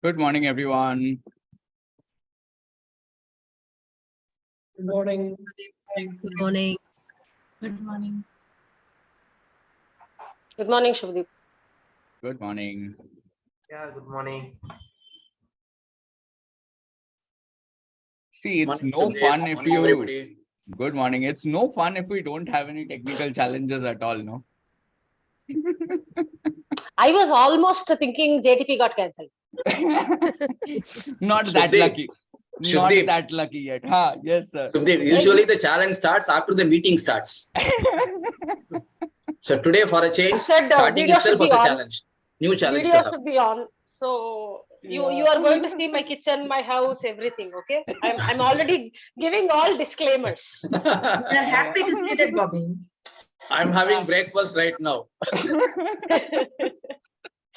Good morning, everyone. Good morning. Good morning. Good morning. Good morning, Shubdeep. Good morning. Yeah, good morning. See, it's Morning, no Shubdeep. fun if Morning, you. everybody. Good morning. It's no fun if we don't have any technical challenges at all, no? I was almost thinking JTP got cancelled. Not that Shubdeep. lucky. Not Shubdeep. that lucky yet. Huh? Yes, sir. Shubdeep, usually the challenge starts after the meeting starts. So today, for a change, Said starting video should itself be was a on. challenge. New challenge to Video have. should be on. So you Yeah. are going to see my kitchen, my house, everything. Okay, I'm already giving all disclaimers. We are happy to see that, Bobby. I'm having breakfast right now.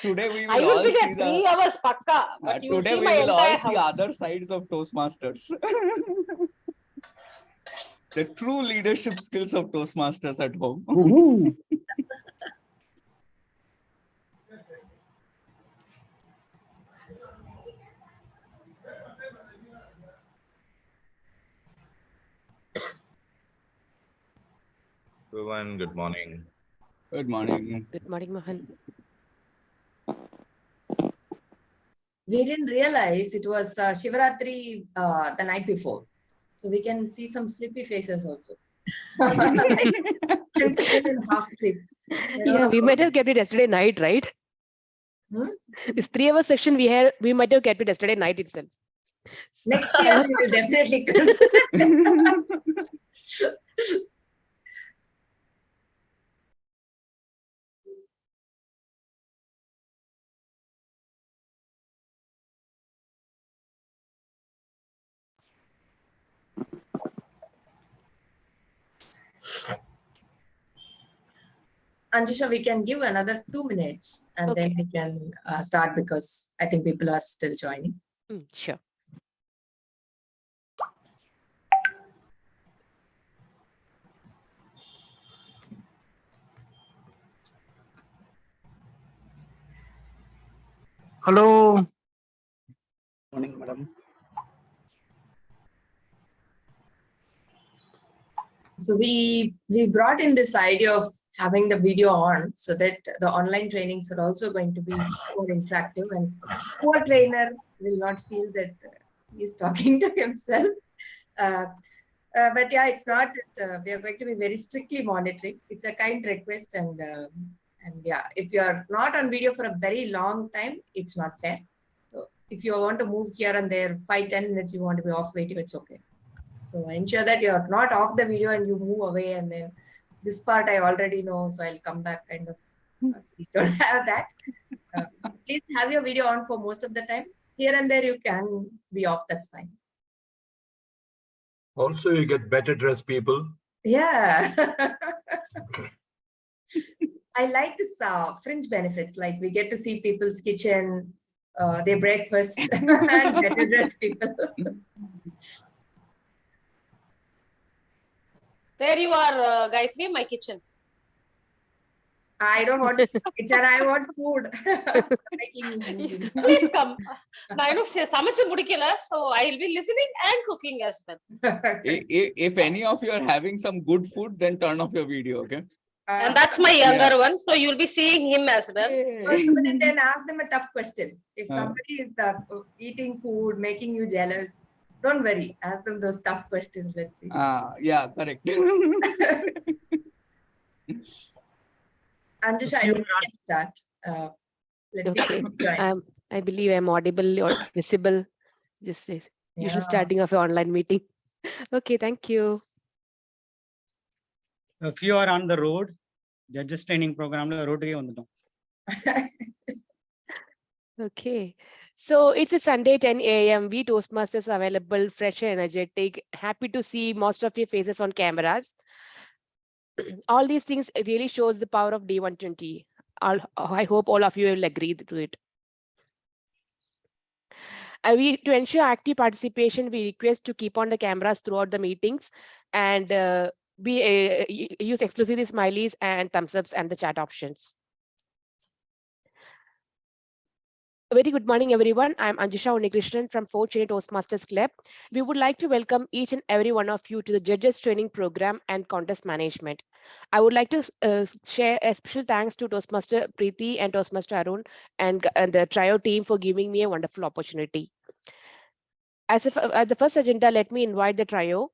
Today we I will will all be see there 3 hours pakka, but you today see we my will all entire see house. other sides of Toastmasters. The true leadership skills of Toastmasters at home. Everyone, good morning. Good morning. Good morning, Mohan. We didn't realize it was Shivaratri the night before. So we can see some sleepy faces also. Half sleep. Yeah, we might have kept it yesterday night, right? This 3 hour section we might have kept it yesterday night itself. Next year we will definitely consider. Anjusha, we can give another 2 minutes and then we can start because I think people are still joining. Sure. Hello. Morning, madam. So we brought in this idea of having the video on so that the online trainings are also going to be more interactive and poor trainer will not feel that he's talking to himself. But yeah, it's not that we are going to be very strictly monitoring. It's a kind request and yeah, if you are not on video for a very long time, it's not fair. So if you want to move here and there, 5-10 minutes, you want to be off video, it's okay. So ensure that you're not off the video and you move away and then this part I already know, so I'll come back kind of. Please don't have that. Please have your video on for most of the time. Here and there you can be off, that's fine. Also, you get better dressed people. Yeah. I like this fringe benefits, like we get to see people's kitchen, their breakfast, and better dressed people. There you are, Gayatri, my kitchen. I don't want to see kitchen, I want food. Please come. Samachu mudikala, so I'll be listening and cooking as well. If any of you are having some good food, then turn off your video, okay? And that's my younger one, so you'll be seeing him as well. Then ask them a tough question. If somebody is eating food, making you jealous, don't worry. Ask them those tough questions. Let's see. Yeah, correct. Anjusha, I think we can start. Let me join. I believe I'm audible or visible. Just say usual starting of an online meeting. Okay, thank you. If you are on the road, judges training program road. Okay, so it's a Sunday 10 a.m. We Toastmasters available, fresh and energetic. Happy to see most of your faces on cameras. All these things really shows the power of D120. I hope all of you will agree to it. To ensure active participation, we request to keep on the cameras throughout the meetings and we use exclusively smileys and thumbs ups and the chat options. Very good morning, everyone. I'm Anjusha Unikrishnan from Fort Chennai Toastmasters Club. We would like to welcome each and every one of you to the Judges Training Program and Contest Management. I would like to share a special thanks to Toastmaster Preeti and Toastmaster Arun and the trio team for giving me a wonderful opportunity. As if at the first agenda, let me invite the trio.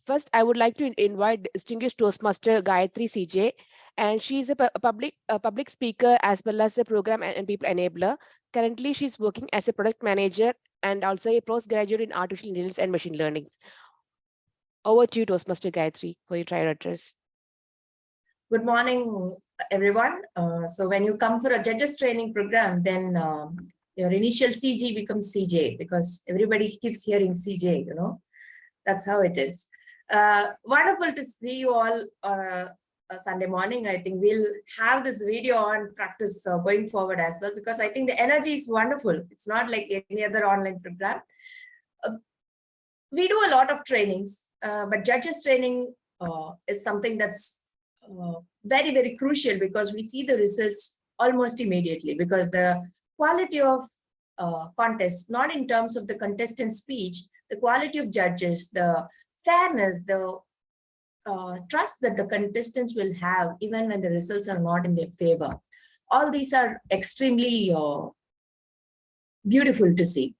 First, I would like to invite distinguished Toastmaster Gayatri CJ, and she is a public speaker as well as a program and people enabler. Currently, she's working as a product manager and also a postgraduate in artificial intelligence and machine learning. Over to you, Toastmaster Gayatri, for your trial address. Good morning, everyone. So when you come for a judges training program, then your initial CG becomes CJ because everybody keeps hearing CJ, you know, that's how it is. Wonderful to see you all Sunday morning. I think we'll have this video on practice going forward as well, because I think the energy is wonderful. It's not like any other online program. We do a lot of trainings, but judges training is something that's very, very crucial because we see the results almost immediately, because the quality of contest, not in terms of the contestant speech, the quality of judges, the fairness, the trust that the contestants will have even when the results are not in their favor. All these are extremely beautiful to see.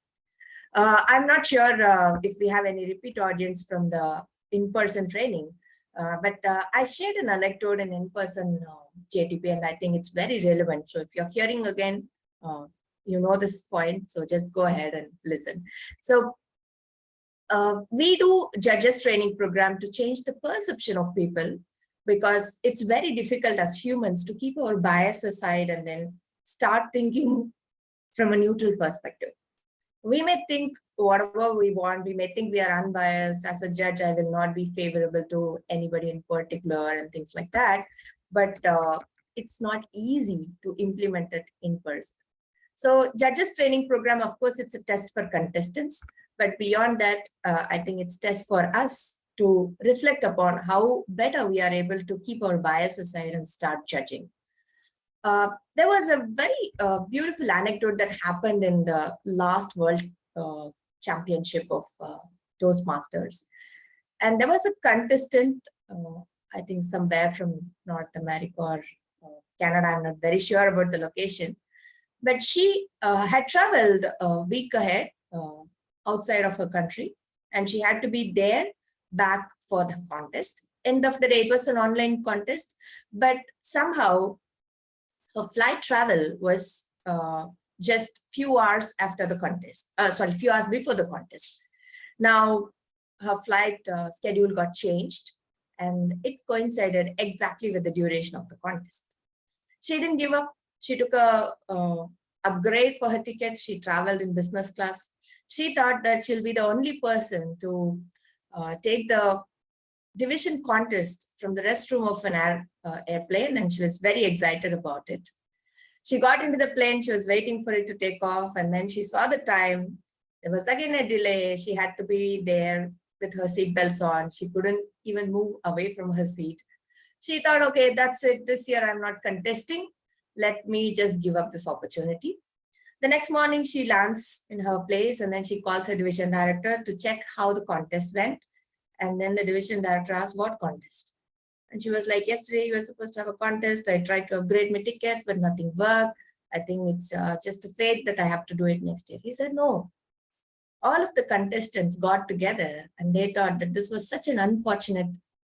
I'm not sure if we have any repeat audience from the in-person training, but I shared an anecdote in in-person JTP, and I think it's very relevant. So if you're hearing again, you know this point, so just go ahead and listen. So we do judges training program to change the perception of people, because it's very difficult as humans to keep our bias aside and then start thinking from a neutral perspective. We may think whatever we want, we may think we are unbiased. As a judge, I will not be favorable to anybody in particular and things like that. But it's not easy to implement it in person. So judges training program, of course, it's a test for contestants. But beyond that, I think it's test for us to reflect upon how better we are able to keep our bias aside and start judging. There was a very beautiful anecdote that happened in the last World Championship of Toastmasters. And there was a contestant, I think somewhere from North America or Canada, I'm not very sure about the location, but she had traveled a week ahead outside of her country, and she had to be there back for the contest. End of the day, it was an online contest, but somehow her flight travel was just few hours after the contest, few hours before the contest. Now, her flight schedule got changed, and it coincided exactly with the duration of the contest. She didn't give up. She took a upgrade for her ticket. She traveled in business class. She thought that she'll be the only person to take the division contest from the restroom of an airplane, and she was very excited about it. She got into the plane, she was waiting for it to take off, and then she saw the time. There was again a delay. She had to be there with her seatbelts on. She couldn't even move away from her seat. She thought, okay, that's it. This year I'm not contesting. Let me just give up this opportunity. The next morning, she lands in her place, and then she calls her division director to check how the contest went. And then the division director asked, what contest? And she was like, yesterday you were supposed to have a contest. I tried to upgrade my tickets, but nothing worked. I think it's just a fate that I have to do it next year. He said, no. All of the contestants got together and they thought that this was such an unfortunate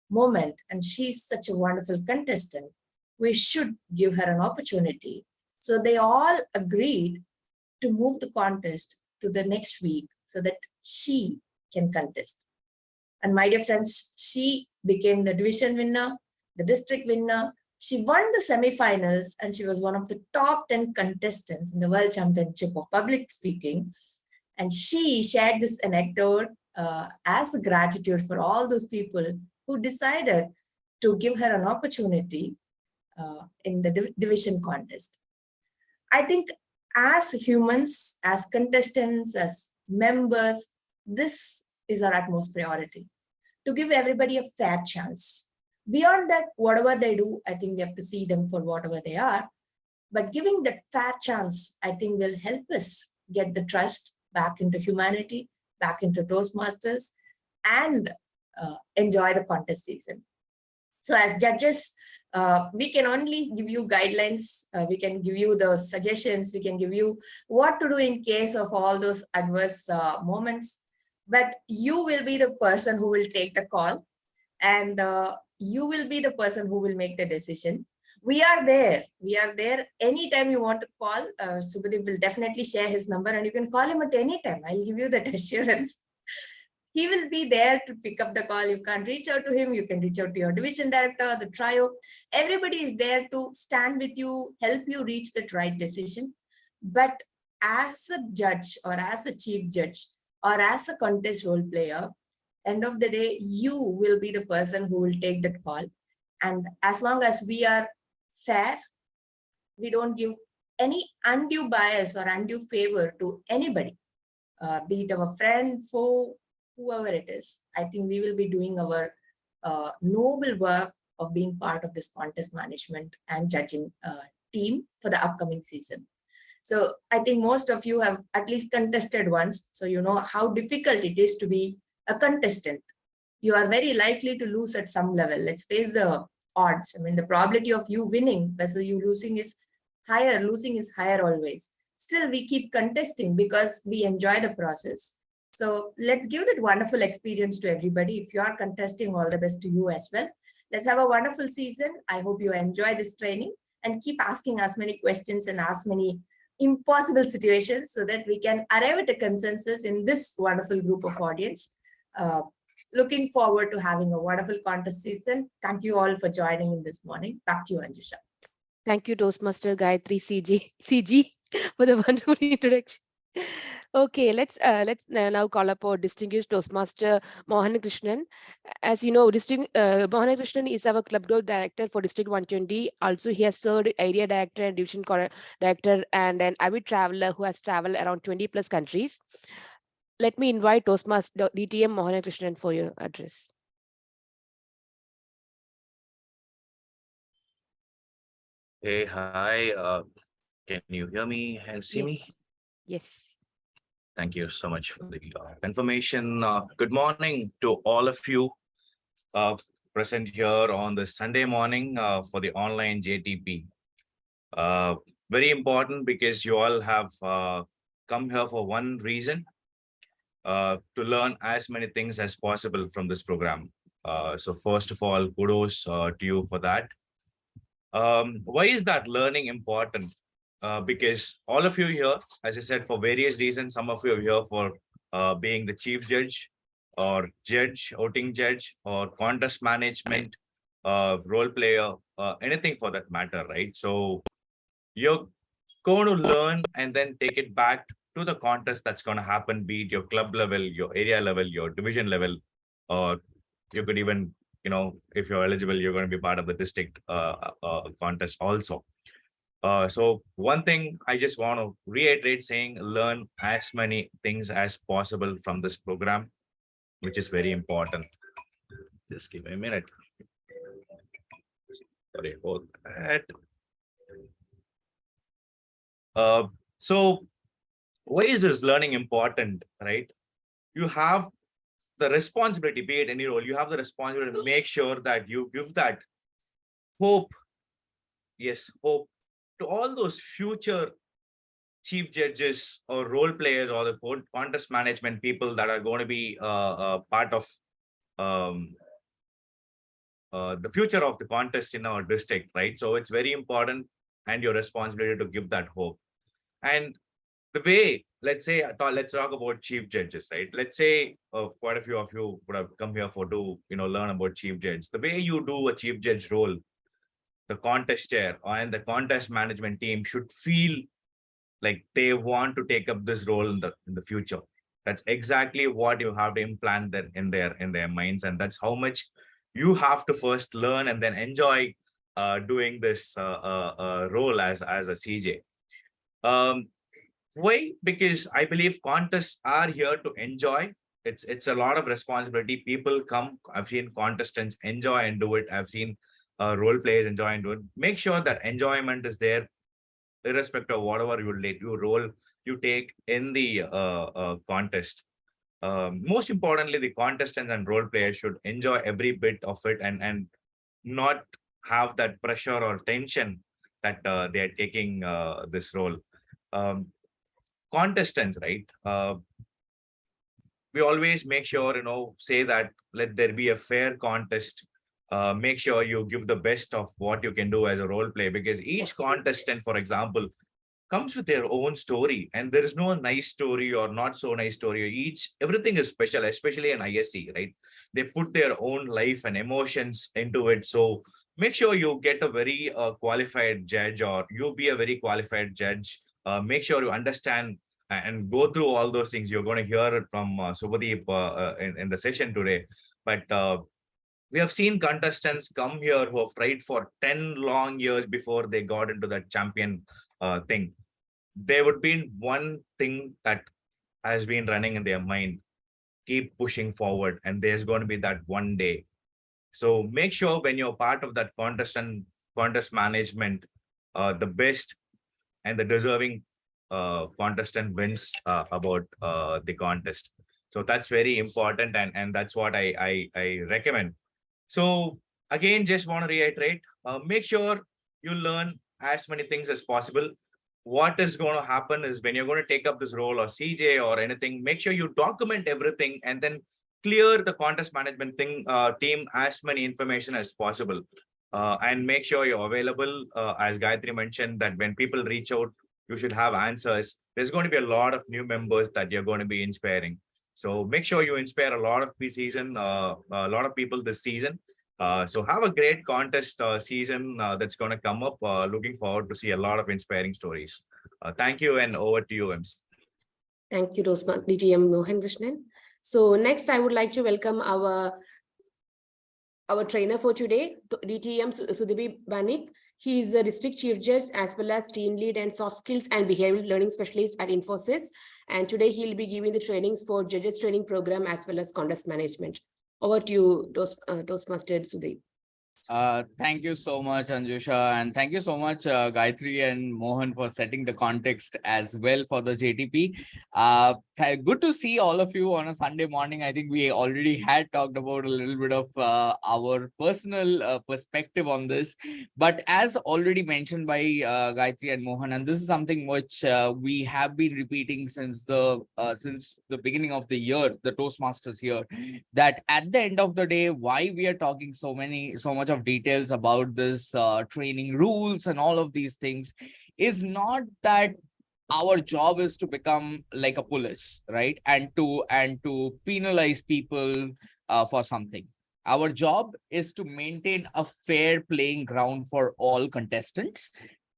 moment, and she's such a wonderful contestant. We should give her an opportunity. So they all agreed to move the contest to the next week so that she can contest. And my dear friends, she became the division winner, the district winner. She won the semifinals, and she was one of the top 10 contestants in the World Championship of Public Speaking. And she shared this anecdote as a gratitude for all those people who decided to give her an opportunity in the division contest. I think as humans, as contestants, as members, this is our utmost priority, to give everybody a fair chance. Beyond that, whatever they do, I think we have to see them for whatever they are. But giving that fair chance, I think, will help us get the trust back into humanity, back into Toastmasters, and enjoy the contest season. So as judges, we can only give you guidelines, we can give you the suggestions, we can give you what to do in case of all those adverse moments. But you will be the person who will take the call, and you will be the person who will make the decision. We are there. We are there anytime you want to call. Subhadeep will definitely share his number, and you can call him at any time. I'll give you that assurance. He will be there to pick up the call. You can reach out to him. You can reach out to your division director, the trio. Everybody is there to stand with you, help you reach that right decision. But as a judge or as a chief judge or as a contest role player, end of the day, you will be the person who will take that call. And as long as we are fair, we don't give any undue bias or undue favor to anybody, be it our friend, foe, whoever it is. I think we will be doing our noble work of being part of this contest management and judging team for the upcoming season. So I think most of you have at least contested once, so you know how difficult it is to be a contestant. You are very likely to lose at some level. Let's face the odds. I mean, the probability of you winning versus you losing is higher. Losing is higher always. Still, we keep contesting because we enjoy the process. So let's give that wonderful experience to everybody. If you are contesting, all the best to you as well. Let's have a wonderful season. I hope you enjoy this training and keep asking as many questions and as many impossible situations so that we can arrive at a consensus in this wonderful group of audience. Looking forward to having a wonderful contest season. Thank you all for joining in this morning. Back to you, Anjusha. Thank you, Toastmaster Gayatri CG for the wonderful introduction. Okay, let's now call up our distinguished Toastmaster Mohan Krishnan. As you know, Mohan Krishnan is our club group director for District 120. Also, he has served area director and division director and an avid traveler who has traveled around 20 plus countries. Let me invite Toastmaster DTM Mohan Krishnan for your address. Hey, hi. Can you hear me and see Yes. me? Yes. Thank you so much for the confirmation. Good morning to all of you present here on the Sunday morning for the online JTP. Very important because you all have come here for one reason, to learn as many things as possible from this program. So first of all, kudos to you for that. Why is that learning important? Because all of you here, as I said, for various reasons, some of you are here for being the chief judge or judge, voting judge, or contest management, role player, anything for that matter, right? So you're going to learn and then take it back to the contest that's going to happen, be it your club level, your area level, your division level, or you could even, if you're eligible, you're going to be part of the district contest also. So one thing I just want to reiterate saying, learn as many things as possible from this program, which is very important. Just give me a minute. Sorry about that. So why is this learning important, right? You have the responsibility, be it any role, you have the responsibility to make sure that you give that hope, yes, hope to all those future chief judges or role players or the contest management people that are going to be part of the future of the contest in our district, right? So it's very important and your responsibility to give that hope. And the way, let's talk about chief judges, right? Let's say quite a few of you would have come here learn about chief judge. The way you do a chief judge role, the contest chair and the contest management team should feel like they want to take up this role in the future. That's exactly what you have to implant that in their minds, and that's how much you have to first learn and then enjoy doing this role as a CJ. Why? Because I believe contests are here to enjoy. It's a lot of responsibility. People come. I've seen contestants enjoy and do it. I've seen role players enjoy and do it. Make sure that enjoyment is there. irrespective of whatever you role you take in the contest. Most importantly, the contestants and role players should enjoy every bit of it and not have that pressure or tension that they are taking this role. Um, Contestants, right? We always make sure, say that let there be a fair contest. Make sure you give the best of what you can do as a role play, because each contestant, for example, comes with their own story, and there is no nice story or not so nice story. Everything is special, especially in ISC, right? They put their own life and emotions into it. So make sure you get a very qualified judge, or you be a very qualified judge. Make sure you understand and go through all those things. You're going to hear it from Subhadeep in the session today. But we have seen contestants come here who have tried for 10 long years before they got into that champion thing. There would be one thing that has been running in their mind: keep pushing forward, and there's going to be that one day. So make sure when you're part of that contest management, the best and the deserving contestant wins about the contest. So that's very important, and that's what I recommend. So again, just want to reiterate, make sure you learn as many things as possible. What is going to happen is, when you're going to take up this role or CJ or anything, make sure you document everything and then clear the contest management team as many information as possible. And make sure you're available. As Gayatri mentioned, that when people reach out, you should have answers. There's going to be a lot of new members that you're going to be inspiring. So make sure you inspire a lot of a lot of people this season. So have a great contest season that's going to come up. Looking forward to see a lot of inspiring stories. Thank you, and over to you, Ems. Thank you, DTM Mohan Krishnan. So next, I would like to welcome our trainer for today, DTM Sudeep Banik. He is a district chief judge as well as team lead and soft skills and behavioral learning specialist at Infosys. And today he'll be giving the trainings for judges training program as well as contest management. Over to you, Toastmaster Sudeep. Thank you so much, Anjusha, and thank you so much, Gayatri and Mohan, for setting the context as well for the JTP. Good to see all of you on a Sunday morning. I think we already had talked about a little bit of our personal perspective on this, but as already mentioned by Gayatri and Mohan, and this is something which we have been repeating since the beginning of the year, the Toastmasters year, that at the end of the day, why we are talking so much of details about this training rules and all of these things is not that our job is to become like a police, right? And to penalize people for something. Our job is to maintain a fair playing ground for all contestants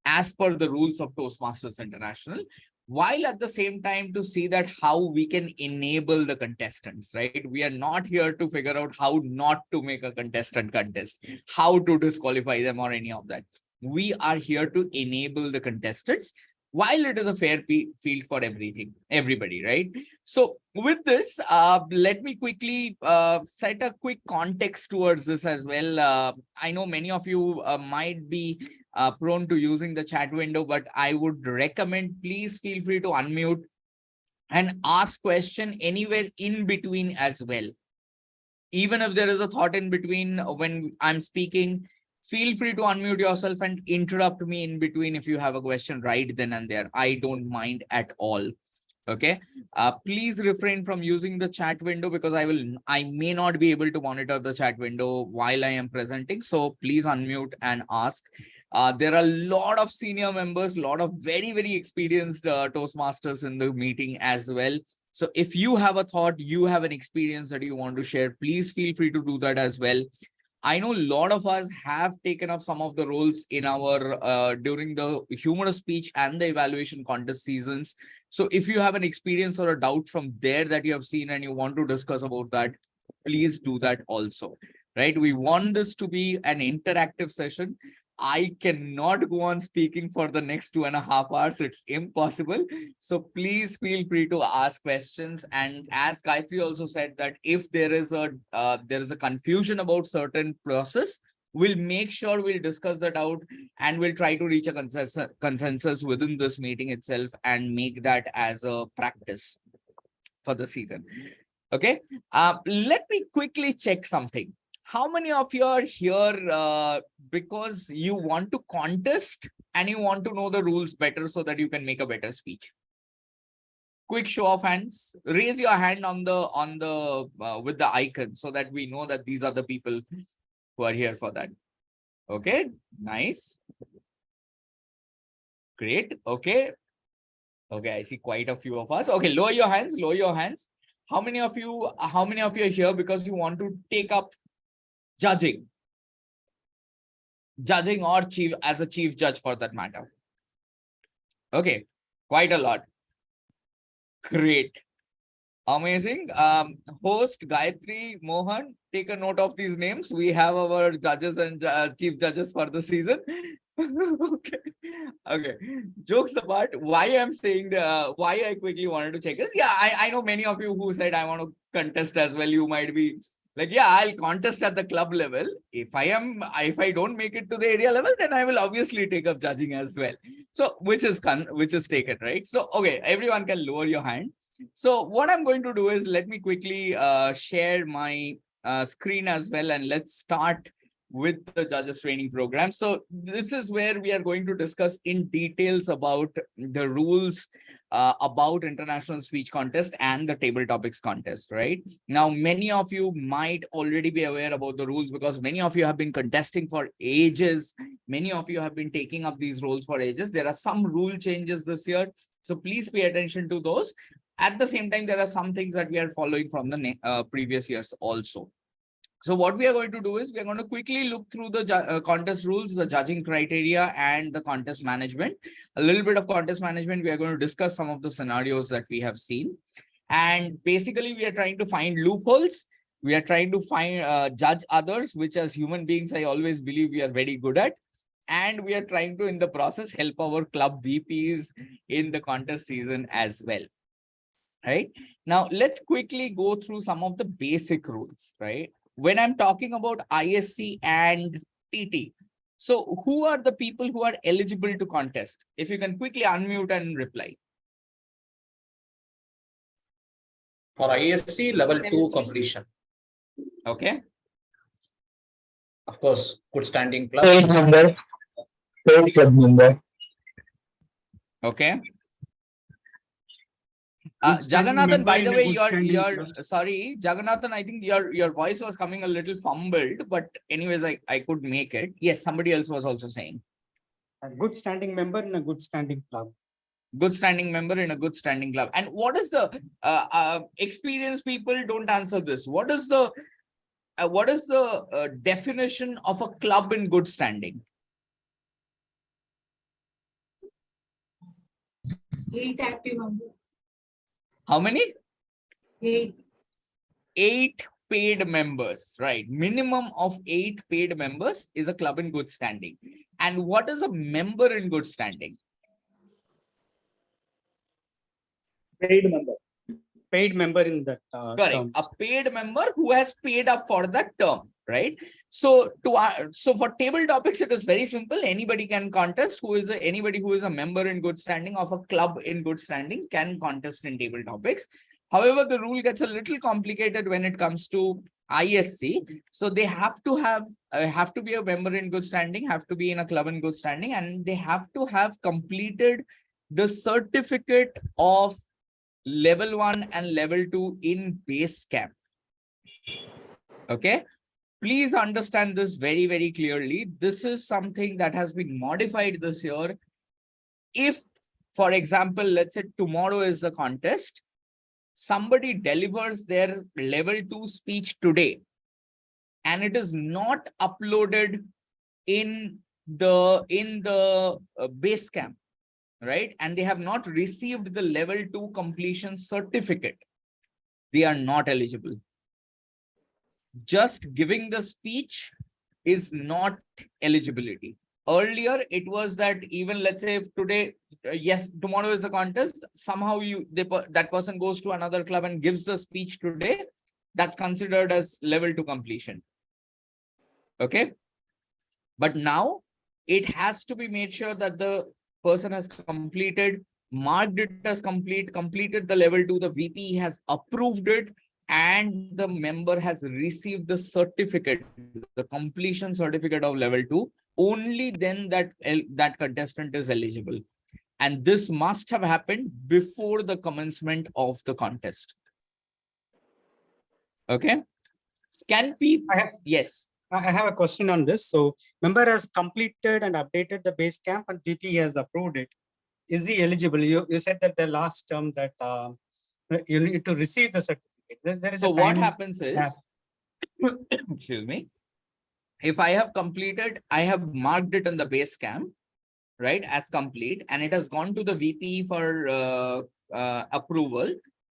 as per the rules of Toastmasters International, while at the same time to see that how we can enable the contestants, right? We are not here to figure out how not to make a contestant contest, how to disqualify them or any of that. We are here to enable the contestants, while it is a fair field for everybody, right? So with this, let me quickly set a quick context towards this as well. I know many of you might be prone to using the chat window, but I would recommend, please feel free to unmute and ask question anywhere in between as well. Even if there is a thought in between when I'm speaking, feel free to unmute yourself and interrupt me in between if you have a question right then and there. I don't mind at all. Okay. Please refrain from using the chat window, because I may not be able to monitor the chat window while I am presenting. So please unmute and ask. There are a lot of senior members, a lot of very, very experienced Toastmasters in the meeting as well. So if you have a thought, you have an experience that you want to share, please feel free to do that as well. I know a lot of us have taken up some of the roles in our during the humorous speech and the evaluation contest seasons. So if you have an experience or a doubt from there that you have seen and you want to discuss about that, please do that also, right? We want this to be an interactive session. I cannot go on speaking for the next 2.5 hours. It's impossible. So please feel free to ask questions. And as Gayatri also said, that if there is a confusion about certain process, We'll make sure we'll discuss that out and we'll try to reach a consensus within this meeting itself and make that as a practice for the season. Okay. Let me quickly check something. How many of you are here because you want to contest and you want to know the rules better so that you can make a better speech? Quick show of hands. Raise your hand on the with the icon so that we know that these are the people who are here for that. Okay, nice. Great. Okay. Okay, I see quite a few of us. Okay, lower your hands, lower your hands. How many of you are here because you want to take up judging? Judging or chief as a chief judge for that matter. Okay, quite a lot. Great. Amazing. Host Gayatri, Mohan, take a note of these names. We have our judges and chief judges for the season. Okay. Okay. Jokes apart, why I'm saying why I quickly wanted to check this. Yeah, I know many of you who said I want to contest as well. You might be like, yeah, I'll contest at the club level. If I don't make it to the area level, then I will obviously take up judging as well. So which is taken, right? So okay, everyone can lower your hand. So what I'm going to do is let me quickly share my screen as well, and let's start with the judges training program. So this is where we are going to discuss in details about the rules about international speech contest and the table topics contest, right? Now, many of you might already be aware about the rules because many of you have been contesting for ages. Many of you have been taking up these roles for ages. There are some rule changes this year, so please pay attention to those. At the same time, there are some things that we are following from the previous years also. So what we are going to do is we are going to quickly look through the contest rules, the judging criteria, and the contest management. A little bit of contest management. We are going to discuss some of the scenarios that we have seen. And basically, we are trying to find loopholes. We are trying to find judge others, which as human beings, I always believe we are very good at. And we are trying to, in the process, help our club VPs in the contest season as well. Right now, let's quickly go through some of the basic rules, right? When I'm talking about ISC and TT, so who are the people who are eligible to contest? If you can quickly unmute and reply. For ISC level 2 Level 3. completion. Okay. Of course, good standing club. Club member. Okay. Good standing Jagannathan, member by in the a way, good standing club. sorry, Jagannathan, I think your voice was coming a little fumbled, but anyways, I could make it. Yes, somebody else was also saying. A good standing member in a good standing club. Good standing member in a good standing club. And what is the experienced people don't answer this? What is the definition of a club in good standing? 8 active members. How many? 8. 8 paid members, right? Minimum of 8 paid members is a club in good standing. And what is a member in good standing? Paid member. Paid member in that Correct. term. A paid member who has paid up for that term, right? So for table topics, it is very simple. Anybody can contest. Anybody who is a member in good standing of a club in good standing can contest in table topics. However, the rule gets a little complicated when it comes to ISC. So they have to be a member in good standing, have to be in a club in good standing, and they have to have completed the certificate of level 1 and level 2 in base camp. Okay. Please understand this very, very clearly. This is something that has been modified this year. If, for example, let's say tomorrow is the contest, somebody delivers their level 2 speech today, and it is not uploaded in the base camp, right? And they have not received the level 2 completion certificate, they are not eligible. Just giving the speech is not eligibility. Earlier, it was that even let's say if today, yes, tomorrow is the contest, somehow that person goes to another club and gives the speech today, that's considered as level 2 completion. Okay. But now it has to be made sure that the person has completed, marked it as completed the level 2, the VP has approved it, and the member has received the certificate, the completion certificate of level 2. Only then that contestant is eligible. And this must have happened before the commencement of the contest. Okay. Can people? Yes. I have a question on this. So member has completed and updated the base camp and VP has approved it. Is he eligible? You said that the last term that you need to receive the certificate. There is So a what time happens is, excuse me, if I have completed, I have marked it on the base camp, right, as complete, and it has gone to the VP for approval.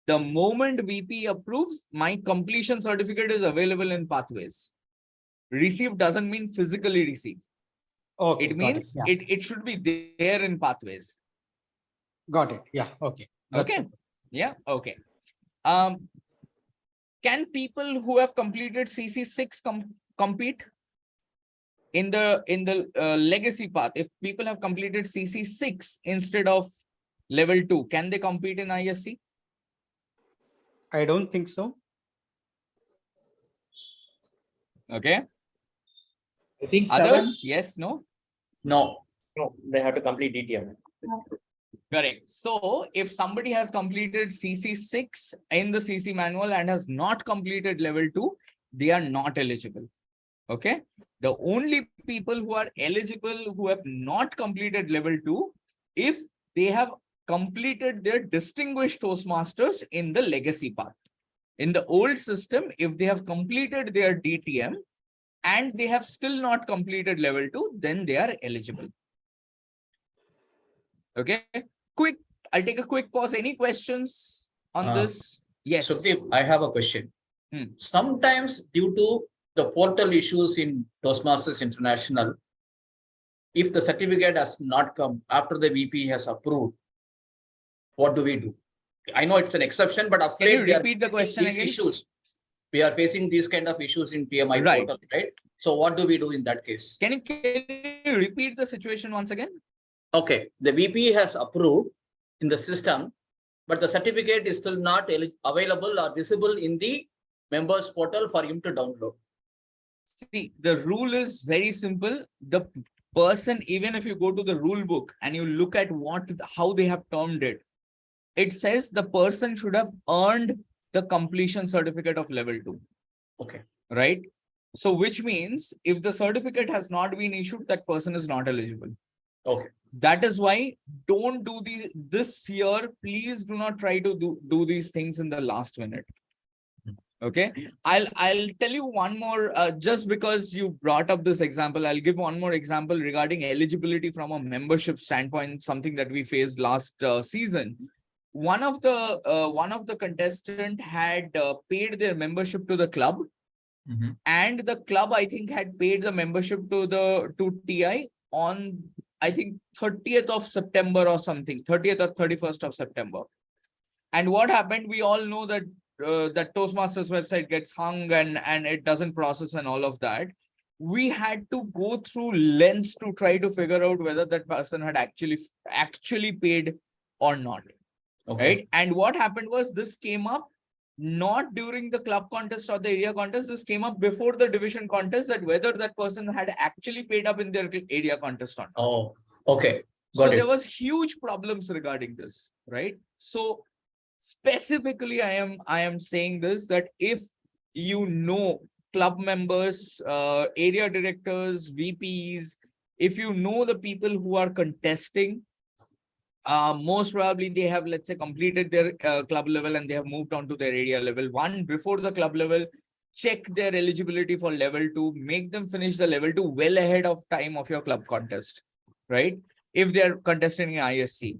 The moment VP approves, my completion certificate is available in Pathways. Received doesn't mean physically received. Okay, It means it should be there in Pathways. Got it. Yeah. Okay. That's Okay. Yeah. Okay. Can people who have completed CC6 compete in the legacy path? If people have completed CC6 instead of level 2, can they compete in ISC? I don't think so. Okay. I think Others? Yes, no? No. No, they have to complete DTM. Correct. So if somebody has completed CC6 in the CC manual and has not completed level 2, they are not eligible. Okay. The only people who are eligible who have not completed level 2, if they have completed their distinguished Toastmasters in the legacy path. In the old system, if they have completed their DTM and they have still not completed level 2, then they are eligible. Okay. Quick, I'll take a quick pause. Any questions on this? Yes. Sukhdeep, I have a question. Sometimes due to the portal issues in Toastmasters International, if the certificate has not come after the VP has approved, what do we do? I know it's an exception, but Can you repeat the question again? Issues. We are facing these kind of issues in PMI portal, right? So what do we do in that case? Can you repeat the situation once again? Okay, the VP has approved in the system, but the certificate is still not available or visible in the members portal for him to download. See, the rule is very simple. The person, even if you go to the rule book and you look at how they have termed it, it says the person should have earned the completion certificate of level 2. Okay. Right? So which means if the certificate has not been issued, that person is not eligible. Okay. That is why don't do this year. Please do not try to do these things in the last minute. Okay. I'll tell you one more, just because you brought up this example, I'll give one more example regarding eligibility from a membership standpoint, something that we faced last season. One of the contestant had paid their membership to the club, and the club, I think, had paid the membership to TI on, I think, 30th of September or something, 30th or 31st of September. And what happened? We all know that that Toastmasters website gets hung and it doesn't process and all of that. We had to go through lens to try to figure out whether that person had actually paid or not. Okay. Right? And what happened was this came up not during the club contest or the area contest. This came up before the division contest, that whether that person had actually paid up in their area contest or not. Oh, okay. So there was huge problems regarding this, right? So specifically, I am saying this, that if you know club members, area directors, VPs, if you know the people who are contesting, most probably they have, let's say, completed their club level and they have moved on to their area level 1 before the club level. Check their eligibility for level 2, make them finish the level 2 well ahead of time of your club contest, right? If they're contesting in ISC,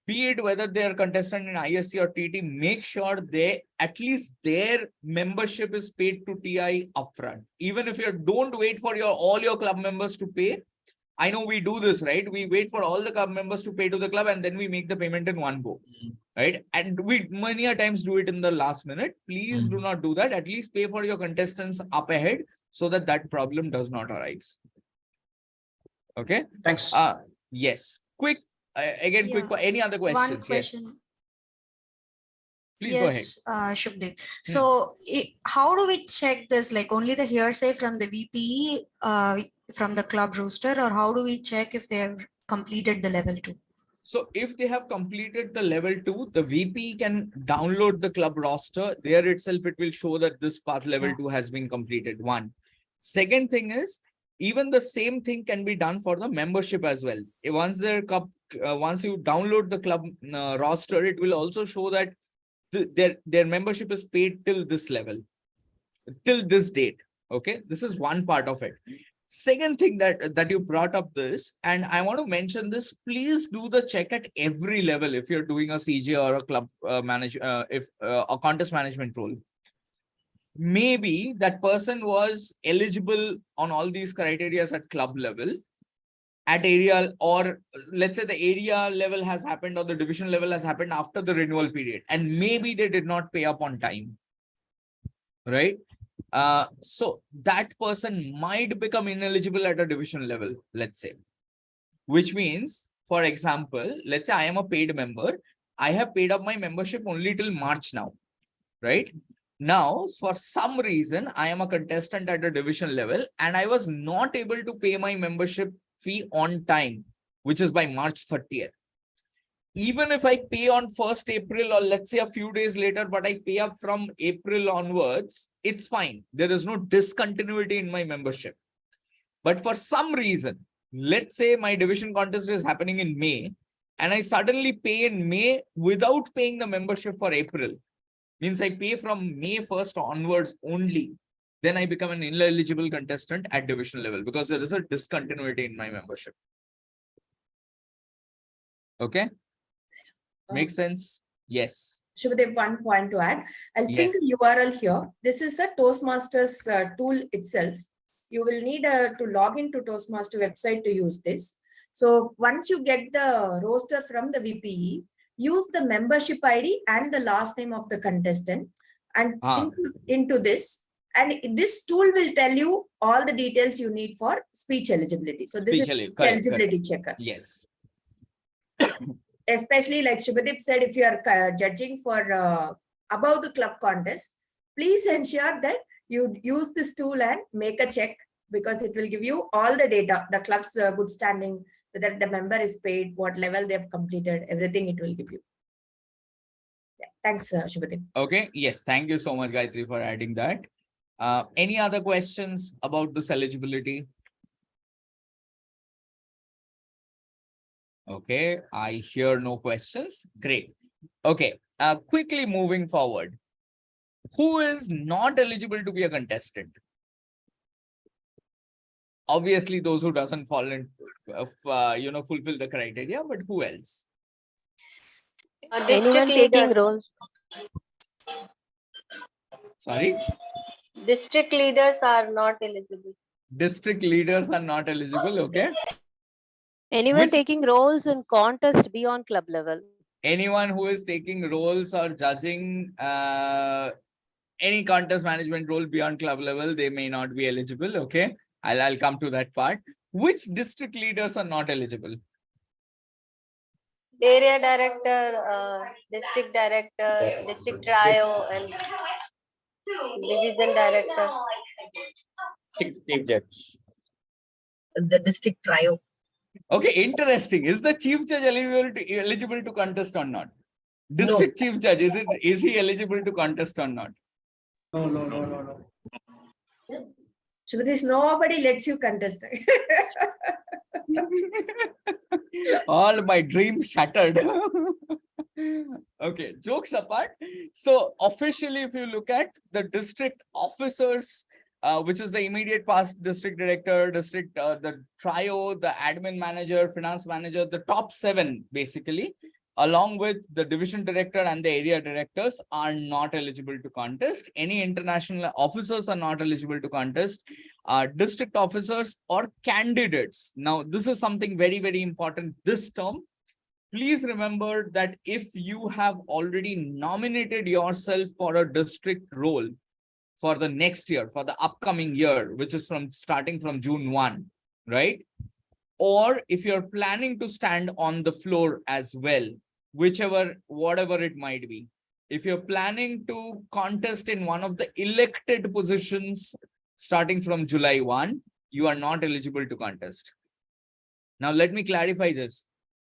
be it whether they're contestant in ISC or TT, make sure at least their membership is paid to TI upfront. Even if you don't wait for all your club members to pay. I know we do this, right? We wait for all the club members to pay to the club and then we make the payment in one go, right? And we many a times do it in the last minute. Please do not do that. At least pay for your contestants up ahead so that problem does not arise. Okay. Thanks. Yes. Quick. Again, quick. Yeah, Any other one questions? Yes. question. Please go ahead. Yes, Shubdeep. So how do we check this? Like only the hearsay from the VPE from the club roster, or how do we check if they have completed the level 2? So if they have completed the level 2, the VP can download the club roster. There itself, it will show that this path level 2 has been completed. One. Second thing is, even the same thing can be done for the membership as well. Once once you download the club roster, it will also show that their membership is paid till this level, till this date. Okay, this is one part of it. Second thing that you brought up this, and I want to mention this, please do the check at every level if you're doing a CJ or a club a contest management role. Maybe that person was eligible on all these criteria at club level, at area, or let's say the area level has happened or the division level has happened after the renewal period, and maybe they did not pay up on time, right? So that person might become ineligible at a division level, let's say, which means, for example, let's say I am a paid member. I have paid up my membership only till March now, right? Now, for some reason, I am a contestant at a division level and I was not able to pay my membership fee on time, which is by March 30th. Even if I pay on 1st April or let's say a few days later, but I pay up from April onwards, it's fine. There is no discontinuity in my membership. But for some reason, let's say my division contest is happening in May and I suddenly pay in May without paying the membership for April. Means I pay from May 1st onwards only. Then I become an ineligible contestant at division level because there is a discontinuity in my membership. Okay. Makes sense? Yes. Shubhadev, one point to add. I'll pin Yes. the URL here. This is a Toastmasters tool itself. You will need to log into Toastmaster website to use this. So once you get the roster from the VPE, use the membership ID and the last name of the contestant and into this. And this tool will tell you all the details you need for speech eligibility. So this is eligibility checker. Yes. Especially like Shubhadeep said, if you are judging for above the club contest, please ensure that you use this tool and make a check, because it will give you all the data, the club's good standing, whether the member is paid, what level they have completed, everything it will give you. Yeah. Thanks, Shubhadeep. Okay. Yes. Thank you so much, Gayatri, for adding that. Any other questions about this eligibility? Okay, I hear no questions. Great. Okay, quickly moving forward. Who is not eligible to be a contestant? Obviously, those who doesn't fall in, fulfill the criteria, but who else? Anyone taking roles? Sorry? District leaders are not eligible. District leaders are not eligible, okay? Anyone taking roles in contest beyond club level. Anyone who is taking roles or judging any contest management role beyond club level, they may not be eligible, okay? I'll come to that part. Which district leaders are not eligible? Area director, district director, district trio, and division director. Chief judge. The district trio. Okay, interesting. Is the chief judge eligible to contest or not? District chief judge, is he eligible to contest or not? No. Shubhadeep, nobody lets you contest. All my dreams shattered. Okay, jokes apart. So officially, if you look at the district officers, which is the immediate past district director, the trio, the admin manager, finance manager, the top 7 basically, along with the division director and the area directors, are not eligible to contest. Any international officers are not eligible to contest. District officers or candidates. Now, this is something very, very important this term. Please remember that if you have already nominated yourself for a district role for the next year, for the upcoming year, which is starting from June 1, right? or if you're planning to stand on the floor as well, whatever it might be. If you're planning to contest in one of the elected positions starting from July 1, you are not eligible to contest. Now, let me clarify this.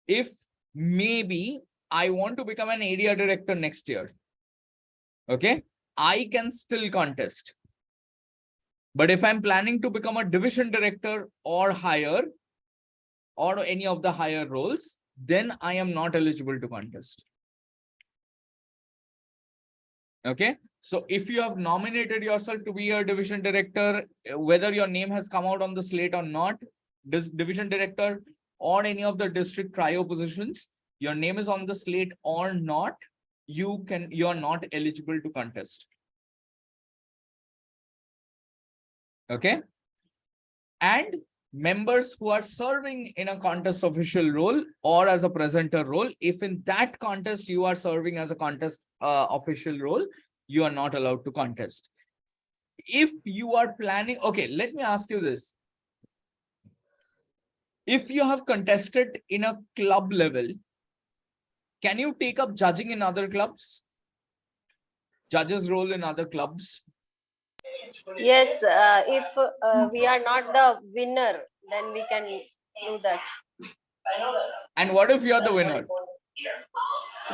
If maybe I want to become an area director next year, okay, I can still contest. But if I'm planning to become a division director or higher, or any of the higher roles, then I am not eligible to contest. Okay, so if you have nominated yourself to be a division director, whether your name has come out on the slate or not, this division director or any of the district trio positions, your name is on the slate or not, you are not eligible to contest. Okay, and members who are serving in a contest official role or as a presenter role, if in that contest you are serving as a contest official role, you are not allowed to contest. If you are planning, okay, let me ask you this. If you have contested in a club level, can you take up judging in other clubs? Judges role in other clubs? Yes, if we are not the winner, then we can do that. And what if you are the winner?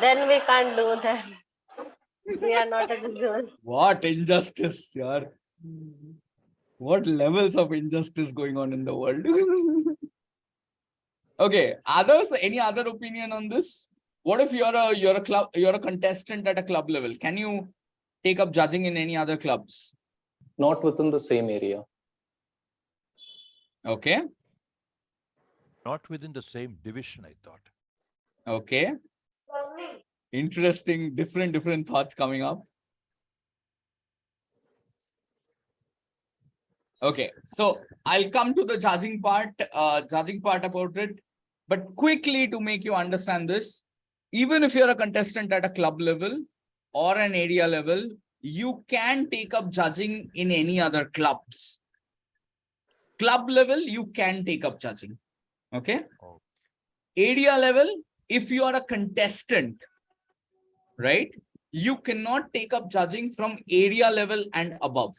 Then we can't do that. We are not eligible. What injustice, yaar. What levels of injustice going on in the world? Okay, others, any other opinion on this? What if you're a contestant at a club level? Can you take up judging in any other clubs? Not within the same area. Okay. Not within the same division, I thought. Okay. Interesting, different thoughts coming up. Okay, so I'll come to the judging part about it. But quickly, to make you understand this, even if you're a contestant at a club level or an area level, you can take up judging in any other clubs. Club level, you can take up judging. Okay. Oh. Area level, if you are a contestant, right, you cannot take up judging from area level and above.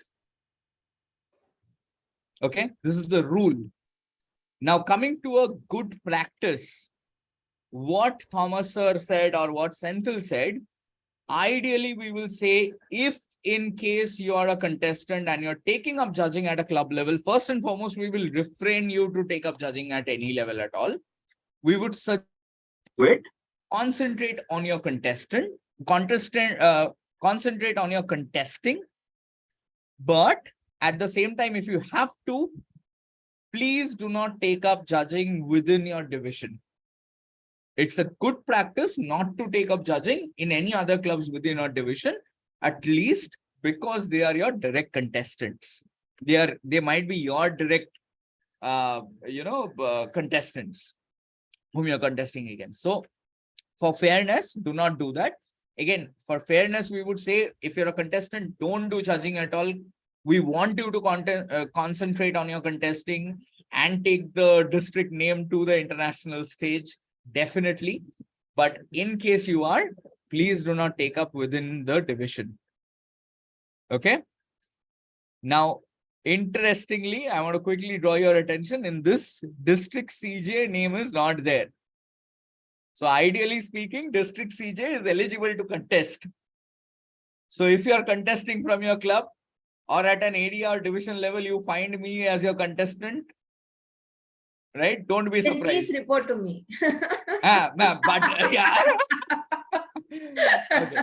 Okay, this is the rule. Now, coming to a good practice, what Thomas sir said or what Senthil said, ideally we will say, if in case you are a contestant and you're taking up judging at a club level, first and foremost, we will refrain you to take up judging at any level at all. We would concentrate on your concentrate on your contesting. But at the same time, if you have to, please do not take up judging within your division. It's a good practice not to take up judging in any other clubs within your division, at least because they are your direct contestants. They might be your direct, contestants whom you're contesting against. So for fairness, do not do that. Again, for fairness, we would say, if you're a contestant, don't do judging at all. We want you to concentrate on your contesting and take the district name to the international stage, definitely. But in case you are, please do not take up within the division. Okay. Now, interestingly, I want to quickly draw your attention. In this, district CJ name is not there. So ideally speaking, district CJ is eligible to contest. So if you are contesting from your club or at an area or division level, you find me as your contestant, right? Don't be surprised. Then please report to me. Yeah. Okay.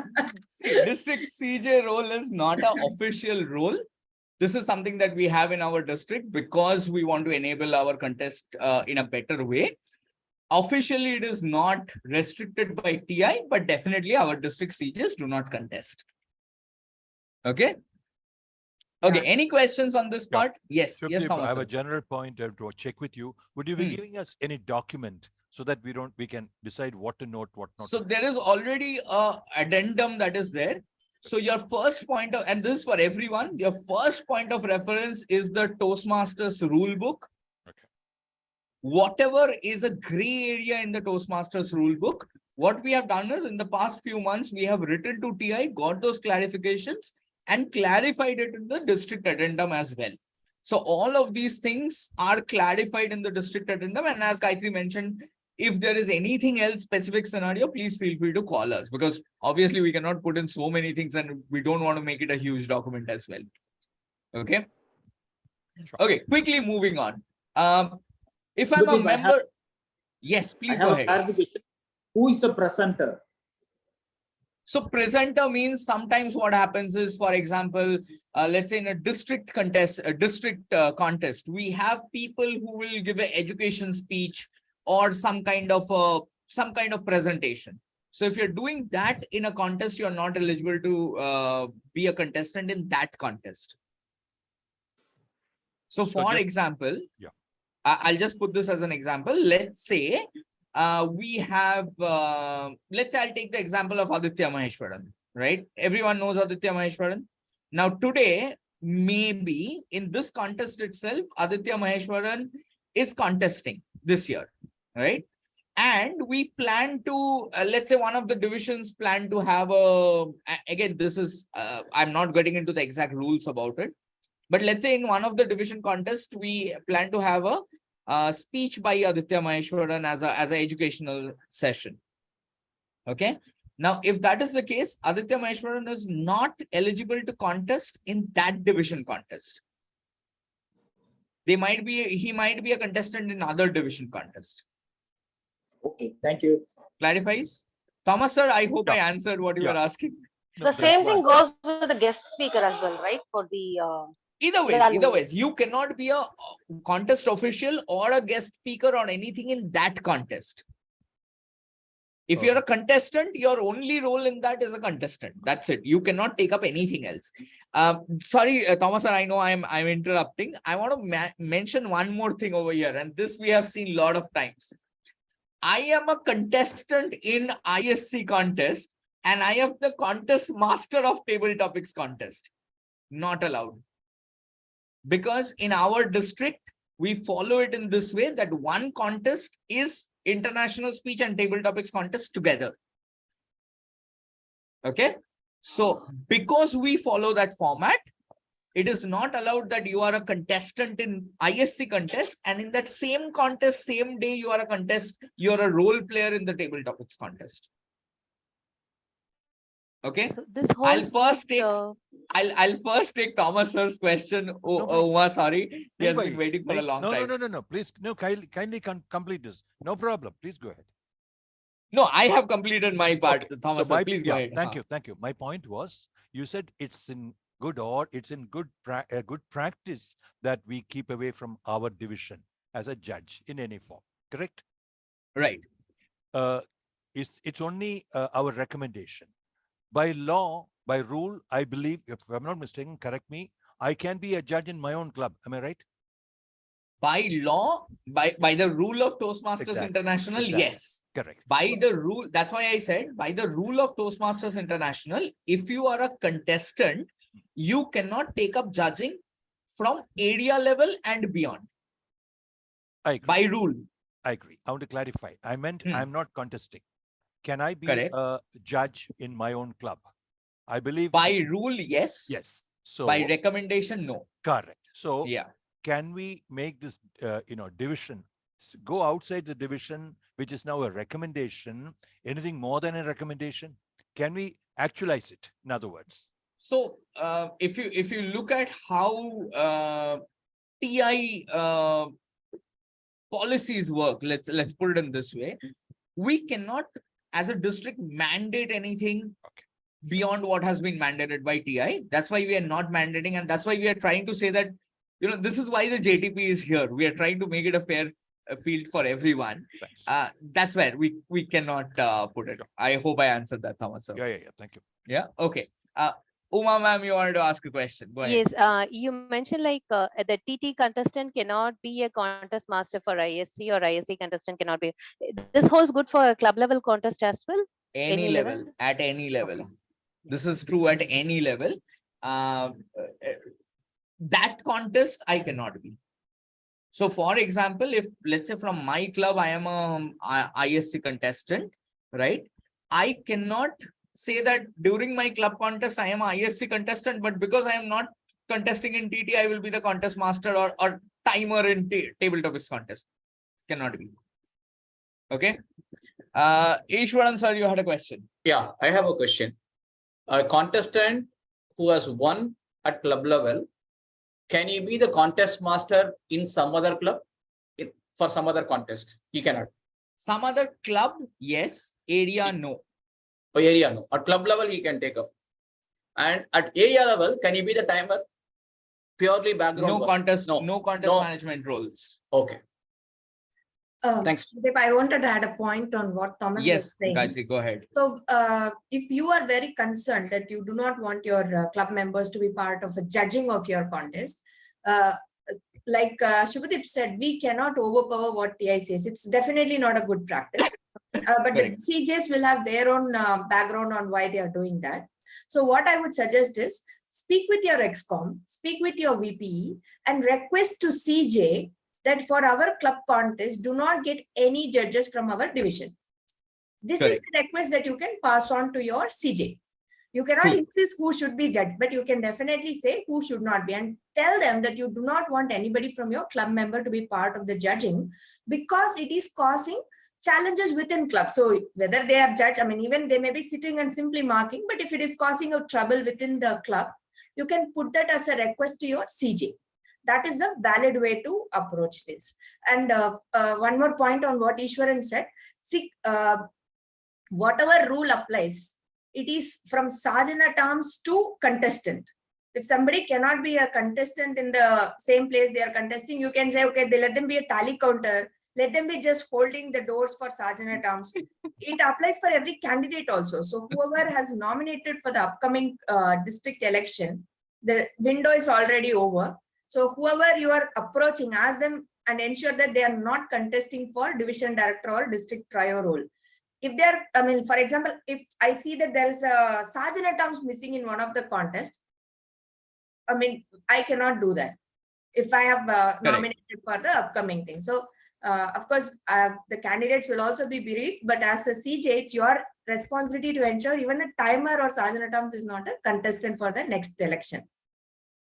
See, district CJ role is not an official role. This is something that we have in our district because we want to enable our contest in a better way. Officially, it is not restricted by TI, but definitely our district CJs do not contest. Okay. Okay. Yeah. Any questions on this part? Yes. Shubdeep, Yes, Thomas. I have Sir. a general point to check with you. Would you be giving us any document so that we can decide what to note, what not? So there is already a addendum that is there. So your first point of, and this is for everyone, your first point of reference is the Toastmasters rule book. Okay. whatever is a gray area in the Toastmasters rule book, what we have done is in the past few months, we have written to TI, got those clarifications and clarified it in the district addendum as well. So all of these things are clarified in the district addendum. And as Gayatri mentioned, if there is anything else specific scenario, please feel free to call us, because obviously we cannot put in so many things and we don't want to make it a huge document as well. Okay. Okay, quickly moving on. If I'm a member, yes, please go ahead. Who is the presenter? So presenter means sometimes what happens is, for example, let's say in a district contest, we have people who will give an education speech or some kind of presentation. So if you're doing that in a contest, you're not eligible to be a contestant in that contest. So for example, I'll just put this as an example. Let's say we have, let's say I'll take the example of Aditya Maheshwaran, right? Everyone knows Aditya Maheshwaran. Now today, maybe in this contest itself, Aditya Maheshwaran is contesting this year, right? And we plan to, let's say one of the divisions plan to have again, this is, I'm not getting into the exact rules about it, but let's say in one of the division contests, we plan to have a speech by Aditya Maheshwaran as an educational session. Okay. Now, if that is the case, Aditya Maheshwaran is not eligible to contest in that division contest. He might be a contestant in other division contest. Okay, thank you. Clarifies? Thomas sir, I hope I answered what you were asking. The same thing goes with the guest speaker as well, right? For the Either ways, you cannot be a contest official or a guest speaker or anything in that contest. If you're a contestant, your only role in that is a contestant. That's it. You cannot take up anything else. Sorry, Thomas, I know I'm interrupting. I want to mention one more thing over here, and this we have seen a lot of times. I am a contestant in ISC contest, and I am the contest master of table topics contest. Not allowed. Because in our district, we follow it in this way that one contest is international speech and table topics contest together. Okay. So because we follow that format, it is not allowed that you are a contestant in ISC contest and in that same contest, same day you are a role player in the table topics contest. Okay. So this I'll first take Thomas sir's question. Uma, sorry. He has been waiting for a long time. No. Please, kindly complete this. No problem. Please go ahead. No, I have completed my part. Okay. Thomas sir, please go ahead. Thank you. My point was, you said it's in good practice that we keep away from our division as a judge in any form. Correct? Right. It's only our recommendation. By law, by rule, I believe, if I'm not mistaken, correct me, I can be a judge in my own club. Am I right? By law, by the rule of Toastmasters International, yes. Correct. By the rule, that's why I said, by the rule of Toastmasters International, if you are a contestant, you cannot take up judging from area level and beyond. I agree. By rule. I agree. I want to clarify. I meant I'm not contesting. Can I be a judge in my own club? I believe by rule, yes. Yes. So by recommendation, no. Correct. So yeah, can we make this division go outside the division, which is now a recommendation? Anything more than a recommendation? Can we actualize it? In other words. So if you look at how TI policies work, let's put it in this way, we cannot, as a district, mandate anything beyond what has been mandated by TI. That's why we are not mandating, and that's why we are trying to say that, this is why the JTP is here. We are trying to make it a fair field for everyone. That's where we cannot put it. I hope I answered that, Thomas sir. Yeah. Thank you. Yeah. Okay. Uma ma'am, you wanted to ask a question. Go ahead. Yes, you mentioned like the TT contestant cannot be a contest master for ISC, or ISC contestant cannot be. This holds good for a club level contest as well? Any level, at any level. Okay. This is true at any level. That contest I cannot be. So for example, if let's say from my club, I am a ISC contestant, right? I cannot say that during my club contest, I am a ISC contestant, but because I am not contesting in TT, I will be the contest master or timer in table topics contest. Cannot be. Okay. Ishwaran sir, you had a question. Yeah, I have a question. A contestant who has won at club level, can he be the contest master in some other club? For some other contest, he cannot. Some other club, yes. Area, no. Or area, no. At club level, he can take up. And at area level, can he be the timer? Purely background. No contest, no contest management roles. Okay. Thanks. Deep, I wanted to add a point on what Thomas was saying. Gayatri, go ahead. So if you are very concerned that you do not want your club members to be part of a judging of your contest, like Shubhadeep said, we cannot overpower what TI says. It's definitely not a good practice. But the CJs will have their own background on why they are doing that. So what I would suggest is speak with your ExCom, speak with your VPE and request to CJ that for our club contest, do not get any judges from our division. This is the request that you can pass on to your CJ. You cannot insist who should be judged, but you can definitely say who should not be and tell them that you do not want anybody from your club member to be part of the judging because it is causing challenges within club. So whether they are judged, I mean, even they may be sitting and simply marking, but if it is causing a trouble within the club, you can put that as a request to your CJ. That is a valid way to approach this. And one more point on what Ishwaran said. See, whatever rule applies, it is from sergeant at arms to contestant. If somebody cannot be a contestant in the same place they are contesting, you can say, okay, they let them be a tally counter. Let them be just holding the doors for sergeant at arms. It applies for every candidate also. So whoever has nominated for the upcoming district election, the window is already over. So whoever you are approaching, ask them and ensure that they are not contesting for division director or district trio role. If they're, I mean, for example, if I see that there is a sergeant at arms missing in one of the contests, I mean, I cannot do that if I have nominated for the upcoming thing. So, of course, the candidates will also be briefed, but as a CJ, it's your responsibility to ensure even a timer or sergeant at arms is not a contestant for the next election.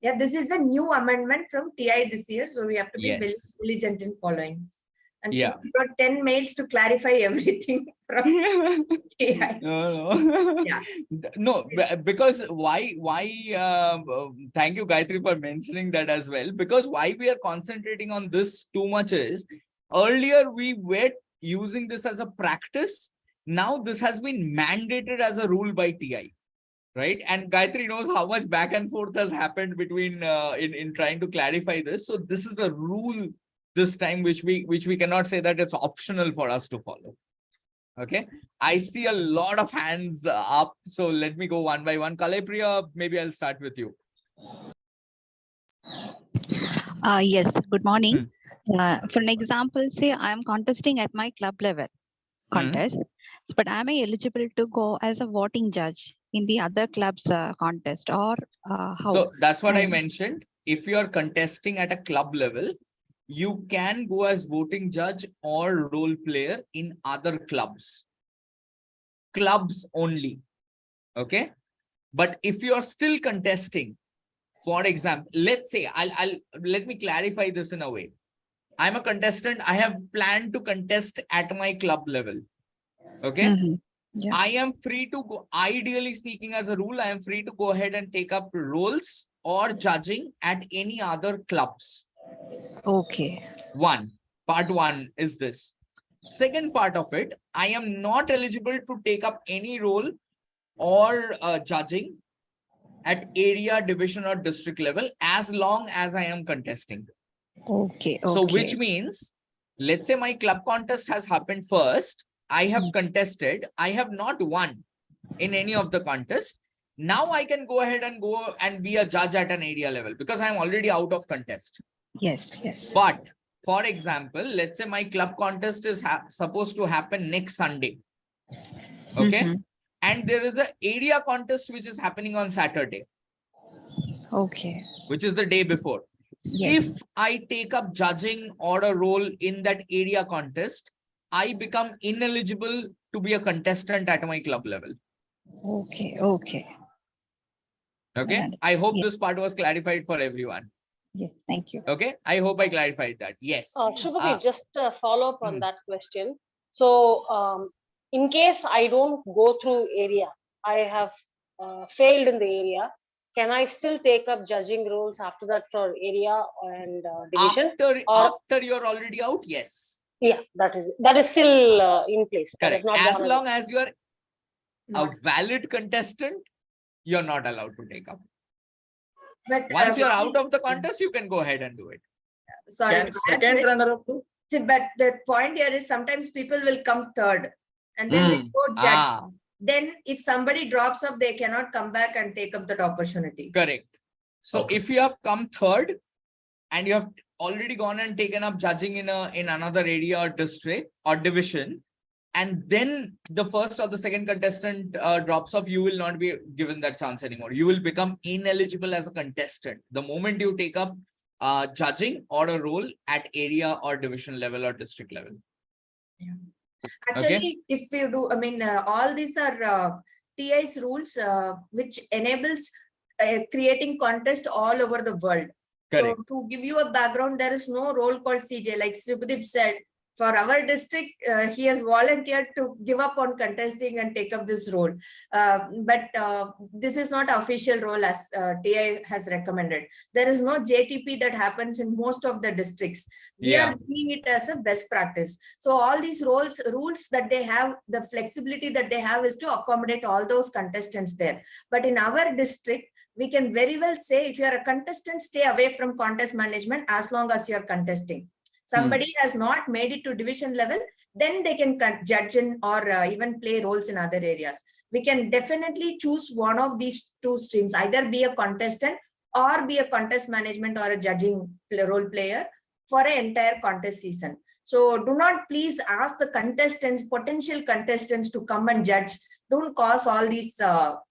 Yeah, this is a new amendment from TI this year, so we have to be very diligent in following. And she got 10 mails to clarify everything from TI. No, because why thank you, Gayatri, for mentioning that as well, because why we are concentrating on this too much is earlier we were using this as a practice. Now this has been mandated as a rule by TI. Right, and Gayatri knows how much back and forth has happened between in trying to clarify this. So this is a rule this time, which we cannot say that it's optional for us to follow. Okay, I see a lot of hands up, so let me go one by one. Kalaipriya, maybe I'll start with you. Yes. Good morning. For an example, say I am contesting at my club level contest, but am I eligible to go as a voting judge in the other club's contest, or how? So that's what I mentioned. If you are contesting at a club level, you can go as voting judge or role player in other clubs. Clubs only. Okay. But if you are still contesting, for example, let's say let me clarify this in a way. I'm a contestant. I have planned to contest at my club level. Okay. Yeah. I am free to go, ideally speaking, as a rule, I am free to go ahead and take up roles or judging at any other clubs. Okay. Part one is this. Second part of it, I am not eligible to take up any role or judging at area, division or district level as long as I am contesting. Okay. So which means, let's say my club contest has happened first. I have contested. I have not won in any of the contests. Now I can go ahead and go and be a judge at an area level because I'm already out of contest. Yes, yes. But for example, let's say my club contest is supposed to happen next Sunday. Okay. And there is an area contest which is happening on Saturday. Okay. Which is the day before. Yes. If I take up judging or a role in that area contest, I become ineligible to be a contestant at my club level. Okay. Okay. Okay. And- I hope yes. this part was clarified for everyone. Yes. Thank you. Okay. I hope I clarified that. Yes. Shubhadeep, just a follow up on Hmm. that question. So, in case I don't go through area, I have failed in the area. Can I still take up judging roles after that for area and division? After you're already out, yes. Yeah, that is still in place. That is Correct. not As gone long away. as you're a valid contestant, you're not allowed to take up. But Once you're out of the contest, you can go ahead and do it. Sorry. Can second runner up too? See, but the point here is sometimes people will come third and then they go judge. Then if somebody drops up, they cannot come back and take up that opportunity. Correct. So if you have come third and you have already gone and taken up judging in another area or district or division, and then the first or the second contestant drops off, you will not be given that chance anymore. You will become ineligible as a contestant the moment you take up judging or a role at area or division level or district level. Yeah. Actually, if you do, I mean, all these are TI's rules, which enables creating contest all over the world. Correct. So to give you a background, there is no role called CJ. Like Subhadeep said, for our district, he has volunteered to give up on contesting and take up this role. But this is not official role as TI has recommended. There is no JTP that happens in most of the districts. We are doing it as a best practice. So all these rules that they have, the flexibility that they have is to accommodate all those contestants there. But in our district, we can very well say, if you're a contestant, stay away from contest management as long as you're contesting. Somebody has not made it to division level, then they can judge in or even play roles in other areas. We can definitely choose one of these two streams, either be a contestant or be a contest management or a judging role player for an entire contest season. So do not please ask the contestants, potential contestants, to come and judge. Don't cause all these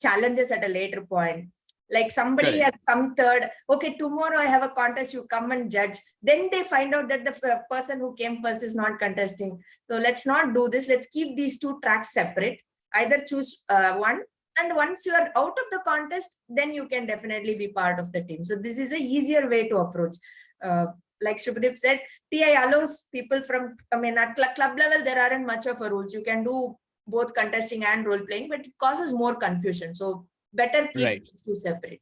challenges at a later point. Like somebody has come third, okay, tomorrow I have a contest, you come and judge. Then they find out that the person who came first is not contesting. So let's not do this. Let's keep these two tracks separate. Either choose one, and once you are out of the contest, then you can definitely be part of the team. So this is an easier way to approach. Like Subhadeep said, TI allows people from, I mean, at club level, there aren't much of a rules. You can do both contesting and role playing, but it causes more confusion. So better keep these two separate.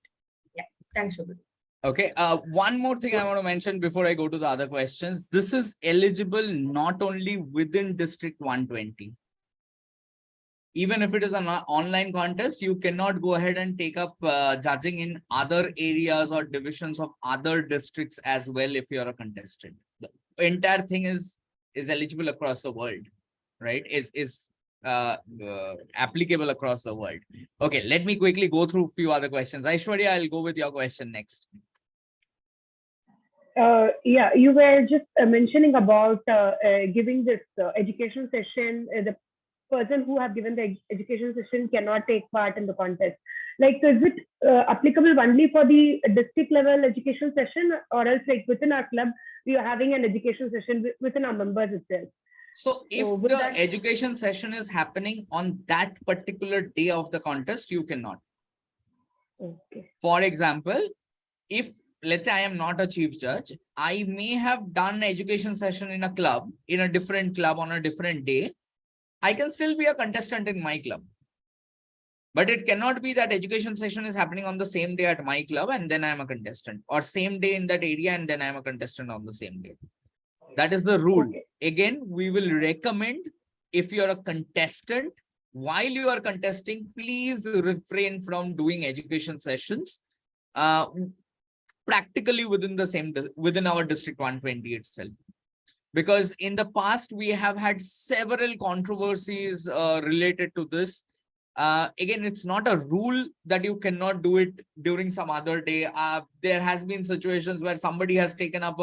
Yeah, thanks, Shubhadeep. Okay, one more thing I want to mention before I go to the other questions. This is eligible not only within District 120. Even if it is an online contest, you cannot go ahead and take up judging in other areas or divisions of other districts as well if you're a contestant. The entire thing is eligible across the world, right? Is applicable across the world. Okay, let me quickly go through a few other questions. Aishwarya, I'll go with your question next. Yeah, you were just mentioning about giving this education session. The person who have given the education session cannot take part in the contest. Like, so is it applicable only for the district level education session, or else like within our club, we are having an education session within our members itself? So if the education session is happening on that particular day of the contest, you cannot. Okay. For example, if let's say I am not a chief judge, I may have done education session in a club, in a different club on a different day. I can still be a contestant in my club. But it cannot be that education session is happening on the same day at my club and then I'm a contestant, or same day in that area and then I'm a contestant on the same day. That is the rule. Okay. Again, we will recommend, if you're a contestant, while you are contesting, please refrain from doing education sessions practically within our District 120 itself. Because in the past, we have had several controversies related to this. Again, it's not a rule that you cannot do it during some other day. There has been situations where somebody has taken up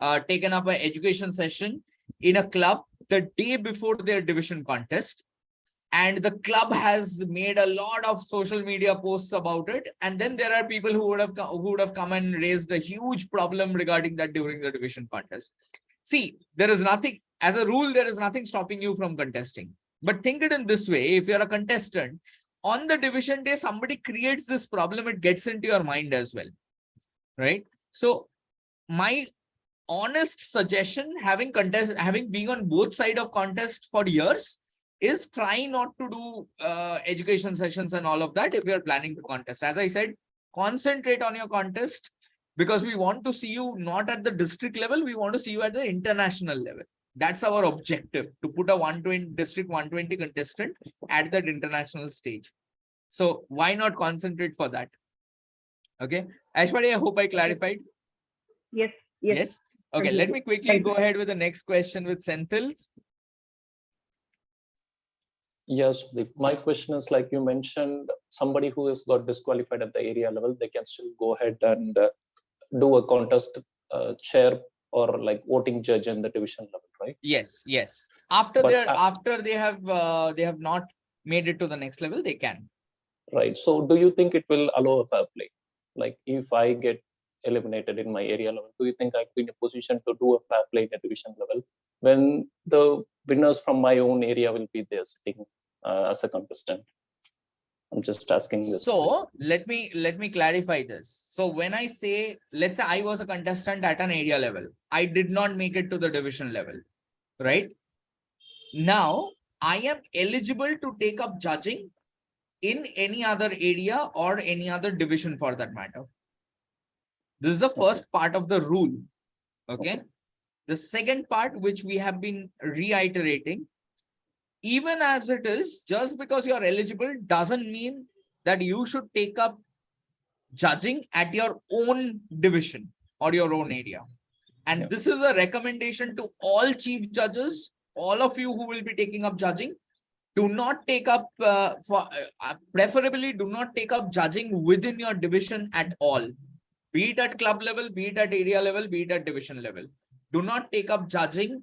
an education session in a club the day before their division contest. and the club has made a lot of social media posts about it, and then there are people who would have come and raised a huge problem regarding that during the division contest. See, there is nothing, as a rule, there is nothing stopping you from contesting. But think it in this way: if you're a contestant on the division day, somebody creates this problem, it gets into your mind as well, right? So my honest suggestion, having been on both sides of contest for years, is try not to do education sessions and all of that if you're planning to contest. As I said, concentrate on your contest, because we want to see you not at the district level, we want to see you at the international level. That's our objective, to put a 120 district 120 contestant at that international stage. So why not concentrate for that? Okay, Aishwarya, I hope I clarified. Yes. Yes. Okay, let me quickly go ahead with the next question with Senthil. Yes, my question is, like you mentioned, somebody who has got disqualified at the area level, they can still go ahead and do a contest chair or like voting judge in the division level, right? Yes, yes. After But they have not made it to the next level, they can. Right. So do you think it will allow a fair play? Like if I get eliminated in my area level, do you think I'd be in a position to do a fair play in a division level when the winners from my own area will be there sitting as a contestant? I'm just asking this. So let me clarify this. So when I say, let's say I was a contestant at an area level, I did not make it to the division level, right? Now I am eligible to take up judging in any other area or any other division for that matter. This is the first part of the rule. Okay. The second part, which we have been reiterating, even as it is, just because you're eligible doesn't mean that you should take up judging at your own division or your own area. And this is a recommendation to all chief judges, all of you who will be taking up judging. Do not take up, preferably do not take up judging within your division at all. Be it at club level, be it at area level, be it at division level. Do not take up judging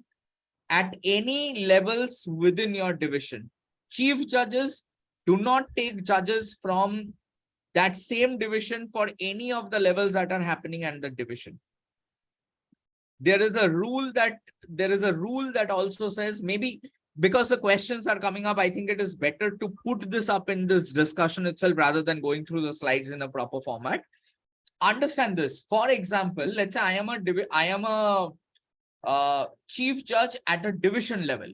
at any levels within your division. Chief judges, do not take judges from that same division for any of the levels that are happening at the division. There is a rule that also says, maybe because the questions are coming up, I think it is better to put this up in this discussion itself rather than going through the slides in a proper format. Understand this. For example, let's say I am a chief judge at a division level.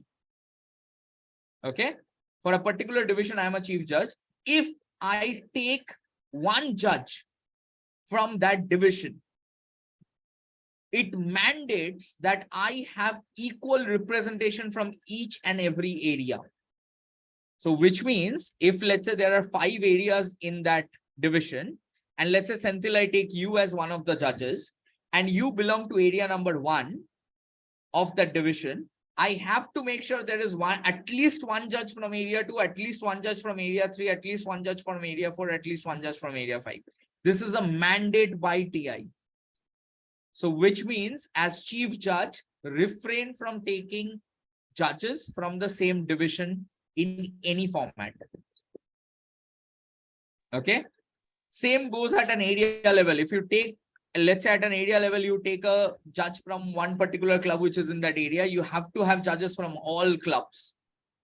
Okay. For a particular division, I am a chief judge. If I take one judge from that division, it mandates that I have equal representation from each and every area. So which means if, let's say, there are 5 areas in that division, and let's say, Senthil, I take you as one of the judges, and you belong to area number 1 of that division, I have to make sure there is at least one judge from area 2, at least one judge from area 3, at least one judge from area 4, at least one judge from area 5. This is a mandate by TI. So which means as chief judge, refrain from taking judges from the same division in any format. Okay. Same goes at an area level. If you take, let's say at an area level, you take a judge from one particular club which is in that area, you have to have judges from all clubs.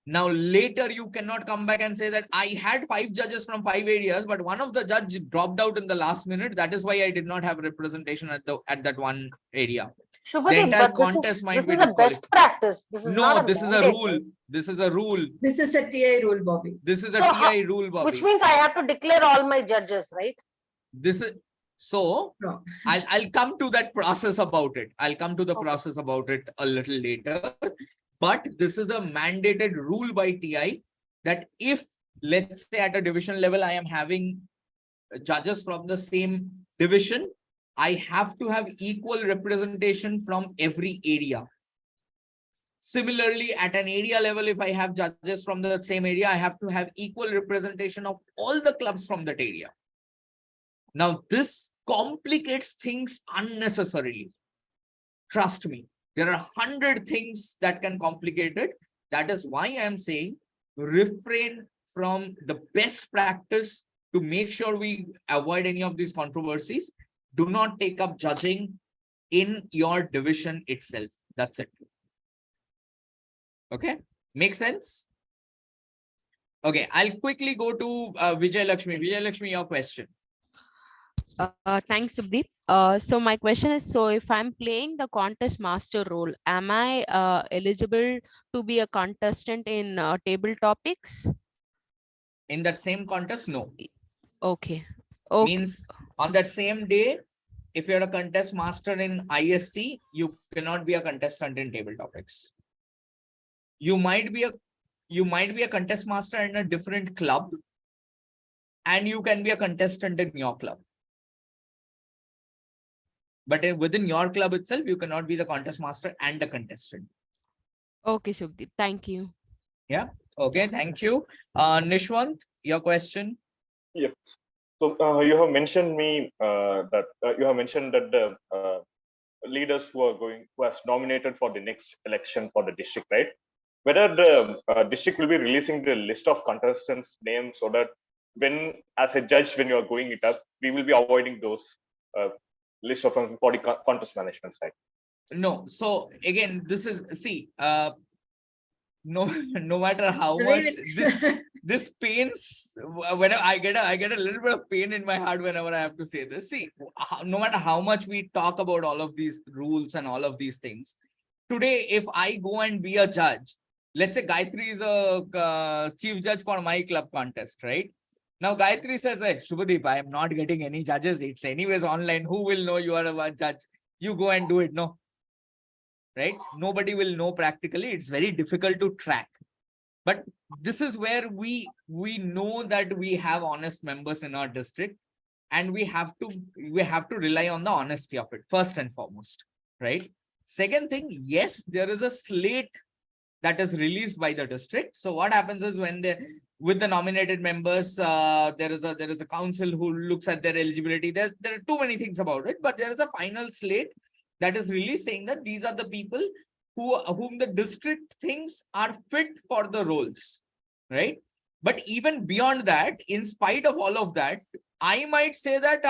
Now later you cannot come back and say that I had 5 judges from 5 areas, but one of the judge dropped out in the last minute. That is why I did not have representation at that one area. Shubhadeep, but this is a best practice. This is not a this is a rule. This is a rule. This is a TI rule, Bobby. This is a TI rule, Bobby. Which means I have to declare all my judges, right? This is so. No. I'll come to that process about it. I'll come to the process about it a little later. But this is a mandated rule by TI that if, let's say, at a division level, I am having judges from the same division, I have to have equal representation from every area. Similarly, at an area level, if I have judges from the same area, I have to have equal representation of all the clubs from that area. Now, this complicates things unnecessarily. Trust me. There are 100 things that can complicate it. That is why I am saying refrain from the best practice to make sure we avoid any of these controversies. Do not take up judging in your division itself. That's it. Okay, makes sense? Okay, I'll quickly go to Vijay Lakshmi. Vijay Lakshmi, your question. Thanks, Subdeep. So my question is, so if I'm playing the contest master role, am I eligible to be a contestant in table topics? In that same contest, no. Okay. Means on that same day, if you're a contest master in ISC, you cannot be a contestant in table topics. You might be a contest master in a different club, and you can be a contestant in your club. But within your club itself, you cannot be the contest master and the contestant. Okay, Subdeep. Thank you. Yeah. Okay. Thank you. Nishwant, your question. Yes. So you have mentioned that the leaders who has nominated for the next election for the district, right? Whether the district will be releasing the list of contestants' names so that when, as a judge, when you are going it up, we will be avoiding those list of for the contest management side. No. So again, this is no matter how much this pains, whenever I get a little bit of pain in my heart whenever I have to say this. See, no matter how much we talk about all of these rules and all of these things, today if I go and be a judge, let's say Gayatri is a chief judge for my club contest, right? Now Gayatri says, hey, Shubhadeep, I am not getting any judges. It's anyways online. Who will know you are a judge? You go and do it. No. Right? Nobody will know practically. It's very difficult to track. But this is where we know that we have honest members in our district, and we have to rely on the honesty of it first and foremost. Right? Second thing, yes, there is a slate that is released by the district. So what happens is when with the nominated members, there is a council who looks at their eligibility. There are too many things about it, but there is a final slate that is really saying that these are the people whom the district thinks are fit for the roles, right? But even beyond that, in spite of all of that, I might say that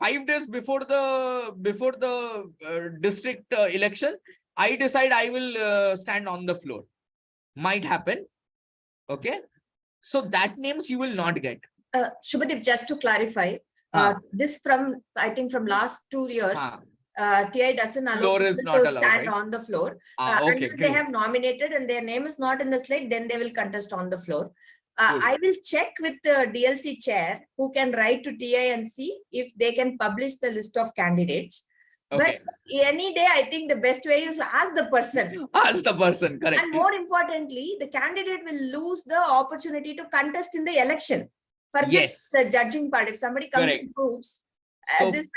5 days before the district election, I decide I will stand on the floor. Might happen. Okay. So that names you will not get. Shubhadeep, just to clarify, this I think from last 2 years, TI doesn't allow people to stand on the floor. Okay, until they have nominated and their name is not in the slate, then they will contest on the floor. I will check with the DLC chair who can write to TI and see if they can publish the list of candidates. Okay. But any day, I think the best way is to ask the person. Ask the person, correct. And more importantly, the candidate will lose the opportunity to contest in the election. Forget the judging part. If somebody comes and proves, this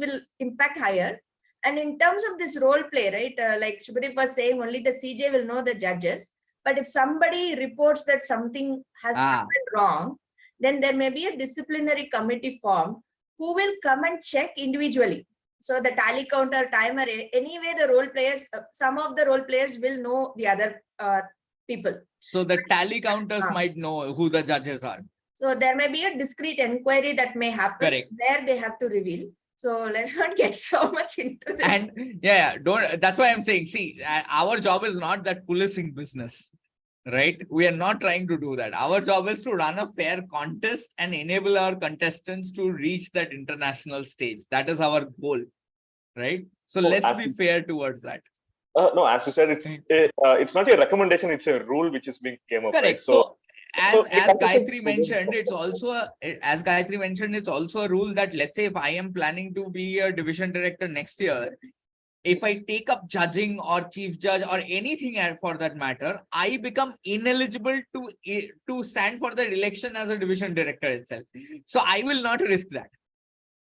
will impact higher. And in terms of this role play, right, like Shubhadeep was saying, only the CJ will know the judges. But if somebody reports that something has happened wrong, then there may be a disciplinary committee formed who will come and check individually. So the tally counter, timer, anyway, the role players, some of the role players will know the other people. So the tally counters might know who the judges are. So there may be a discrete inquiry that may happen where they have to reveal. So let's not get so much into this. And that's why I'm saying, see, our job is not that policing business, right? We are not trying to do that. Our job is to run a fair contest and enable our contestants to reach that international stage. That is our goal, right? So let's be fair towards that. No, as you said, it's not a recommendation, it's a rule which is being came up. Correct. Right? So as Gayatri mentioned, it's also a rule that, let's say if I am planning to be a division director next year, if I take up judging or chief judge or anything for that matter, I become ineligible to stand for the election as a division director itself. So I will not risk that.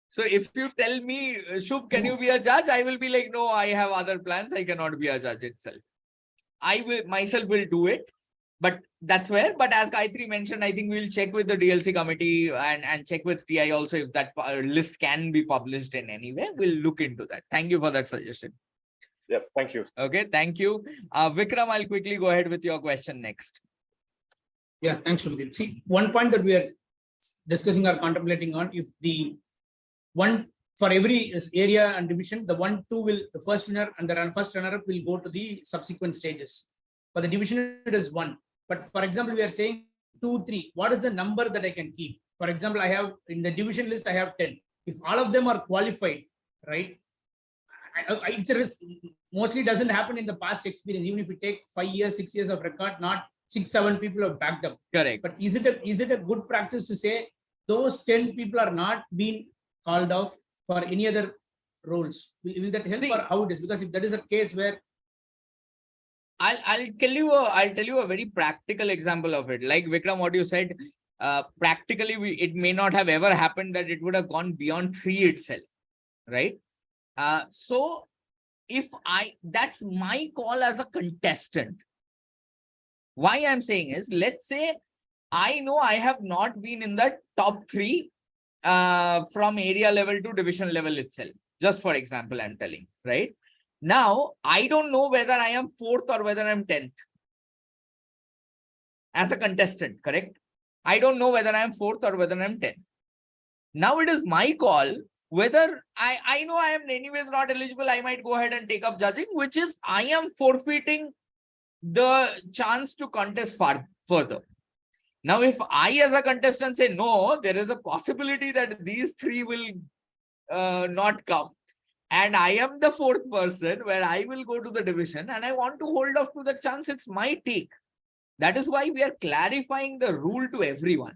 So if you tell me, Shubh, can you be a judge? I will be like, no, I have other plans. I cannot be a judge itself. I will myself will do it. But that's where, but as Gayatri mentioned, I think we'll check with the DLC committee and check with TI also if that list can be published in any way. We'll look into that. Thank you for that suggestion. Yeah, thank you. Okay, thank you. Vikram, I'll quickly go ahead with your question next. Yeah, thanks, Shubhdeep. See, one point that we are discussing or contemplating on, if the one for every area and division, the 1, 2 will, the first winner and the first runner-up will go to the subsequent stages. For the division, it is 1. But for example, we are saying 2, 3. What is the number that I can keep? For example, I have in the division list, I have 10. If all of them are qualified, right? It's a risk. Mostly doesn't happen in the past experience. Even if you take 5 years, 6 years of record, not 6, 7 people have backed up. Correct. But is it a good practice to say those 10 people are not being called off for any other roles? Will that help, or how it is? Because if that is a case where I'll tell you a very practical example of it. Like Vikram, what you said, practically it may not have ever happened that it would have gone beyond 3 itself, right? So if that's my call as a contestant. Why I'm saying is, let's say I know I have not been in the top 3 from area level to division level itself. Just for example, I'm telling, right? Now, I don't know whether I am 4th or whether I'm 10th as a contestant, correct? I don't know whether I'm 4th or whether I'm 10th. Now it is my call whether I know I am anyways not eligible. I might go ahead and take up judging, which is I am forfeiting the chance to contest further. Now, if I as a contestant say, no, there is a possibility that these 3 will not come, and I am the 4th person where I will go to the division and I want to hold off to the chance, it's my take. That is why we are clarifying the rule to everyone,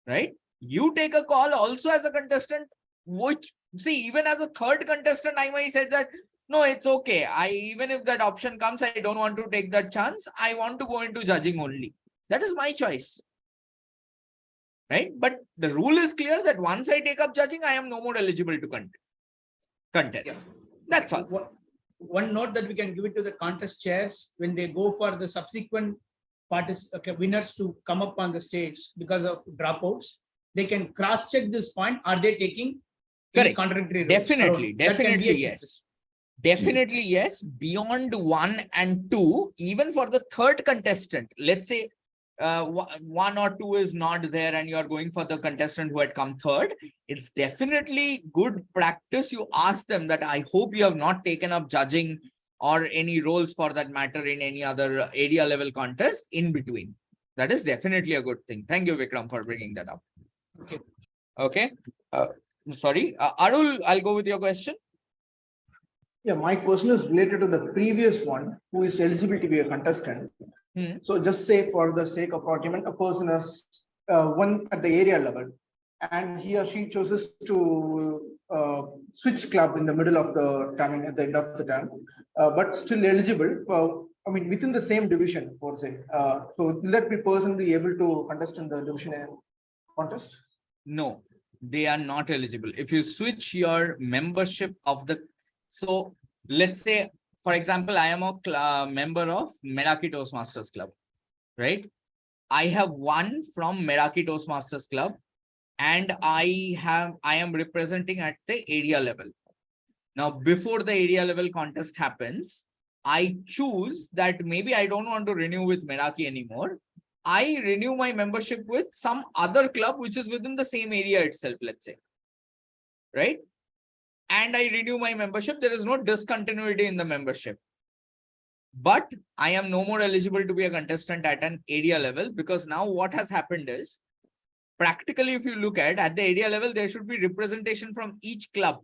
right? You take a call also as a contestant, which, see, even as a 3rd contestant, I might say that, no, it's okay. Even if that option comes, I don't want to take that chance. I want to go into judging only. That is my choice, right? But the rule is clear that once I take up judging, I am no more eligible to contest. Yeah. That's all. One note that we can give it to the contest chairs when they go for the subsequent winners to come up on the stage because of dropouts, they can cross-check this point. Are they taking contradictory rules? Definitely yes. Definitely yes. Beyond 1 and 2, even for the 3rd contestant, let's say 1 or 2 is not there and you are going for the contestant who had come 3rd, it's definitely good practice. You ask them that I hope you have not taken up judging or any roles for that matter in any other area level contest in between. That is definitely a good thing. Thank you, Vikram, for bringing that up. Okay. Sorry, Arul, I'll go with your question. Yeah, my question is related to the previous one, who is eligible to be a contestant. So just say, for the sake of argument, a person has won at the area level and he or she chooses to switch club in the middle of the term, at the end of the term, but still eligible, I mean, within the same division, for say. So will that person be able to contest in the division A contest? No, they are not eligible. If you switch your membership of the, so let's say, for example, I am a member of Meraki Toastmasters Club, right? I have won from Meraki Toastmasters Club and I am representing at the area level. Now, before the area level contest happens, I choose that maybe I don't want to renew with Meraki anymore. I renew my membership with some other club which is within the same area itself, let's say, right? And I renew my membership. There is no discontinuity in the membership. But I am no more eligible to be a contestant at an area level, because now what has happened is, practically, if you look at the area level, there should be representation from each club.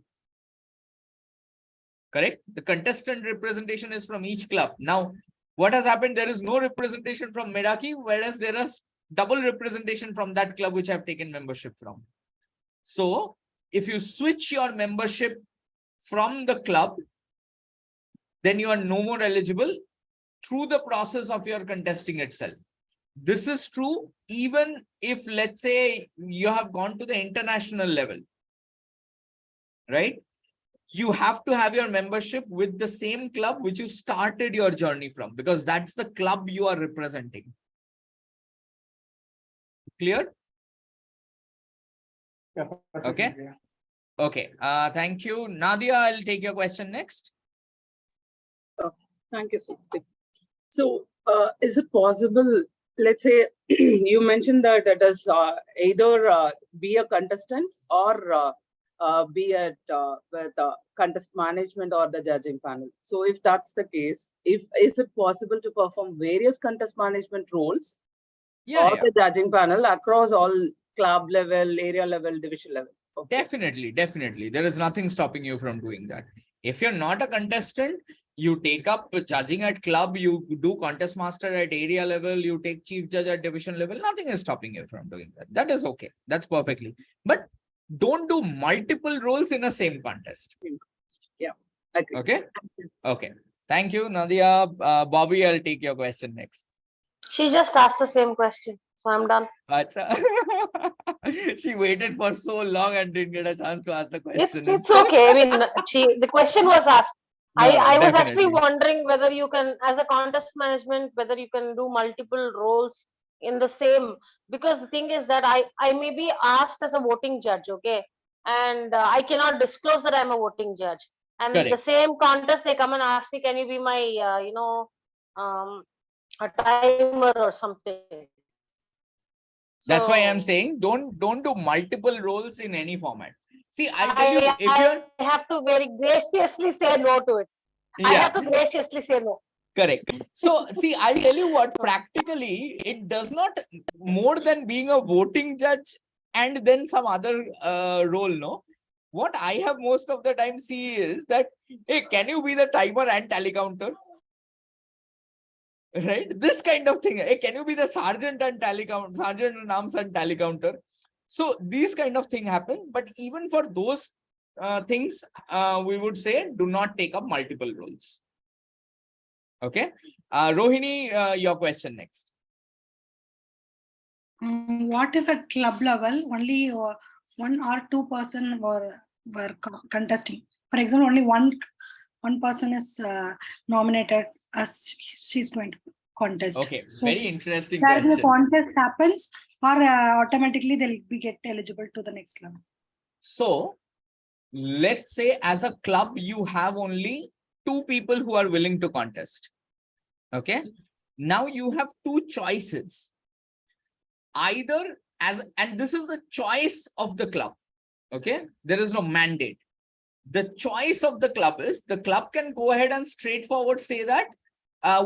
Correct? The contestant representation is from each club. Now, what has happened? There is no representation from Meraki, whereas there is double representation from that club which I have taken membership from. So, if you switch your membership from the club, then you are no more eligible through the process of your contesting itself. This is true even if, let's say, you have gone to the international level, right? You have to have your membership with the same club which you started your journey from, because that's the club you are representing. Clear? Yeah, okay. Yeah. Okay. Thank you. Nadia, I'll take your question next. Thank you, Sukhi. So, is it possible let's say you mentioned that it is either be a contestant or be at with contest management or the judging panel. So if that's the case, is it possible to perform various contest management roles or the judging panel across all club level, area level, division level? Okay. Definitely. There is nothing stopping you from doing that. If you're not a contestant, you take up judging at club, you do contest master at area level, you take chief judge at division level, nothing is stopping you from doing that. That is okay. That's perfectly. But don't do multiple roles in a same contest. Yeah. Agree. Okay. Okay. Thank you, Nadia. Bobby, I'll take your question next. She just asked the same question, so I'm done. She waited for so long and didn't get a chance to ask the question. It's okay. I mean, the question was asked. I was actually definitely. wondering whether you can, as a contest management, whether you can do multiple roles in the same, because the thing is that I may be asked as a voting judge, okay, and I cannot disclose that I'm a voting judge. And the Correct. same contest, they come and ask me, can you be my, a timer or something? That's why I'm saying don't do multiple roles in any format. See, I'll tell you, if you're I have to very graciously say no to it. I have to graciously say no. Correct. So, see, I'll tell you what, practically, it does not, more than being a voting judge and then some other role, no? What I have most of the time see is that, hey, can you be the timer and tally counter? Right? This kind of thing. Hey, can you be the sergeant and tally counter, sergeant in arms and tally counter? So these kind of thing happen. But even for those things, we would say, do not take up multiple roles. Okay. Rohini, your question next. What if at club level only one or two person were contesting? For example, only one person is nominated as she's going to contest. Okay, so very interesting that question. the contest happens, or automatically they'll be get eligible to the next level. So let's say as a club, you have only two people who are willing to contest. Okay. Now you have two choices. Either and this is the choice of the club. Okay. There is no mandate. The choice of the club is the club can go ahead and straightforward say that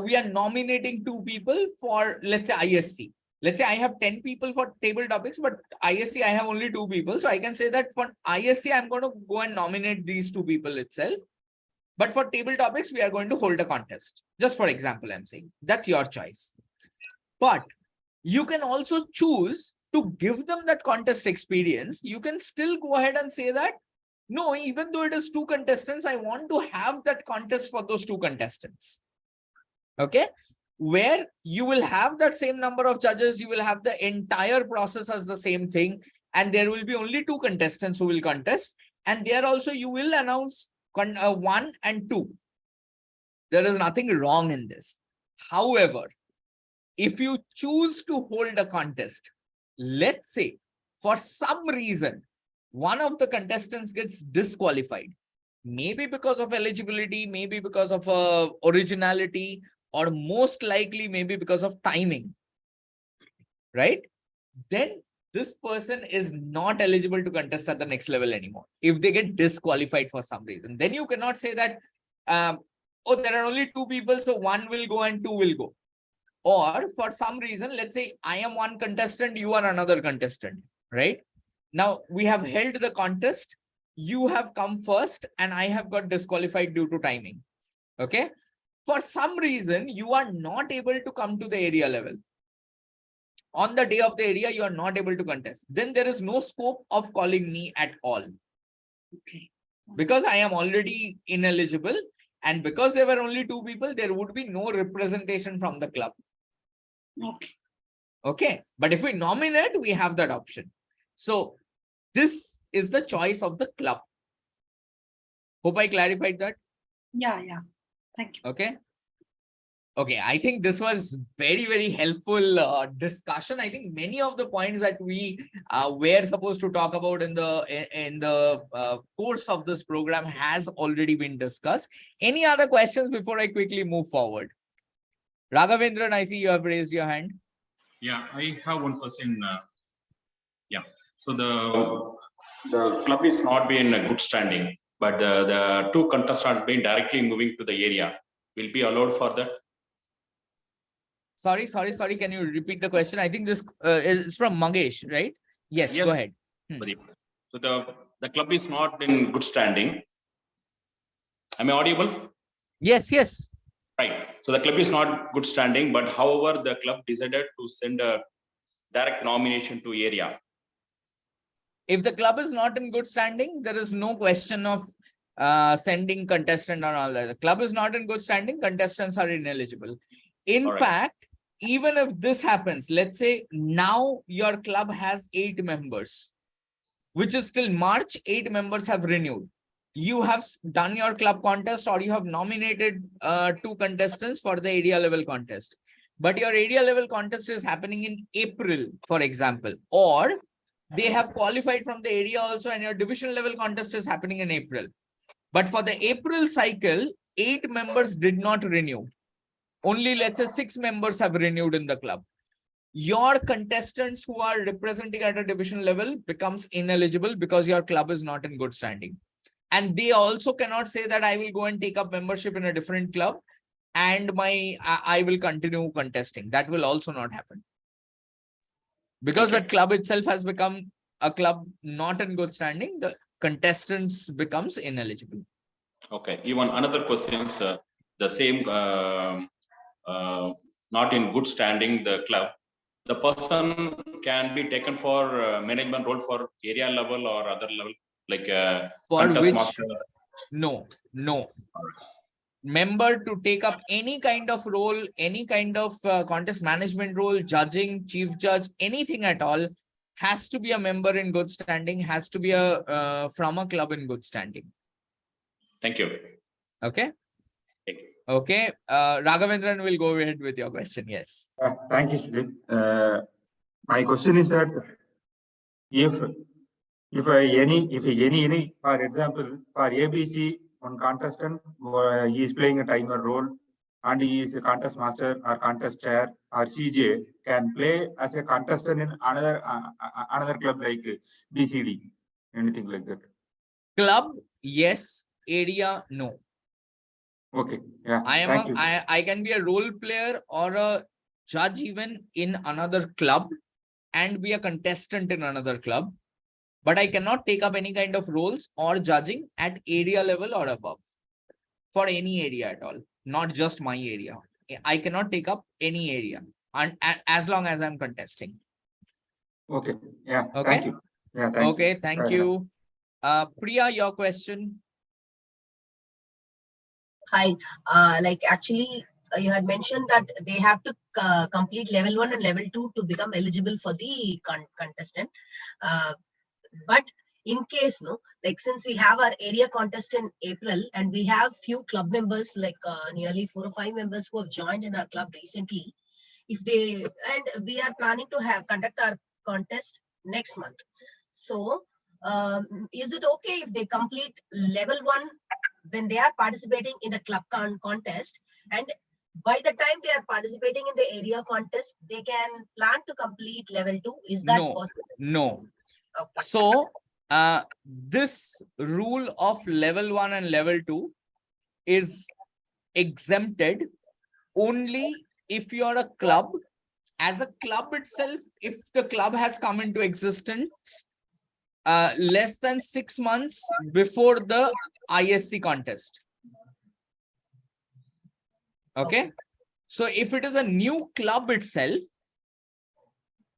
we are nominating two people for, let's say, ISC. Let's say I have 10 people for table topics, but ISC, I have only two people. So I can say that for ISC, I'm going to go and nominate these two people itself. But for table topics, we are going to hold a contest. Just for example, I'm saying that's your choice. But you can also choose to give them that contest experience. You can still go ahead and say that, no, even though it is two contestants, I want to have that contest for those two contestants. Okay. Where you will have that same number of judges, you will have the entire process as the same thing. And there will be only two contestants who will contest. And there also you will announce 1 and 2. There is nothing wrong in this. However, if you choose to hold a contest, let's say for some reason, one of the contestants gets disqualified, maybe because of eligibility, maybe because of originality, or most likely maybe because of timing, right? Then this person is not eligible to contest at the next level anymore. If they get disqualified for some reason, then you cannot say that, oh, there are only two people, so one will go and two will go. Or for some reason, let's say I am one contestant, you are another contestant, right? Now we have held the contest, you have come first and I have got disqualified due to timing. Okay. For some reason, you are not able to come to the area level. On the day of the area, you are not able to contest. Then there is no scope of calling me at all. Okay. Because I am already ineligible. And because there were only two people, there would be no representation from the club. Okay. Okay. But if we nominate, we have that option. So this is the choice of the club. Hope I clarified that. Yeah. Thank you. Okay. Okay, I think this was very, very helpful discussion. I think many of the points that we were supposed to talk about in the course of this program has already been discussed. Any other questions before I quickly move forward? Raghavendran, I see you have raised your hand. Yeah, I have one question. Yeah, so the club is not be in a good standing, but the two contestants being directly moving to the area will be allowed for that. Sorry. Can you repeat the question? I think this is from Mangesh, right? Yes, go ahead. So the club is not in good standing. Am I audible? Yes. Right. So the club is not good standing, but however, the club decided to send a direct nomination to area. If the club is not in good standing, there is no question of sending contestant and all that. The club is not in good standing, contestants are ineligible. In fact, even if this happens, let's say now your club has 8 members, which is till March, 8 members have renewed. You have done your club contest or you have nominated 2 contestants for the area level contest. But your area level contest is happening in April, for example, or they have qualified from the area also and your division level contest is happening in April. But for the April cycle, 8 members did not renew. Only let's say 6 members have renewed in the club. Your contestants who are representing at a division level becomes ineligible because your club is not in good standing. And they also cannot say that I will go and take up membership in a different club and I will continue contesting. That will also not happen. Because that club itself has become a club not in good standing, the contestants becomes ineligible. Okay. Even another question is the same, not in good standing, the club. The person can be taken for management role for area level or other level, like for contest which master. No. Member to take up any kind of role, any kind of contest management role, judging, chief judge, anything at all, has to be a member in good standing, has to be a from a club in good standing. Thank you. Okay. Okay. Raghavendran will go ahead with your question. Yes. Thank you, Sudhir. My question is that if any, for example, for ABC, one contestant he is playing a timer role and he is a contest master or contest chair or CJ, can play as a contestant in another club like BCD, anything like that. Club, yes. Area, no. Okay. Yeah. I can be a role player or a judge even in another club and be a contestant in another club, but I cannot take up any kind of roles or judging at area level or above for any area at all, not just my area. I cannot take up any area and as long as I'm contesting. Okay. Yeah. Okay. Thank you. Yeah. Thank okay. you. Thank you. Priya, your question. Hi, like actually you had mentioned that they have to complete level 1 and level 2 to become eligible for the contestant. But in case, no, like since we have our area contest in April and we have few club members, like nearly 4 or 5 members who have joined in our club recently, if they, and we are planning to conduct our contest next month. So is it okay if they complete level 1 when they are participating in the club contest, and by the time they are participating in the area contest, they can plan to complete level 2? Is that possible? No. Okay. So this rule of level 1 and level 2 is exempted only if you're a club. As a club itself, if the club has come into existence less than 6 months before the ISC contest. Okay. So if it is a new club itself,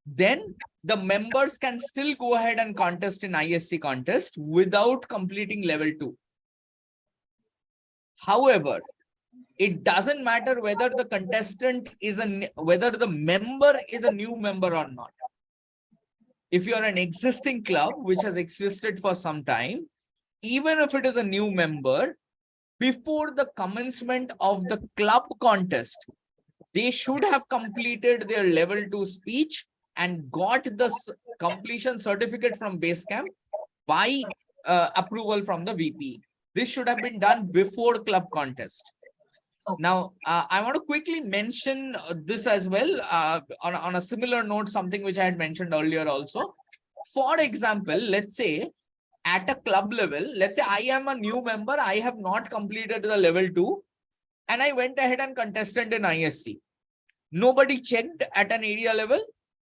then the members can still go ahead and contest in ISC contest without completing level 2. However, it doesn't matter whether the contestant is whether the member is a new member or not. If you're an existing club which has existed for some time, even if it is a new member, before the commencement of the club contest, they should have completed their level 2 speech and got the completion certificate from base camp by approval from the VP. This should have been done before club contest. Now, I want to quickly mention this as well on a similar note, something which I had mentioned earlier also. For example, let's say at a club level, let's say I am a new member, I have not completed the level 2 and I went ahead and contested in ISC. Nobody checked at an area level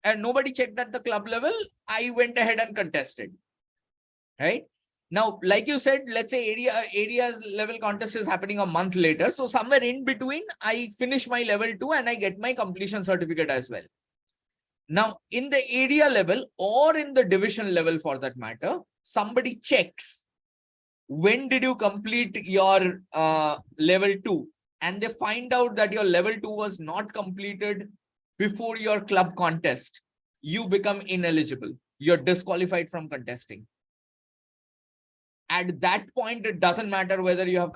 and nobody checked at the club level. I went ahead and contested, right? Now, like you said, let's say area level contest is happening a month later. So somewhere in between, I finish my level 2 and I get my completion certificate as well. Now, in the area level or in the division level for that matter, somebody checks when did you complete your level 2, and they find out that your level 2 was not completed before your club contest. You become ineligible. You're disqualified from contesting. At that point, it doesn't matter whether you have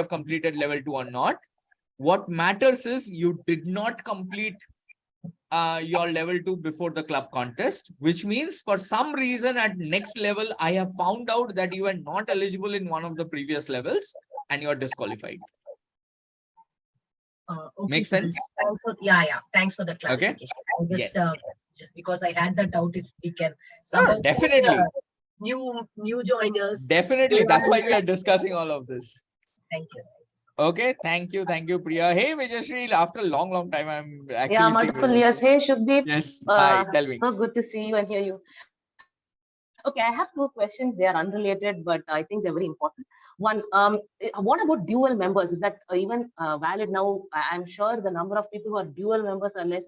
completed level 2 or not. What matters is you did not complete your level 2 before the club contest, which means for some reason at next level, I have found out that you are not eligible in one of the previous levels and you're disqualified. Okay, Makes sense? Thanks for, yeah. Thanks for the clarification. Okay. Just because I had that doubt if we can somehow definitely. New joiners. Definitely. That's why we are discussing all of this. Thank you. Okay, thank you, Priya. Hey, Vijayashree, after a long time, I'm actually yeah, multiple years. Hey, Shubdeep. Yes, hi, tell me. So good to see you and hear you. Okay, I have 2 questions. They are unrelated, but I think they're very important. One, what about dual members? Is that even valid now? I'm sure the number of people who are dual members are less.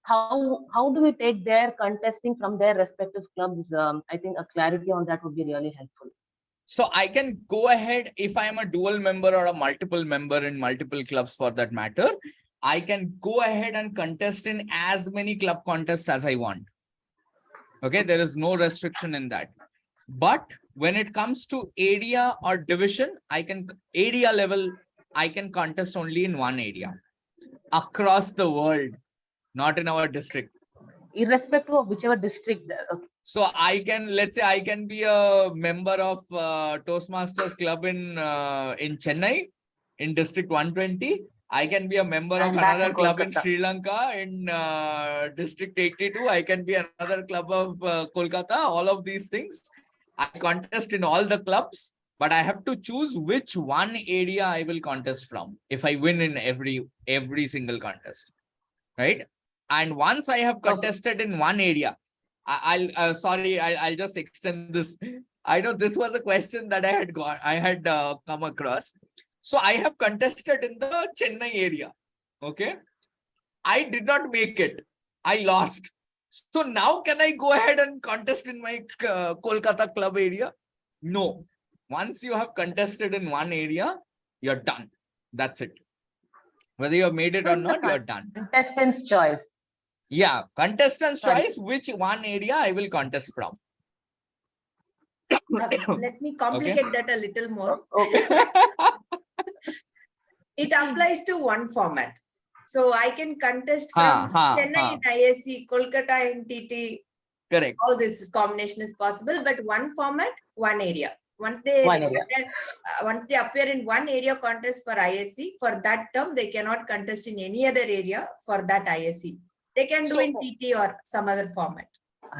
How do we take their contesting from their respective clubs? I think a clarity on that would be really helpful. So I can go ahead, if I am a dual member or a multiple member in multiple clubs for that matter, I can go ahead and contest in as many club contests as I want. Okay, there is no restriction in that. But when it comes to area or division, area level, I can contest only in one area across the world, not in our district. Irrespective of whichever district. Okay. So I can, let's say I can be a member of Toastmasters club in Chennai in district 120. I can be a member of another club in Sri Lanka in district 82. I can be another club of Kolkata. All of these things. I contest in all the clubs, but I have to choose which one area I will contest from if I win in every single contest, right? And once I have contested in one area, I'll just extend this. I know this was a question that I had come across. So I have contested in the Chennai area. Okay. I did not make it. I lost. So now can I go ahead and contest in my Kolkata club area? No. Once you have contested in one area, you're done. That's it. Whether you have made it or not, you're done. Contestant's choice. Yeah, contestant's choice, which one area I will contest from. Let me complicate that a little more. It applies to one format. So I can contest from Chennai in ISC, Kolkata in TT. Correct. All this combination is possible, but one format, one area. Once they appear in one area contest for ISC, for that term, they cannot contest in any other area for that ISC. They can do in TT or some other format.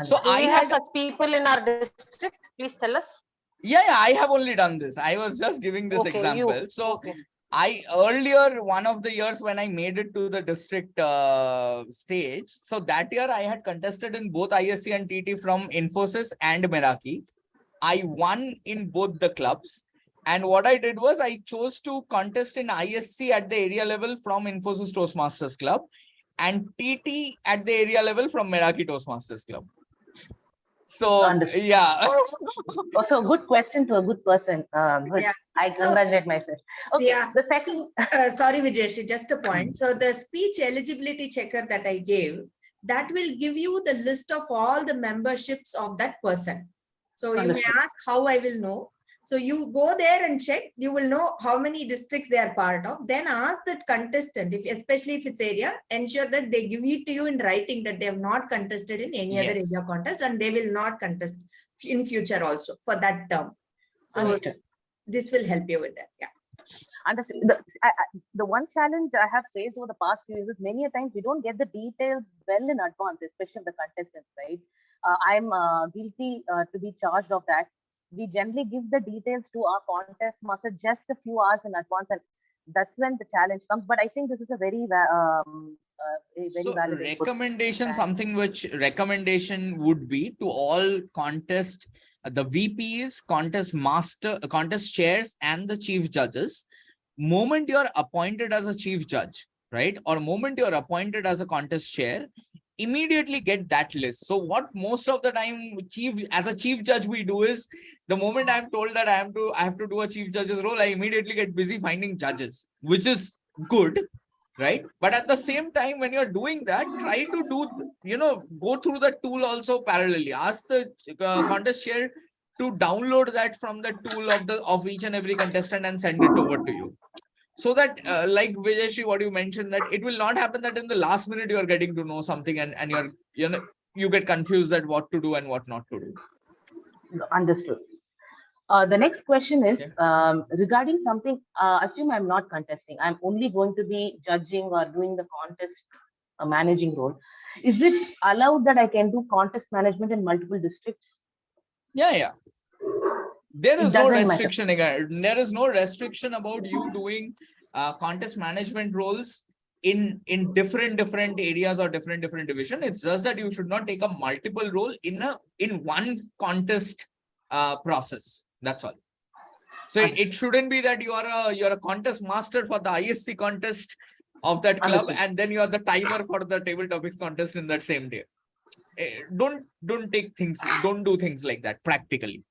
So I have such people in our district. Please tell us. Yeah, I have only done this. I was just giving this example. I earlier, one of the years when I made it to the district stage, so that year I had contested in both ISC and TT from Infosys and Meraki. I won in both the clubs. And what I did was I chose to contest in ISC at the area level from Infosys Toastmasters Club and TT at the area level from Meraki Toastmasters Club. So, yeah. Also, a good question to a good person. Good. Yeah. I congratulate myself. Okay, yeah. The second. Sorry, Vijayashree, just a point. So the speech eligibility checker that I gave, that will give you the list of all the memberships of that person. So you may ask how I will know. So you go there and check, you will know how many districts they are part of. Then ask that contestant, especially if it's area, ensure that they give it to you in writing that they have not contested in any other area contest and they will not contest in future also for that term. So this will help you with that. Yeah. And the one challenge I have faced over the past few years is many a times we don't get the details well in advance, especially of the contestants, right? I'm guilty to be charged of that. We generally give the details to our contest master just a few hours in advance, and that's when the challenge comes. But I think this is a very So valid input. recommendation, something which recommendation would be to all contest, the VPs, contest chairs, and the chief judges. Moment you're appointed as a chief judge, right, or moment you're appointed as a contest chair, immediately get that list. So what most of the time as a chief judge we do is, the moment I'm told that I have to do a chief judge's role, I immediately get busy finding judges, which is good, right? But at the same time, when you're doing that, try to do, go through the tool also parallelly. Ask the contest chair to download that from the tool of each and every contestant and send it over to you. So that like Vijayashri, what you mentioned, that it will not happen that in the last minute you are getting to know something and you get confused at what to do and what not to do. Understood. The next question is regarding something, assume I'm not contesting, I'm only going to be judging or doing the contest managing role. Is it allowed that I can do contest management in multiple districts? Yeah. There is no restriction again. There is no restriction about you doing contest management roles in different areas or different division. It's just that you should not take a multiple role in one contest process. That's all. So it shouldn't be that you're a contest master for the ISC contest of that club, and then you are the timer for the table topics contest in that same day. Don't do things like that practically.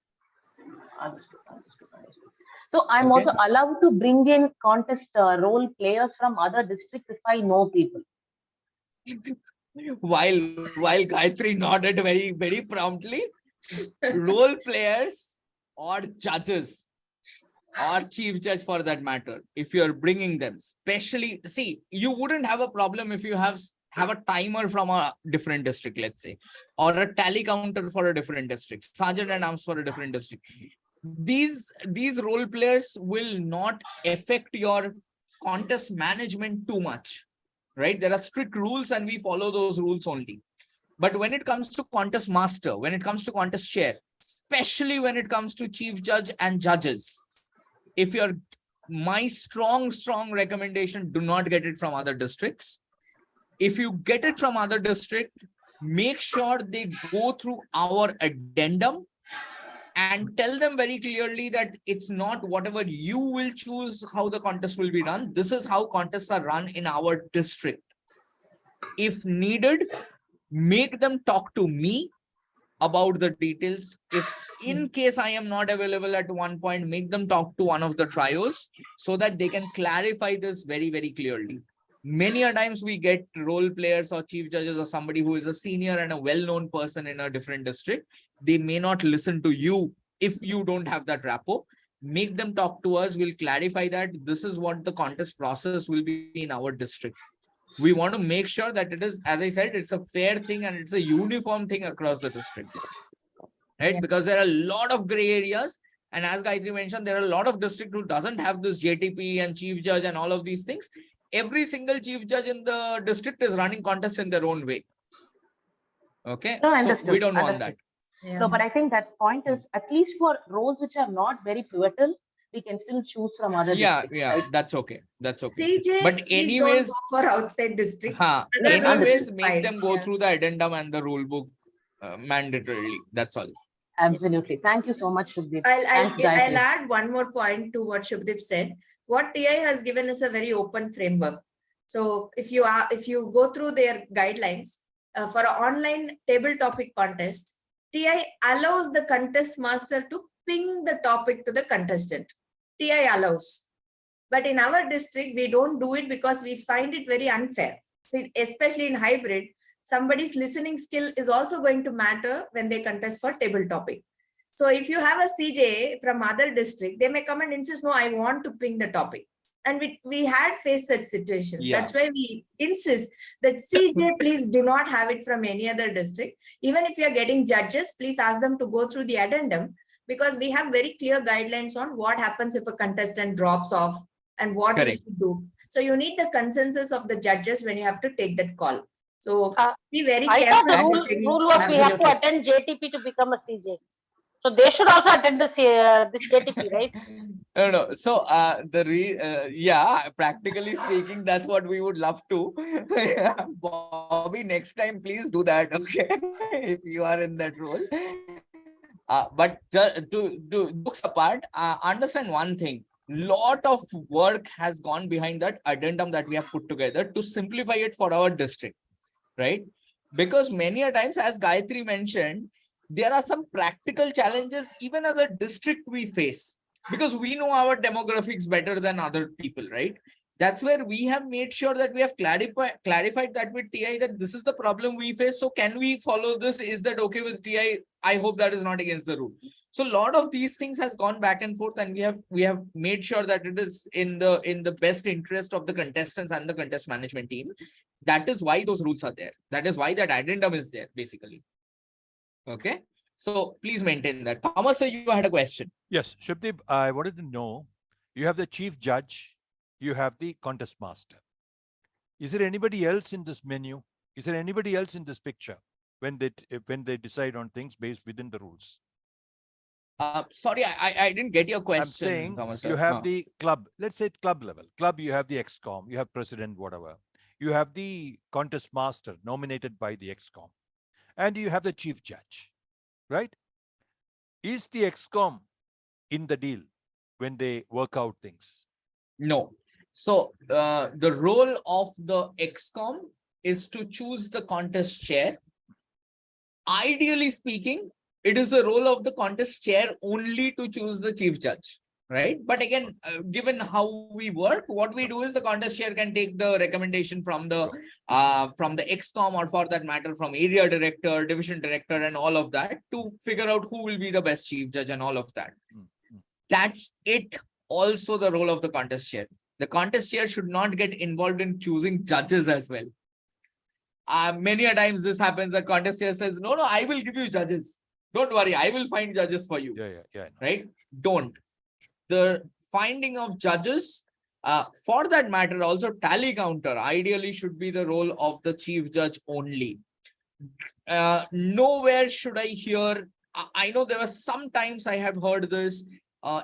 Understood. So I'm also allowed to bring in contest role players from other districts if I know people. While Gayatri nodded very promptly, role players or judges or chief judge for that matter, if you're bringing them, especially, see, you wouldn't have a problem if you have a timer from a different district, let's say, or a tally counter for a different district, sergeant and arms for a different district. These role players will not affect your contest management too much, right? There are strict rules and we follow those rules only. But when it comes to contest master, when it comes to contest chair, especially when it comes to chief judge and judges, my strong recommendation, do not get it from other districts. If you get it from other district, make sure they go through our addendum and tell them very clearly that it's not whatever you will choose how the contest will be run. This is how contests are run in our district. If needed, make them talk to me about the details. If in case I am not available at one point, make them talk to one of the trios so that they can clarify this very clearly. Many a times we get role players or chief judges or somebody who is a senior and a well-known person in a different district. They may not listen to you if you don't have that rapport. Make them talk to us. We'll clarify that this is what the contest process will be in our district. We want to make sure that it is, as I said, it's a fair thing and it's a uniform thing across the district, right? Because there are a lot of gray areas. And as Gayatri mentioned, there are a lot of districts who doesn't have this JTP and chief judge and all of these things. Every single chief judge in the district is running contests in their own way. Okay, no, so we don't want that. No, but I think that point is, at least for roles which are not very pivotal, we can still choose from other districts. Right? That's okay. CJ, but anyways, don't go for outside district. Anyways, make them go through the addendum and the rule book mandatorily. That's all. Absolutely. Thank you so much, Shubdeep. I'll add one more point to what Shubdeep said. What TI has given is a very open framework. So if you go through their guidelines for an online table topic contest, TI allows the contest master to ping the topic to the contestant. TI allows. But in our district, we don't do it because we find it very unfair. So especially in hybrid, somebody's listening skill is also going to matter when they contest for table topic. So if you have a CJ from other district, they may come and insist, no, I want to ping the topic. And we had faced such situations. That's why we insist that CJ, please do not have it from any other district. Even if you're getting judges, please ask them to go through the addendum, because we have very clear guidelines on what happens if a contestant drops off and what you Correct. should do. So you need the consensus of the judges when you have to take that call. So be very I careful. thought the before taking rule was we have to video. attend JTP to become a CJ. So they should also attend this JTP, right? No. So yeah, practically speaking, that's what we would love to. Bobby, next time, please do that, okay? If you are in that role. But to jokes apart, understand one thing. Lot of work has gone behind that addendum that we have put together to simplify it for our district, right? Because many a times, as Gayatri mentioned, there are some practical challenges even as a district we face, because we know our demographics better than other people, right? That's where we have made sure that we have clarified that with TI, that this is the problem we face. So can we follow this? Is that okay with TI? I hope that is not against the rule. So a lot of these things has gone back and forth, and we have made sure that it is in the best interest of the contestants and the contest management team. That is why those rules are there. That is why that addendum is there, basically. Okay. So please maintain that. Thomas, sir, you had a question. Yes, Shubdeep, I wanted to know, you have the chief judge, you have the contest master. Is there anybody else in this menu? Is there anybody else in this picture when they decide on things based within the rules? Sorry, I didn't get your question. I'm saying Thomas, you have the club, let's say club level. Club, you have the XCOM, you have president, whatever. You have the contest master nominated by the XCOM. And you have the chief judge, right? Is the XCOM in the deal when they work out things? No. So the role of the XCOM is to choose the contest chair. Ideally speaking, it is the role of the contest chair only to choose the chief judge, right? But again, given how we work, what we do is the contest chair can take the recommendation from the XCOM, or for that matter from area director, division director, and all of that to figure out who will be the best chief judge and all of that. That's it. Also the role of the contest chair. The contest chair should not get involved in choosing judges as well. Many a times this happens that contest chair says, no, I will give you judges. Don't worry, I will find judges for you. Yeah. Right? Don't. The finding of judges, for that matter, also tally counter ideally should be the role of the chief judge only. Nowhere should I hear, I know there were sometimes I have heard this,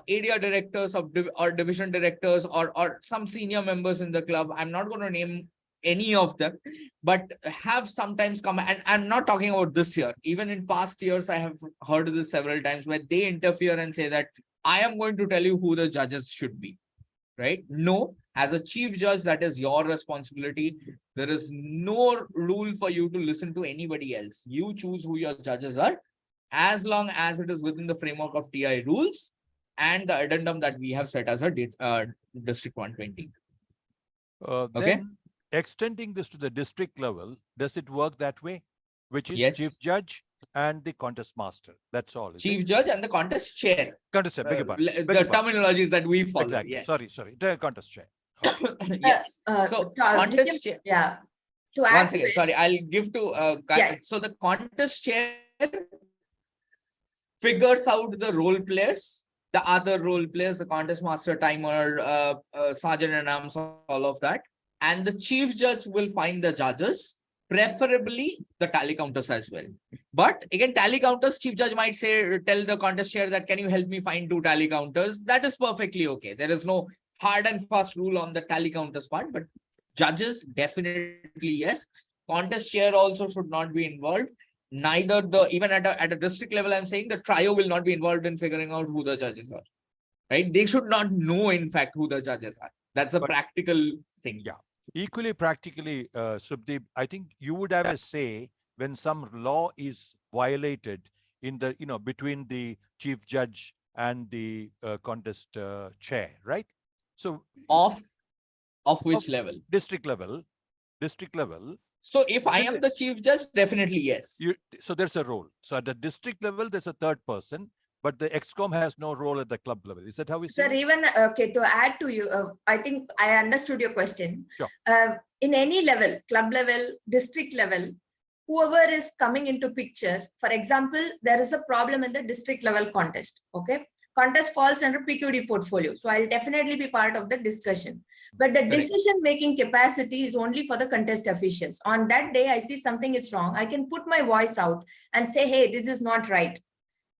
area directors or division directors or some senior members in the club. I'm not going to name any of them, but have sometimes come, and I'm not talking about this year. Even in past years, I have heard this several times where they interfere and say that I am going to tell you who the judges should be, right? No, as a chief judge, that is your responsibility. There is no rule for you to listen to anybody else. You choose who your judges are, as long as it is within the framework of TI rules and the addendum that we have set as a District 120. Okay. Then extending this to the district level, does it work that way? Which is yes. chief judge and the contest master. That's all. Chief judge and the contest chair. Contest chair, beg your pardon. The terminologies that we follow. Exactly. Yes. Sorry. The contest chair. Yes. So contest chair. Yeah. To add once again, sorry, I'll give to so the contest chair figures out the role players, the other role players, the contest master, timer, sergeant and arms, all of that. And the chief judge will find the judges, preferably the tally counters as well. But again, tally counters, chief judge might say, tell the contest chair that, can you help me find 2 tally counters? That is perfectly okay. There is no hard and fast rule on the tally counters part, but judges, definitely yes. Contest chair also should not be involved. Neither even at a district level, I'm saying the trio will not be involved in figuring out who the judges are, right? They should not know, in fact, who the judges are. That's a practical thing. Yeah. Equally practically, Subdeep, I think you would have a say when some law is violated in the, between the chief judge and the contest chair, right? So of which level? District level. So if I am the chief judge, definitely yes. So there's a role. So at the district level, there's a third person, but the XCOM has no role at the club level. Is that how we see it? Sir, even, okay, to add to you, I think I understood your question. Sure. In any level, club level, district level, whoever is coming into picture, for example, there is a problem in the district level contest, okay? contest falls under PQD portfolio. So I'll definitely be part of the discussion. But the decision-making capacity is only for the contest officials. On that day, I see something is wrong. I can put my voice out and say, hey, this is not right.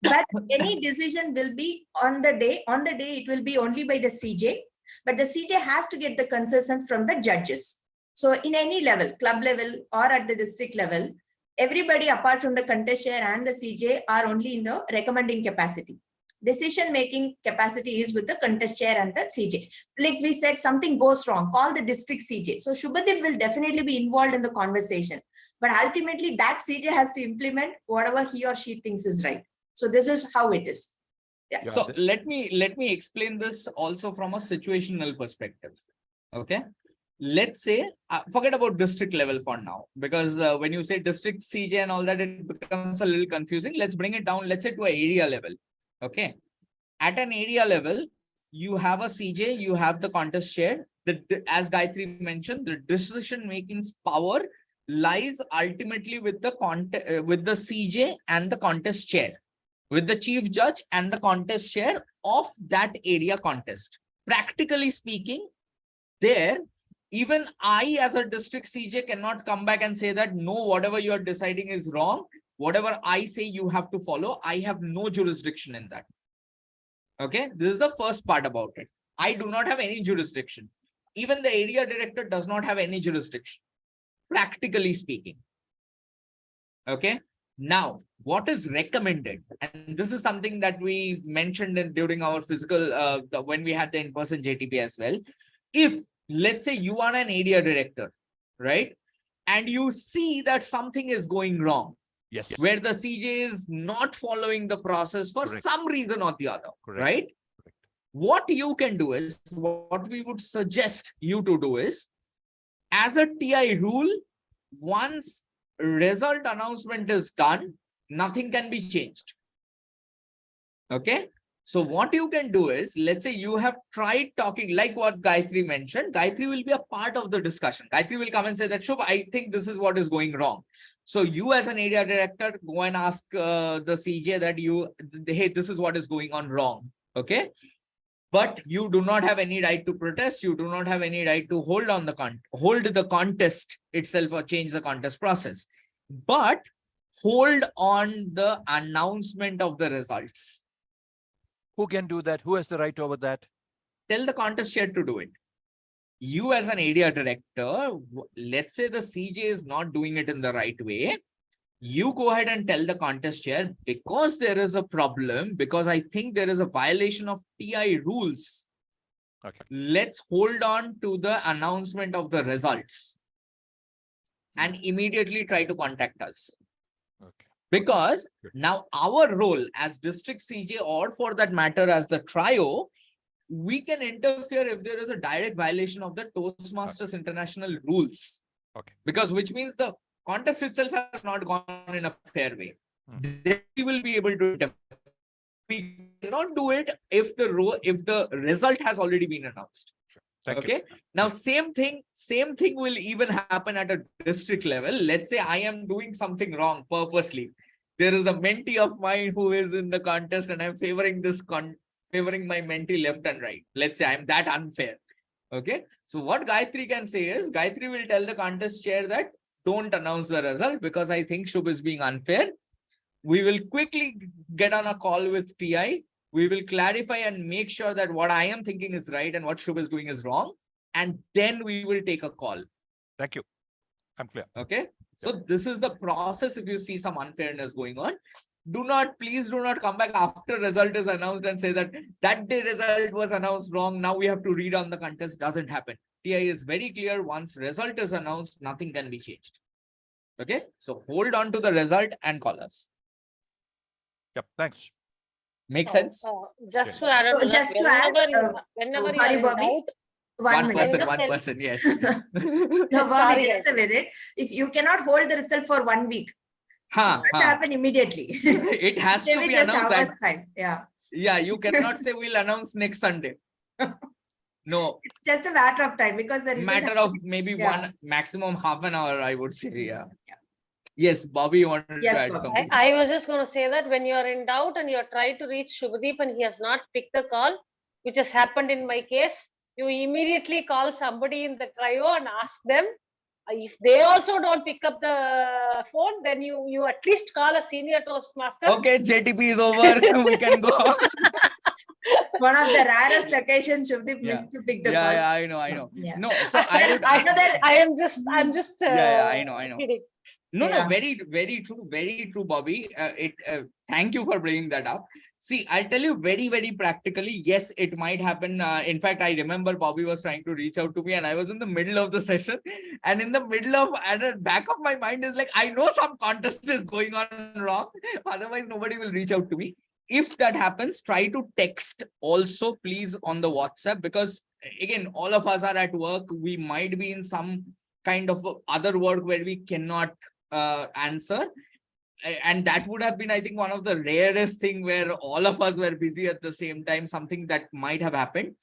But any decision will be on the day. On the day, it will be only by the CJ. But the CJ has to get the consensus from the judges. So in any level, club level or at the district level, everybody apart from the contest chair and the CJ are only in the recommending capacity. Decision-making capacity is with the contest chair and the CJ. Like we said, something goes wrong, call the district CJ. So Shubhadev will definitely be involved in the conversation. But ultimately, that CJ has to implement whatever he or she thinks is right. So this is how it is. Yeah. So let me explain this also from a situational perspective. Okay. Let's say, forget about district level for now, because when you say district CJ and all that, it becomes a little confusing. Let's bring it down, let's say to an area level. Okay. At an area level, you have a CJ, you have the contest chair. As Gayatri mentioned, the decision-making power lies ultimately with the CJ and the contest chair, with the chief judge and the contest chair of that area contest. Practically speaking, there, even I as a district CJ cannot come back and say that, no, whatever you are deciding is wrong. Whatever I say you have to follow. I have no jurisdiction in that. Okay, this is the first part about it. I do not have any jurisdiction. Even the area director does not have any jurisdiction, practically speaking. Okay, now what is recommended, and this is something that we mentioned during our physical, when we had the in-person JTP as well. If let's say you are an area director, right, and you see that something is going wrong, yes, where the CJ is not following the process for some reason or the other, right? What you can do is, what we would suggest you to do is, as a TI rule, once result announcement is done, nothing can be changed. Okay. So what you can do is, let's say you have tried talking, like what Gayatri mentioned. Gayatri will be a part of the discussion. Gayatri will come and say that, Shubh, I think this is what is going wrong. So you as an area director, go and ask the CJ that hey, this is what is going on wrong. Okay. But you do not have any right to protest. You do not have any right to hold the contest itself or change the contest process. But hold on the announcement of the results. Who can do that? Who has the right over that? Tell the contest chair to do it. You as an area director, let's say the CJ is not doing it in the right way. You go ahead and tell the contest chair, because there is a problem, because I think there is a violation of TI rules. Okay. Let's hold on to the announcement of the results and immediately try to contact us. Okay. Because now our role as district CJ, or for that matter as the trio, we can interfere if there is a direct violation of the Toastmasters International rules. Okay. Because which means the contest itself has not gone in a fair way. Then we will be able to interfere. We cannot do it if the result has already been announced. Okay. Now, same thing will even happen at a district level. Let's say I am doing something wrong purposely. There is a mentee of mine who is in the contest, and I'm favoring my mentee left and right. Let's say I'm that unfair. Okay. So what Gayatri can say is, Gayatri will tell the contest chair that don't announce the result because I think Shubh is being unfair. We will quickly get on a call with TI. We will clarify and make sure that what I am thinking is right and what Shubh is doing is wrong. And then we will take a call. Thank you. I'm clear. Okay. So this is the process. If you see some unfairness going on, please do not come back after result is announced and say that day result was announced wrong. Now we have to read on the contest. Doesn't happen. TI is very clear. Once result is announced, nothing can be changed. Okay. So hold on to the result and call us. Yep. Thanks. Make sense? Just to add on, whenever sorry, you are in Bobby. doubt, One person, yes. No, Bobby, just a minute. If you cannot hold the result for 1 week, it must happen immediately. It has to be announced that time. Yeah. Yeah, you cannot say we'll announce next Sunday. No. It's just a matter of time because there is matter of maybe one maximum half an hour, I would say. Yeah. Yes, Bobby, you wanted Yeah, to add Bobby. something. I was just going to say that when you're in doubt and you're trying to reach Shubhadeep and he has not picked the call, which has happened in my case, you immediately call somebody in the trio and ask them. If they also don't pick up the phone, then you at least call a senior Toastmaster. Okay, JTP is over. We can go. One of the rarest occasions Shubdeep missed to pick the call. Yeah, I know. Yeah. No, so I would. I'm just. Yeah, I know. Kidding. No, very true, Bobby. Thank you for bringing that up. See, I'll tell you very practically. Yes, it might happen. In fact, I remember Bobby was trying to reach out to me, and I was in the middle of the session, and in the middle of, and the back of my mind is like, I know some contest is going on wrong. Otherwise, nobody will reach out to me. If that happens, try to text also, please, on the WhatsApp, because again, all of us are at work. We might be in some kind of other work where we cannot answer. And that would have been, I think, one of the rarest thing where all of us were busy at the same time, something that might have happened.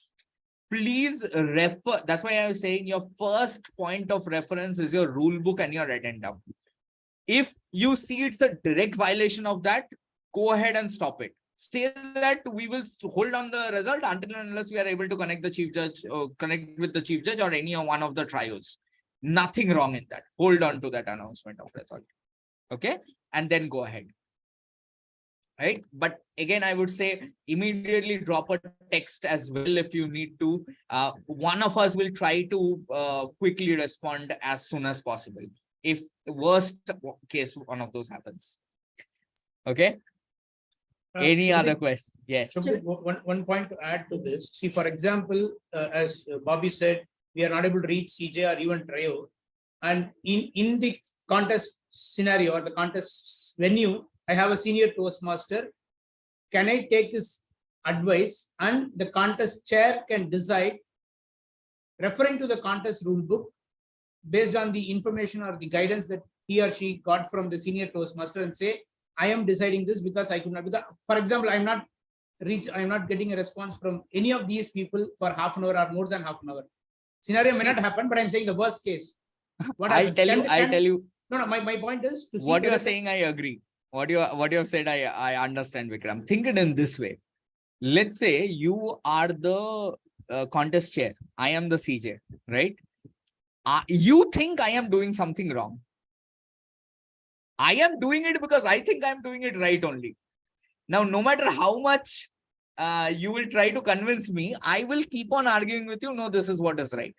Please refer. That's why I was saying your first point of reference is your rule book and your addendum. If you see it's a direct violation of that, go ahead and stop it. Say that we will hold on the result until and unless we are able to connect the chief judge or connect with the chief judge or any one of the trios. Nothing wrong in that. Hold on to that announcement of result. Okay. And then go ahead. Right. But again, I would say immediately drop a text as well if you need to. One of us will try to quickly respond as soon as possible. If worst case, one of those happens. Okay. Any other question? Yes. So one point to add to this. See, for example, as Bobby said, we are not able to reach CJ or even trio. And in the contest scenario or the contest venue, I have a senior Toastmaster. Can I take his advice and the contest chair can decide, referring to the contest rule book, based on the information or the guidance that he or she got from the senior Toastmaster, and say, I am deciding this because I could not, because, for example, I'm not getting a response from any of these people for half an hour or more than half an hour. Scenario may not happen, but I'm saying the worst case. What happens? I'll tell you. No, my point is to see what you're saying. I agree. What you have said, I understand, Vikram. Think it in this way. Let's say you are the contest chair. I am the CJ, right? You think I am doing something wrong. I am doing it because I think I'm doing it right only. Now, no matter how much you will try to convince me, I will keep on arguing with you. No, this is what is right.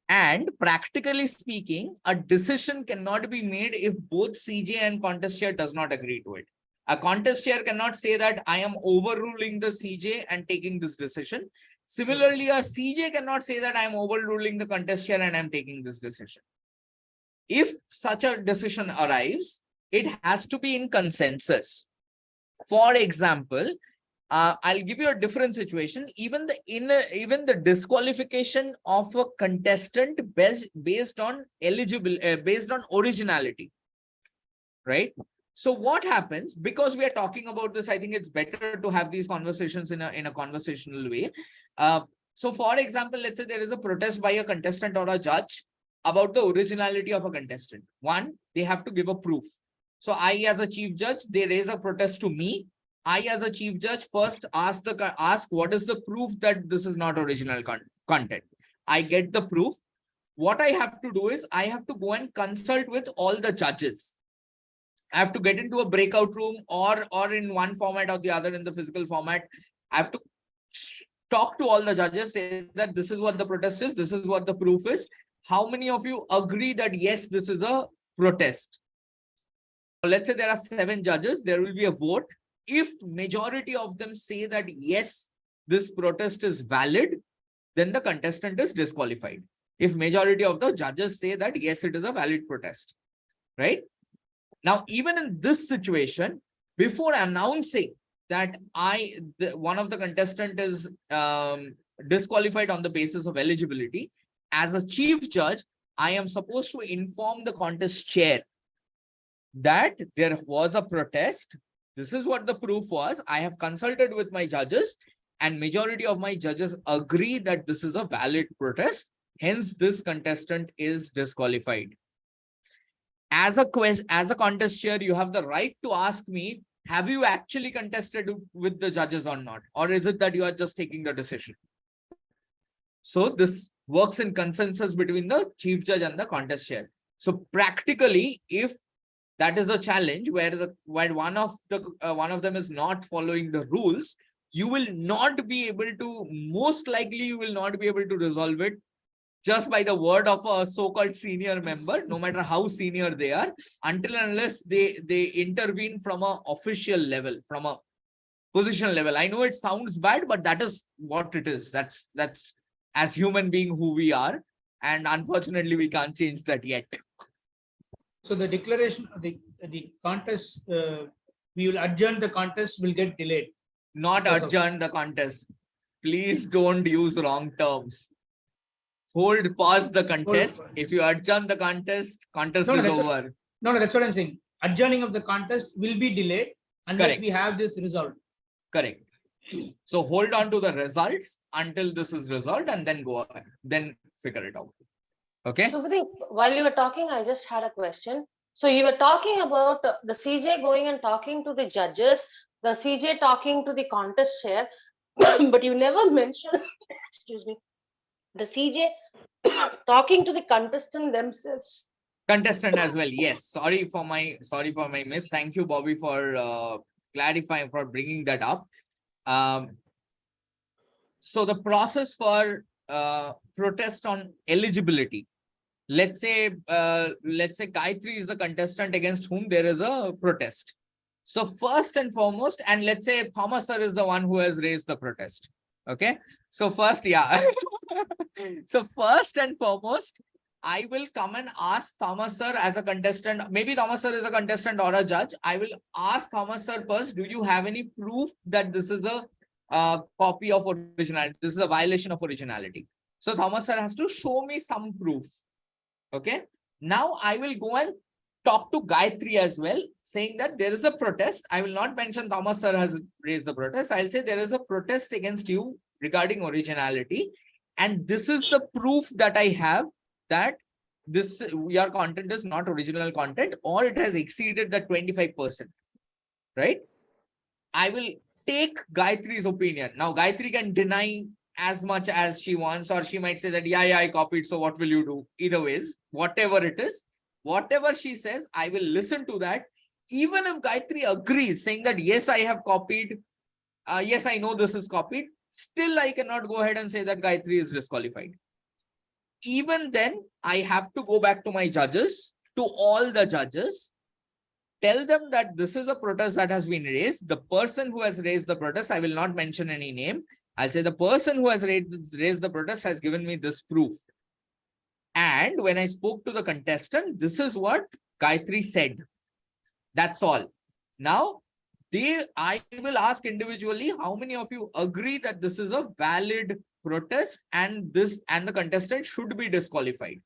And practically speaking, a decision cannot be made if both CJ and contest chair does not agree to it. A contest chair cannot say that I am overruling the CJ and taking this decision. Similarly, a CJ cannot say that I am overruling the contest chair and I'm taking this decision. If such a decision arrives, it has to be in consensus. For example, I'll give you a different situation. Even the disqualification of a contestant based on originality, right? So what happens, because we are talking about this, I think it's better to have these conversations in a conversational way. So for example, let's say there is a protest by a contestant or a judge about the originality of a contestant. One, they have to give a proof. So I, as a chief judge, they raise a protest to me. I, as a chief judge, first ask what is the proof that this is not original content. I get the proof. What I have to do is I have to go and consult with all the judges. I have to get into a breakout room or in one format or the other in the physical format. I have to talk to all the judges, say that this is what the protest is, this is what the proof is. How many of you agree that yes, this is a protest? So let's say there are 7 judges, there will be a vote. If majority of them say that yes, this protest is valid, then the contestant is disqualified. If majority of the judges say that yes, it is a valid protest, right? Now, even in this situation, before announcing that one of the contestant is disqualified on the basis of eligibility, as a chief judge, I am supposed to inform the contest chair that there was a protest. This is what the proof was. I have consulted with my judges and majority of my judges agree that this is a valid protest. Hence, this contestant is disqualified. as a contest chair, you have the right to ask me, have you actually contested with the judges or not? Or is it that you are just taking the decision? So this works in consensus between the chief judge and the contest chair. So practically, if that is a challenge where one of them is not following the rules, you will not be able to, most likely you will not be able to resolve it just by the word of a so-called senior member, no matter how senior they are, until and unless they intervene from an official level, from a position level. I know it sounds bad, but that is what it is. That's as human being who we are, and unfortunately we can't change that yet. So the declaration of the contest, we will adjourn the contest, will get delayed. Not adjourn the contest. Please don't use wrong terms. Pause the contest. If you adjourn the contest is over. No, that's what I'm saying. Adjourning of the contest will be delayed unless Correct. we have this resolved. Correct. So hold on to the results until this is resolved and then go ahead. Then figure it out. Okay. So while you were talking, I just had a question. So you were talking about the CJ going and talking to the judges, the CJ talking to the contest chair, but you never mentioned, excuse me, the CJ talking to the contestant themselves. Contestant as well. Yes. Sorry for my miss. Thank you, Bobby, for clarifying, for bringing that up. So the process for protest on eligibility. Let's say Gayatri is the contestant against whom there is a protest. So first and foremost, and let's say Thomas sir is the one who has raised the protest. Okay. So first, yeah. So first and foremost, I will come and ask Thomas sir as a contestant. Maybe Thomas sir is a contestant or a judge. I will ask Thomas sir first, do you have any proof that this is a copy of originality? This is a violation of originality. So Thomas sir has to show me some proof. Okay. Now I will go and talk to Gayatri as well, saying that there is a protest. I will not mention Thomas sir has raised the protest. I'll say there is a protest against you regarding originality. And this is the proof that I have that your content is not original content, or it has exceeded the 25%. Right? I will take Gayatri's opinion. Now Gayatri can deny as much as she wants, or she might say that, yeah, I copied, so what will you do? Either ways, whatever it is, whatever she says, I will listen to that. Even if Gayatri agrees, saying that, yes, I have copied, yes, I know this is copied, still I cannot go ahead and say that Gayatri is disqualified. Even then, I have to go back to my judges, to all the judges, tell them that this is a protest that has been raised. The person who has raised the protest, I will not mention any name. I'll say the person who has raised the protest has given me this proof. And when I spoke to the contestant, this is what Gayatri said. That's all. Now, I will ask individually, how many of you agree that this is a valid protest and the contestant should be disqualified?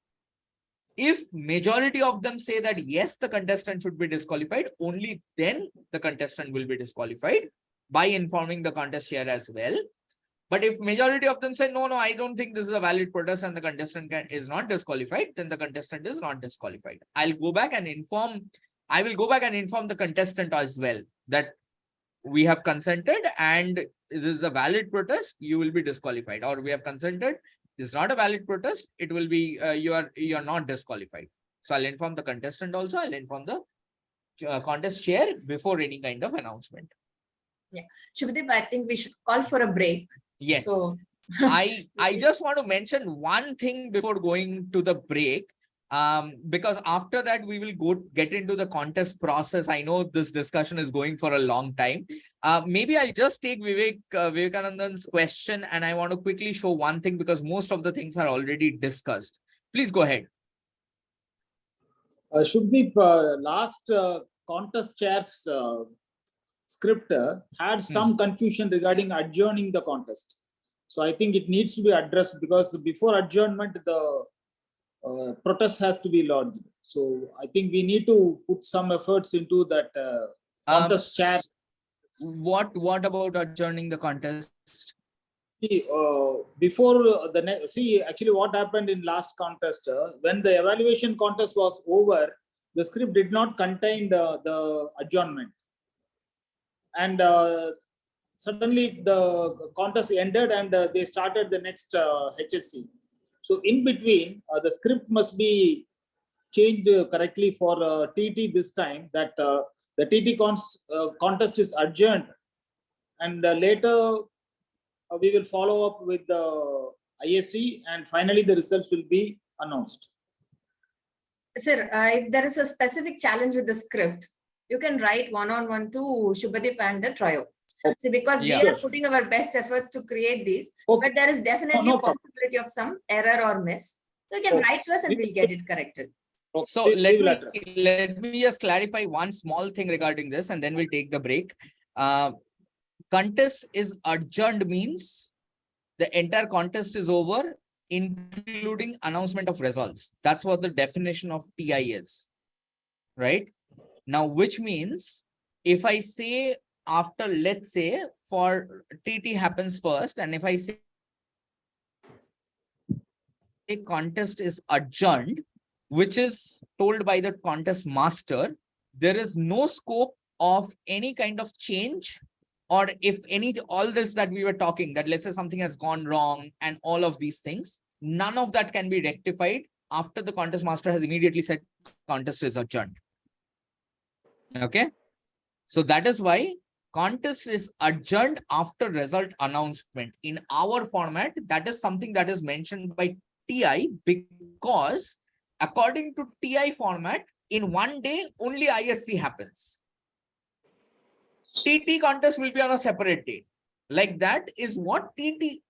If majority of them say that yes, the contestant should be disqualified, only then the contestant will be disqualified by informing the contest chair as well. But if majority of them say, no, I don't think this is a valid protest and the contestant is not disqualified, then the contestant is not disqualified. I will go back and inform the contestant as well that we have consented and this is a valid protest, you will be disqualified. Or we have consented, this is not a valid protest, it will be, you are not disqualified. So I'll inform the contestant also, I'll inform the contest chair before any kind of announcement. Yeah. Shubhadeep, I think we should call for a break. Yes. So I just want to mention one thing before going to the break, because after that we will get into the contest process. I know this discussion is going for a long time. Maybe I'll just take Vivekanandan's question, and I want to quickly show one thing because most of the things are already discussed. Please go ahead. Should be last contest chair's script had some confusion regarding adjourning the contest. So I think it needs to be addressed because before adjournment, the protest has to be lodged. So I think we need to put some efforts into that contest chair. What about adjourning the contest? See, before actually what happened in last contest, when the evaluation contest was over, the script did not contain the adjournment. And suddenly the contest ended and they started the next HSC. So in between, the script must be changed correctly for TT this time, that the TT contest is adjourned, and later we will follow up with the ISC, and finally the results will be announced. Sir, if there is a specific challenge with the script, you can write one-on-one to Shubhadeep and the trio. See, because we are putting our best efforts to create these, but there is definitely a possibility of some error or miss. So you can write to us and we'll get it corrected. So let me just clarify one small thing regarding this, and then we'll take the break. Contest is adjourned means the entire contest is over, including announcement of results. That's what the definition of TI is, right? Now, which means if I say after, let's say for TT happens first, and if I say a contest is adjourned, which is told by the contest master, there is no scope of any kind of change, or if all this that we were talking, that let's say something has gone wrong and all of these things, none of that can be rectified after the contest master has immediately said contest is adjourned. Okay. So that is why contest is adjourned after result announcement. In our format, that is something that is mentioned by TI, because according to TI format, in one day, only ISC happens. TT contest will be on a separate date. Like that is what TT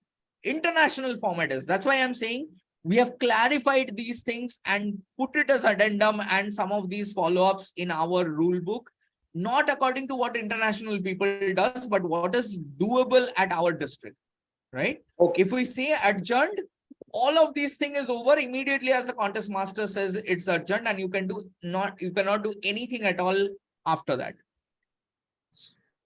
international format is. That's why I'm saying we have clarified these things and put it as addendum and some of these follow-ups in our rule book, not according to what international people does, but what is doable at our district, right? Okay. If we say adjourned, all of these thing is over immediately as the contest master says it's adjourned, and you cannot do anything at all after that.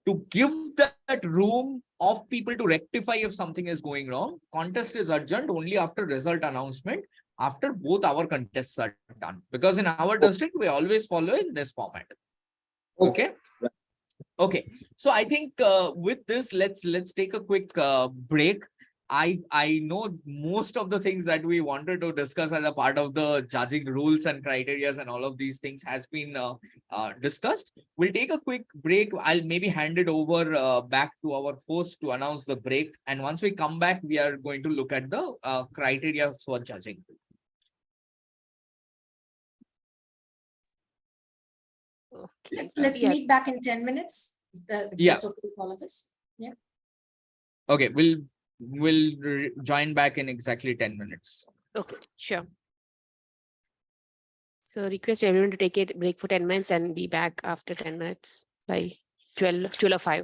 To give that room of people to rectify if something is going wrong, contest is adjourned only after result announcement, after both our contests are done. Because in our district, we always follow in this format. Okay. Okay. So I think with this, let's take a quick break. I know most of the things that we wanted to discuss as a part of the judging rules and criteria and all of these things has been discussed. We'll take a quick break. I'll maybe hand it over back to our host to announce the break. And once we come back, we are going to look at the criteria for judging. Okay. Let's meet back in 10 minutes. If that's okay with all of us. Yeah. Okay, we'll join back in exactly 10 minutes. Okay, sure. So request everyone to take a break for 10 minutes and be back after 10 minutes by 12:05.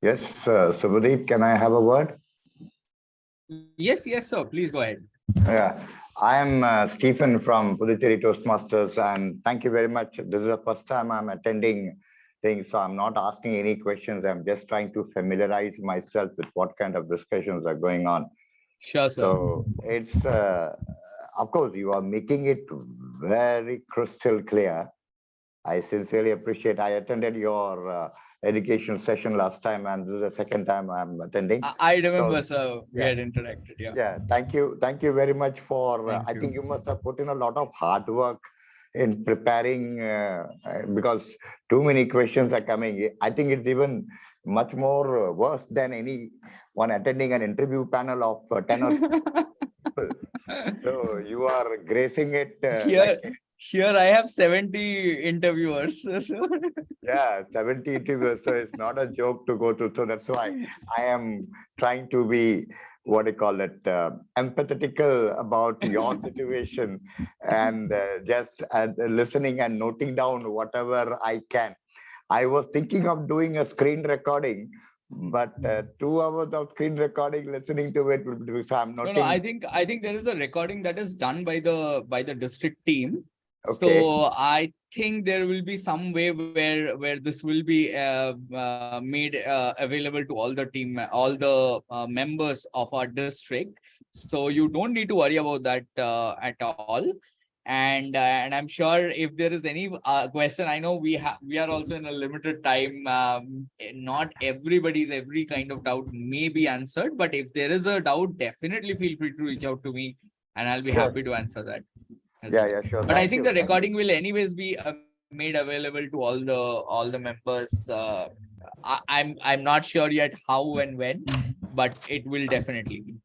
Yes, Subhadeep, can I have a word? Yes, yes, sir. Please go ahead. Yeah, I am Stephen from Puducherry Toastmasters, and thank you very much. This is the first time I'm attending things, so I'm not asking any questions. I'm just trying to familiarize myself with what kind of discussions are going on. Sure, sir. So it's, of course, you are making it very crystal clear. I sincerely appreciate. I attended your education session last time, and this is the second time I'm attending. I remember, So, sir. We had interacted. Yeah. yeah, thank you very much for. I think you must have put in a lot of hard work in preparing because too many questions are coming. I think it's even much more worse than any one attending an interview panel of 10 or people. So you are gracing it Here I have 70 interviewers. So yeah, 70 interviews. So it's not a joke to go to. So that's why I am trying to be, what do you call it, empathetical about your situation and just listening and noting down whatever I can. I was thinking of doing a screen recording, but 2 hours of screen recording, listening to it, so I'm noting. No, I think there is a recording that is done by the district team. Okay. So I think there will be some way where this will be made available to all the team, all the members of our district. So you don't need to worry about that at all. And I'm sure if there is any question, I know we are also in a limited time. Not everybody's every kind of doubt may be answered, but if there is a doubt, definitely feel free to reach out to me, and I'll be happy to answer that. Yeah, sure. But I think the recording will anyways be made available to all the members. I'm not sure yet how and when, but it will definitely be.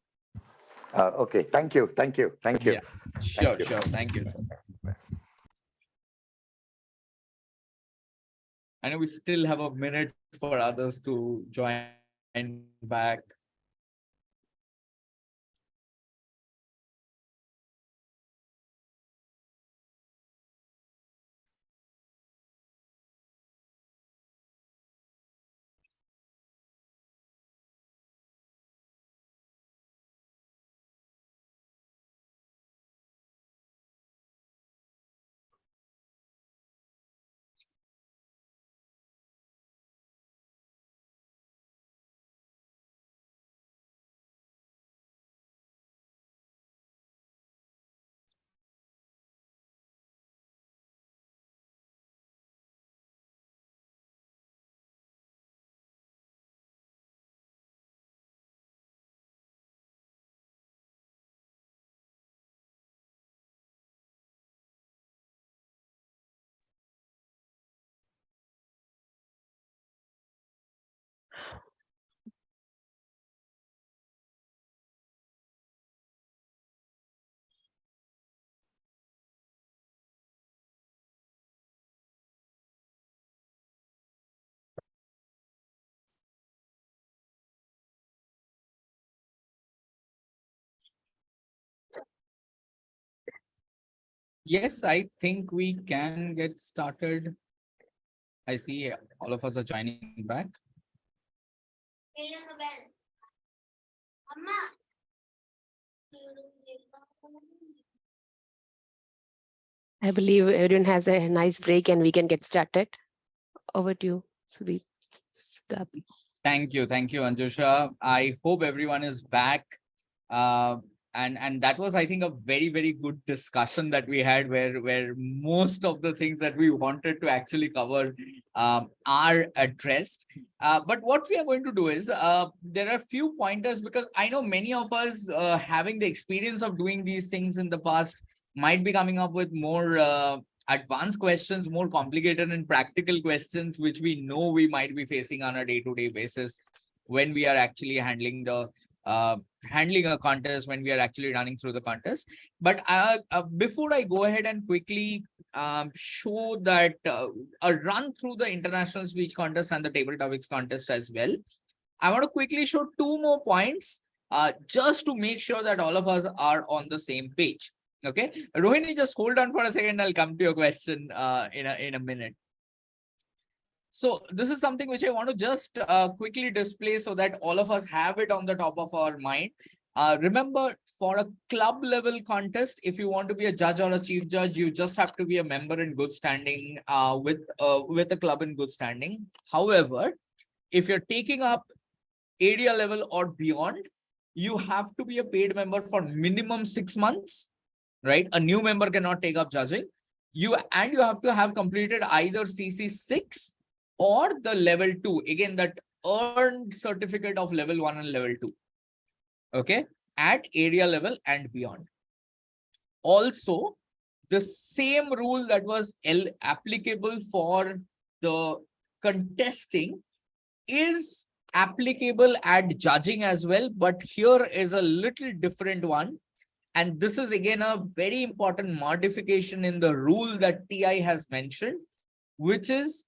Okay, thank you. Yeah, sure. Thank you, sir. I know we still have a minute for others to join back. Yes, I think we can get started. I see all of us are joining back. I believe everyone has a nice break and we can get started. Over to you, Sudeep. Thank you, Anjusha. I hope everyone is back. And that was, I think, a very, very good discussion that we had where most of the things that we wanted to actually cover are addressed. But what we are going to do is there are a few pointers, because I know many of us having the experience of doing these things in the past might be coming up with more advanced questions, more complicated and practical questions, which we know we might be facing on a day-to-day basis when we are actually handling a contest, when we are actually running through the contest. But before I go ahead and quickly show that a run through the international speech contest and the table topics contest as well, I want to quickly show 2 more points just to make sure that all of us are on the same page. Okay, Rohini, just hold on for a second. I'll come to your question in a minute. So this is something which I want to just quickly display so that all of us have it on the top of our mind. Remember, for a club level contest, if you want to be a judge or a chief judge, you just have to be a member in good standing with a club in good standing. However, if you're taking up area level or beyond, you have to be a paid member for minimum 6 months, right? A new member cannot take up judging. You have to have completed either CC6 or the level 2, again, that earned certificate of level 1 and level 2. Okay, at area level and beyond. Also, the same rule that was applicable for the contesting is applicable at judging as well, but here is a little different one. And this is again a very important modification in the rule that TI has mentioned, which is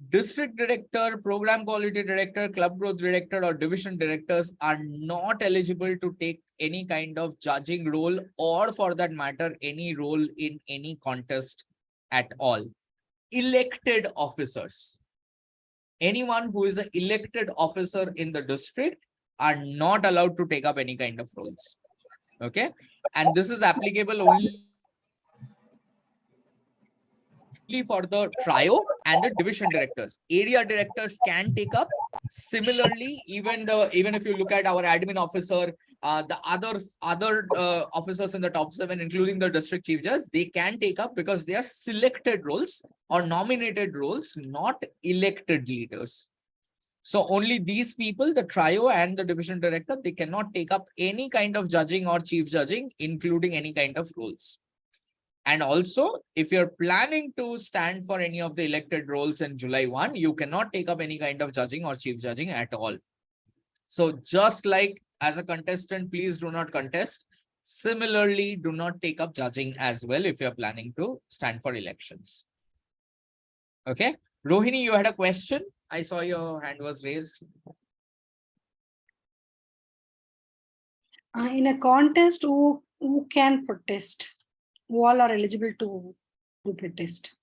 district director, program quality director, club growth director, or division directors are not eligible to take any kind of judging role, or for that matter, any role in any contest at all. Elected officers, anyone who is an elected officer in the district, are not allowed to take up any kind of roles. Okay, and this is applicable only for the trio and the division directors. Area directors can take up. Similarly, even if you look at our admin officer, the other officers in the top 7, including the district chief judge, they can take up because they are selected roles or nominated roles, not elected leaders. So only these people, the trio and the division director, they cannot take up any kind of judging or chief judging, including any kind of roles. And also, if you're planning to stand for any of the elected roles in July 1, you cannot take up any kind of judging or chief judging at all. So just like as a contestant, please do not contest. Similarly, do not take up judging as well if you're planning to stand for elections. Okay. Rohini, you had a question. I saw your hand was raised. In a contest, who can protest? Who all are eligible to protest?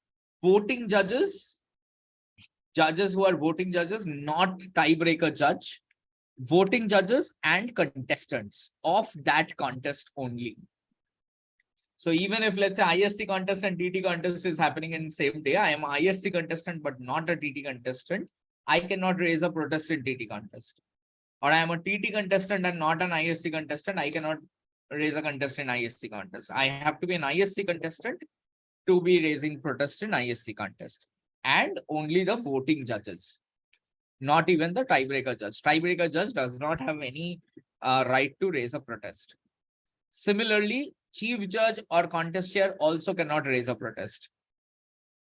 Voting judges, judges who are voting judges, not tiebreaker judge, voting judges and contestants of that contest only. So even if, let's say, ISC contest and TT contest is happening in same day, I am an ISC contestant but not a TT contestant, I cannot raise a protest in TT contest. Or I am a TT contestant and not an ISC contestant, I cannot raise a contest in ISC contest. I have to be an ISC contestant to be raising protest in ISC contest. And only the voting judges, not even the tiebreaker judge. Tiebreaker judge does not have any right to raise a protest. Similarly, chief judge or contest chair also cannot raise a protest.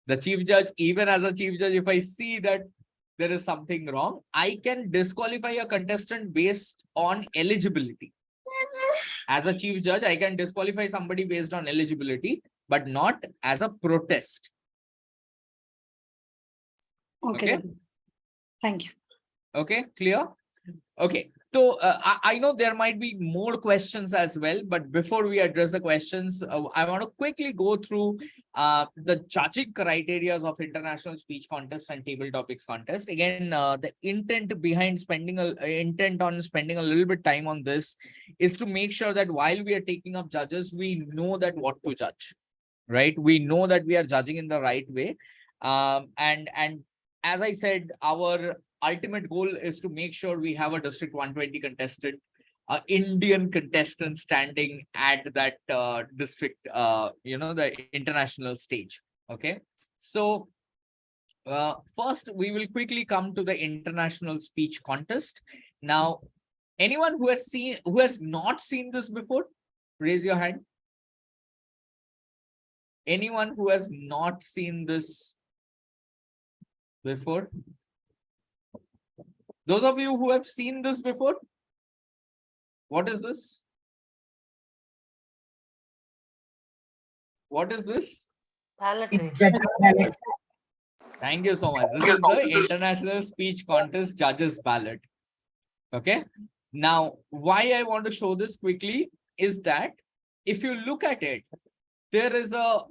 The chief judge, even as a chief judge, if I see that there is something wrong, I can disqualify a contestant based on eligibility. As a chief judge, I can disqualify somebody based on eligibility, but not as a protest. Okay. Thank you. Okay, clear? Okay, so I know there might be more questions as well, but before we address the questions, I want to quickly go through the judging criteria of international speech contest and table topics contest. Again, the intent behind spending a little bit time on this is to make sure that while we are taking up judges, we know that what to judge, right? We know that we are judging in the right way. And as I said, our ultimate goal is to make sure we have a district 120 contestant, Indian contestant standing at that district, the international stage. Okay, so first we will quickly come to the international speech contest. Now, anyone who has not seen this before, raise your hand. Anyone who has not seen this before? Those of you who have seen this before, what is this? What is this? It's judging ballot. Thank you so much. This is the International Speech Contest Judges Ballot. Okay. Now, why I want to show this quickly is that if you look at it, there is a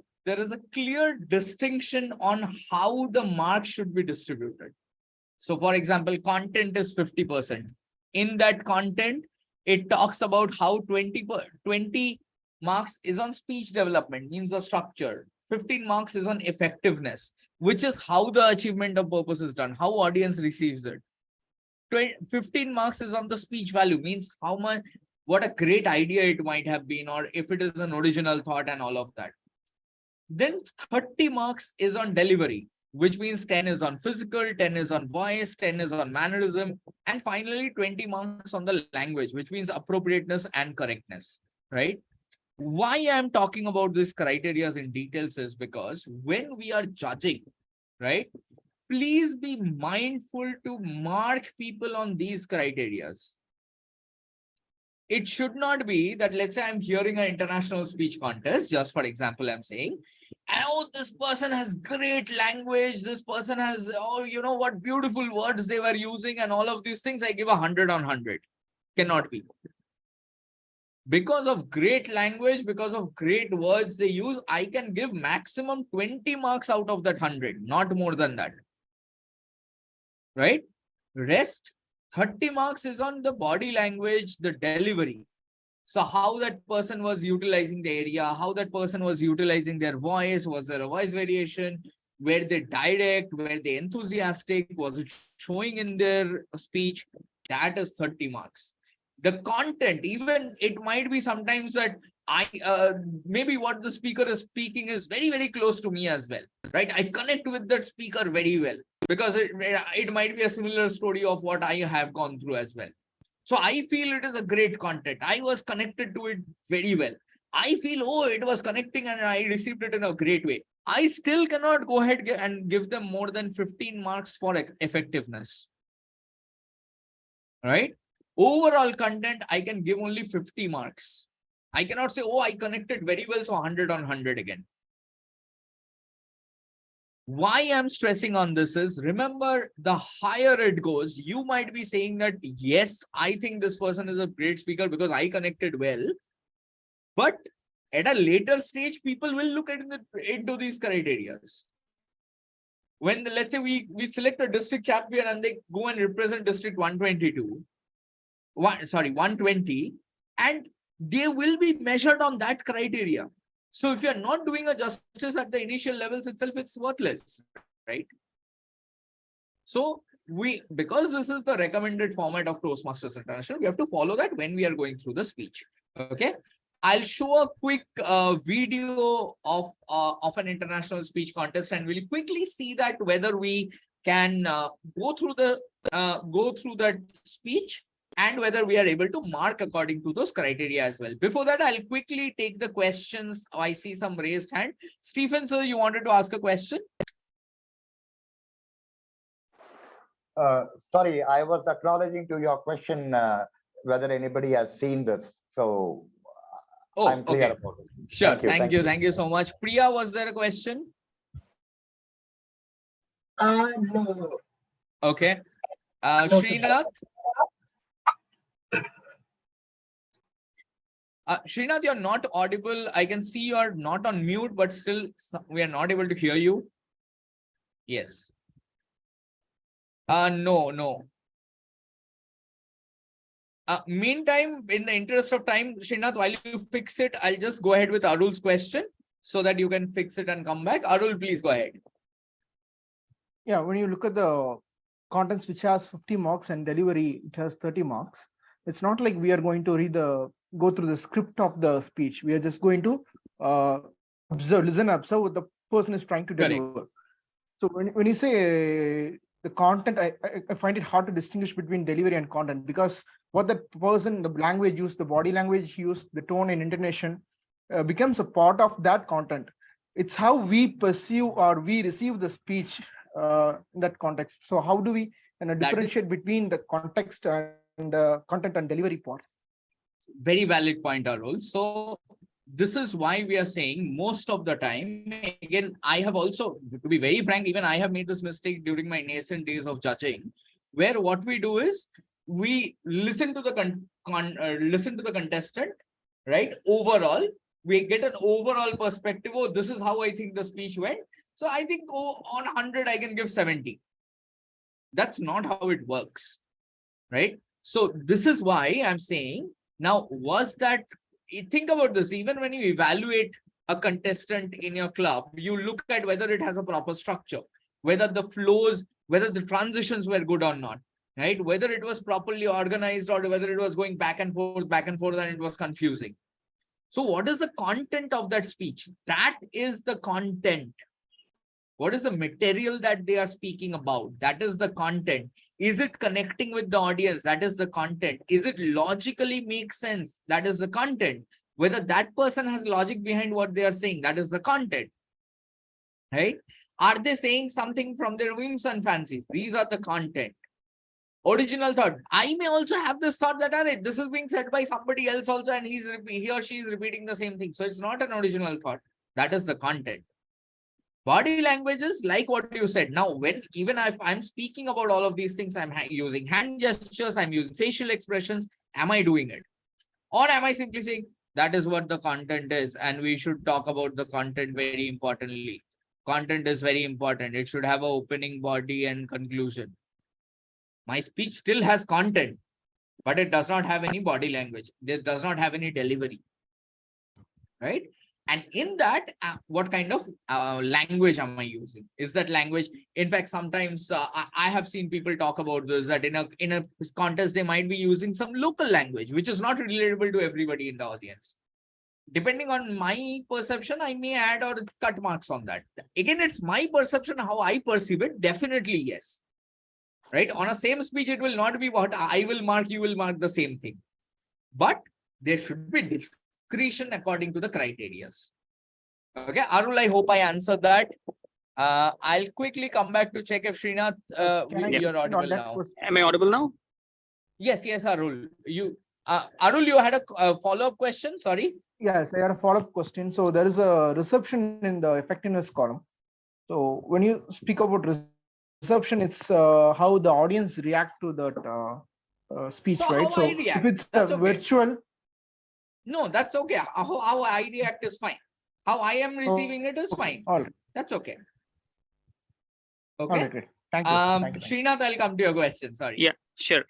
clear distinction on how the marks should be distributed. So for example, content is 50%. In that content, it talks about how 20 marks is on speech development, means the structure. 15 marks is on effectiveness, which is how the achievement of purpose is done, how audience receives it. 15 marks is on the speech value, means how much, what a great idea it might have been, or if it is an original thought and all of that. Then 30 marks is on delivery, which means 10 is on physical, 10 is on voice, 10 is on mannerism, and finally 20 marks on the language, which means appropriateness and correctness, right? Why I'm talking about these criteria in details is because when we are judging, right, please be mindful to mark people on these criteria. It should not be that, let's say I'm hearing an international speech contest, just for example, I'm saying, oh, this person has great language, this person has, oh, you know what beautiful words they were using and all of these things, I give 100 on 100. Cannot be. Because of great language, because of great words they use, I can give maximum 20 marks out of that 100, not more than that. Right? Rest 30 marks is on the body language, the delivery. So how that person was utilizing the area, how that person was utilizing their voice, was there a voice variation, were they direct, were they enthusiastic, was it showing in their speech? That is 30 marks. The content, even it might be sometimes that maybe what the speaker is speaking is very, very close to me as well, right? I connect with that speaker very well because it might be a similar story of what I have gone through as well. So I feel it is a great content. I was connected to it very well. I feel, oh, it was connecting and I received it in a great way. I still cannot go ahead and give them more than 15 marks for effectiveness. Right? Overall content, I can give only 50 marks. I cannot say, oh, I connected very well, so 100 on 100 again. Why I'm stressing on this is, remember, the higher it goes, you might be saying that, yes, I think this person is a great speaker because I connected well. But at a later stage, people will look into these criteria. When, let's say, we select a district champion and they go and represent district 120, and they will be measured on that criteria. So if you're not doing a justice at the initial levels itself, it's worthless, right? So because this is the recommended format of Toastmasters International, we have to follow that when we are going through the speech. Okay. I'll show a quick video of an international speech contest, and we'll quickly see that whether we can go through that speech and whether we are able to mark according to those criteria as well. Before that, I'll quickly take the questions. I see some raised hand. Stephen, sir, you wanted to ask a question? Sorry, I was acknowledging to your question whether anybody has seen this. So I'm clear about it. Sure. Thank you so much. Priya, was there a question? No. Okay. No, Srinath? Srinath, you're not audible. I can see you are not on mute, but still we are not able to hear you. Yes. No. Meantime, in the interest of time, Srinath, while you fix it, I'll just go ahead with Arul's question so that you can fix it and come back. Arul, please go ahead. Yeah, when you look at the contents which has 50 marks and delivery, it has 30 marks. It's not like we are going to go through the script of the speech. We are just going to listen, observe what the person is trying to deliver. Correct. So when you say the content, I find it hard to distinguish between delivery and content, because what the person, the language used, the body language used, the tone and intonation becomes a part of that content. It's how we perceive or we receive the speech in that context. So how do we differentiate between the context and content and delivery part? Very valid point, Arul. So this is why we are saying most of the time, again, I have also, to be very frank, even I have made this mistake during my nascent days of judging, where what we do is we listen to the contestant, right? Overall, we get an overall perspective. Oh, this is how I think the speech went. So I think, oh, on 100, I can give 70. That's not how it works, right? So this is why I'm saying, now, was that, think about this, even when you evaluate a contestant in your club, you look at whether it has a proper structure, whether the flows, whether the transitions were good or not, right? Whether it was properly organized or whether it was going back and forth, and it was confusing. So what is the content of that speech? That is the content. What is the material that they are speaking about? That is the content. Is it connecting with the audience? That is the content. Is it logically make sense? That is the content. Whether that person has logic behind what they are saying, that is the content, right? Are they saying something from their whims and fancies? These are the content. Original thought. I may also have this thought that this is being said by somebody else also, and he or she is repeating the same thing. So it's not an original thought. That is the content. Body languages, like what you said. Now, even if I'm speaking about all of these things, I'm using hand gestures, I'm using facial expressions. Am I doing it? Or am I simply saying that is what the content is? And we should talk about the content very importantly. Content is very important. It should have an opening, body, and conclusion. My speech still has content, but it does not have any body language. It does not have any delivery, right? And in that, what kind of language am I using? Is that language? In fact, sometimes I have seen people talk about this, that in a contest, they might be using some local language, which is not relatable to everybody in the audience. Depending on my perception, I may add or cut marks on that. Again, it's my perception, how I perceive it. Definitely, yes. Right? On a same speech, it will not be what I will mark, you will mark the same thing. But there should be discretion according to the criteria. Okay, Arul, I hope I answered that. I'll quickly come back to check if Srinath, you're audible now. Am I audible now? Yes, Arul. Arul, you had a follow-up question? Sorry. Yes, I had a follow-up question. So there is a reception in the effectiveness column. So when you speak about reception, it's how the audience react to that speech, So right? how So I react, if it's that's okay. virtual. No, that's okay. How I react is fine. How I am receiving it is fine. All right. That's okay. Okay. All right, great. Thank you. Thank you. Srinath, I'll come to your question. Sorry. Yeah, sure.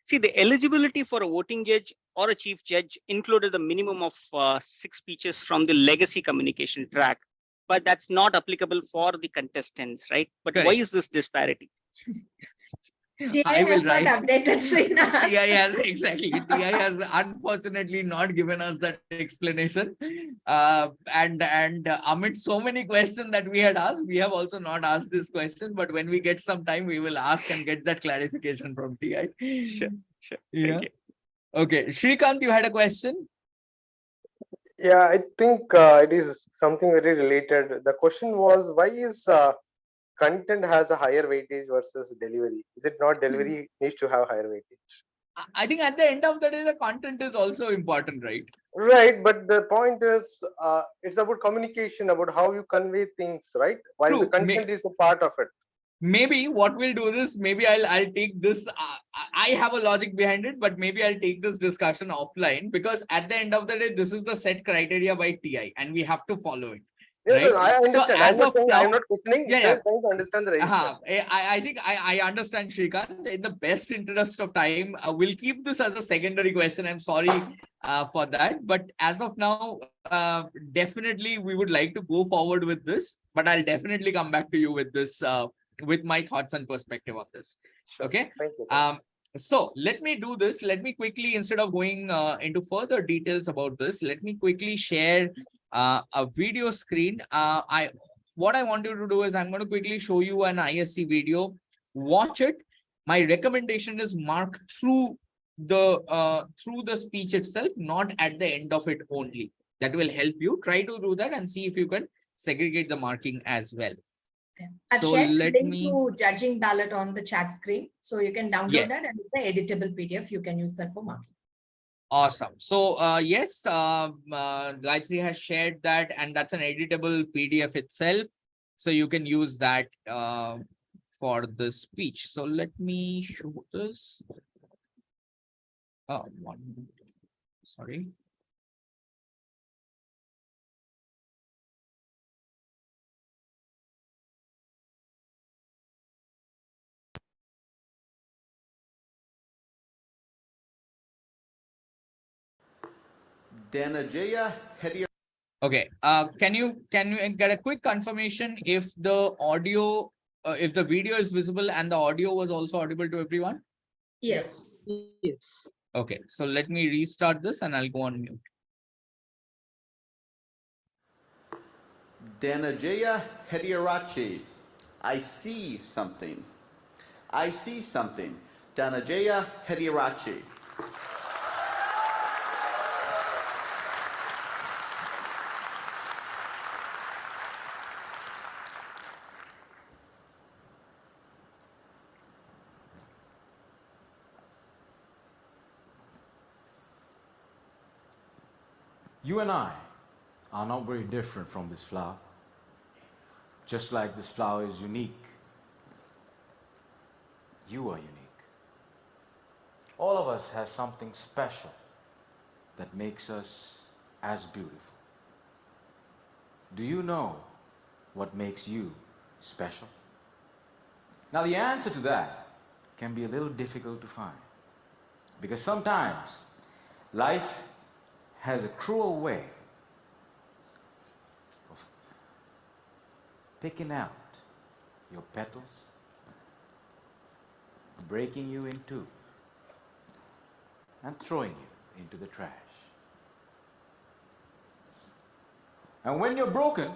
See, the eligibility for a voting judge or a chief judge included a minimum of 6 speeches from the legacy communication track, but that's not applicable for the contestants, right? But Correct. Why is this disparity? TI I will has not write. updated Srinath. TI has, exactly. TI has unfortunately not given us that explanation. And amid so many questions that we had asked, we have also not asked this question. But when we get some time, we will ask and get that clarification from TI. Sure. Yeah. Thank you. Okay, Shrikant, you had a question? Yeah, I think it is something very related. The question was, why is content has a higher weightage versus delivery? Is it not delivery needs to have higher weightage? I think at the end of the day, the content is also important, right? Right, but the point is, it's about communication, about how you convey things, right? While True. the content is a part of it. Maybe what we'll do is, maybe I'll take this. I have a logic behind it, but maybe I'll take this discussion offline, because at the end of the day, this is the set criteria by TI, and we have to follow it. Yeah, right? no, I understand. So I'm as not of saying, now, I'm not questioning. yeah, Just trying to understand the register. I think I understand, Shrikant. In the best interest of time, we'll keep this as a secondary question. I'm sorry for that, but as of now, definitely we would like to go forward with this. But I'll definitely come back to you with this, with my thoughts and perspective of this. Sure. Okay. Thank you. So let me do this. Let me quickly, instead of going into further details about this, let me quickly share a video screen. What I want you to do is, I'm going to quickly show you an ISC video. Watch it. My recommendation is mark through the speech itself, not at the end of it only. That will help you. Try to do that and see if you can segregate the marking as well. I've So shared let link me. to judging ballot on the chat screen, so you can download Yes. that, and it's the editable PDF. You can use that for marking. Awesome. So yes, Gayatri has shared that, and that's an editable PDF itself. So you can use that for the speech. So let me show this. Sorry. Dhananjaya Hedi. Okay. Can you get a quick confirmation if the audio, if the video is visible and the audio was also audible to everyone? Yes. Yes. Okay. So let me restart this and I'll go on mute. Dhananjaya Hediarachi. I see something. I see something. Dhananjaya Hediarachi. You and I are not very different from this flower. Just like this flower is unique, you are unique. All of us has something special that makes us as beautiful. Do you know what makes you special? Now the answer to that can be a little difficult to find, because sometimes life has a cruel way of picking out your petals, breaking you in two, and throwing you into the trash. And when you're broken,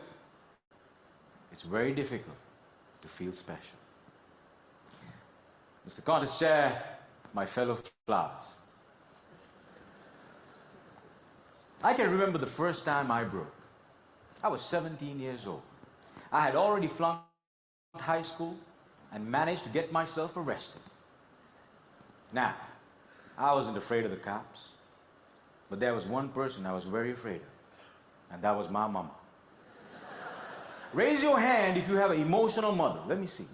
it's very difficult to feel special. Mr. Contest Chair, my fellow flowers, I can remember the first time I broke. I was 17 years old. I had already flunked high school and managed to get myself arrested. Now, I wasn't afraid of the cops, but there was one person I was very afraid of, and that was my mama. Raise your hand if you have an emotional mother. Let me see.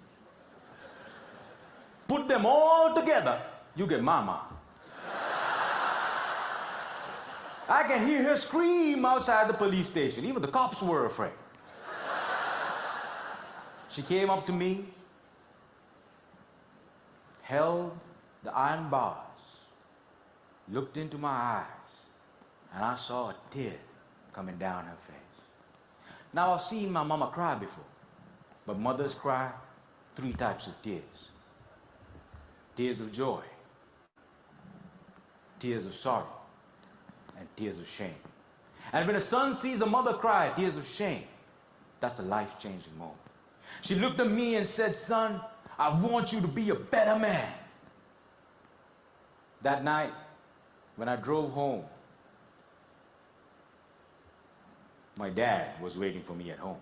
Put them all together, you get mama. I can hear her scream outside the police station. Even the cops were afraid. She came up to me, held the iron bars, looked into my eyes, and I saw a tear coming down her face. Now, I've seen my mama cry before, but mothers cry 3 types of tears. Tears of joy, tears of sorrow, and tears of shame. And when a son sees a mother cry tears of shame, that's a life-changing moment. She looked at me and said, "Son, I want you to be a better man." That night, when I drove home, my dad was waiting for me at home.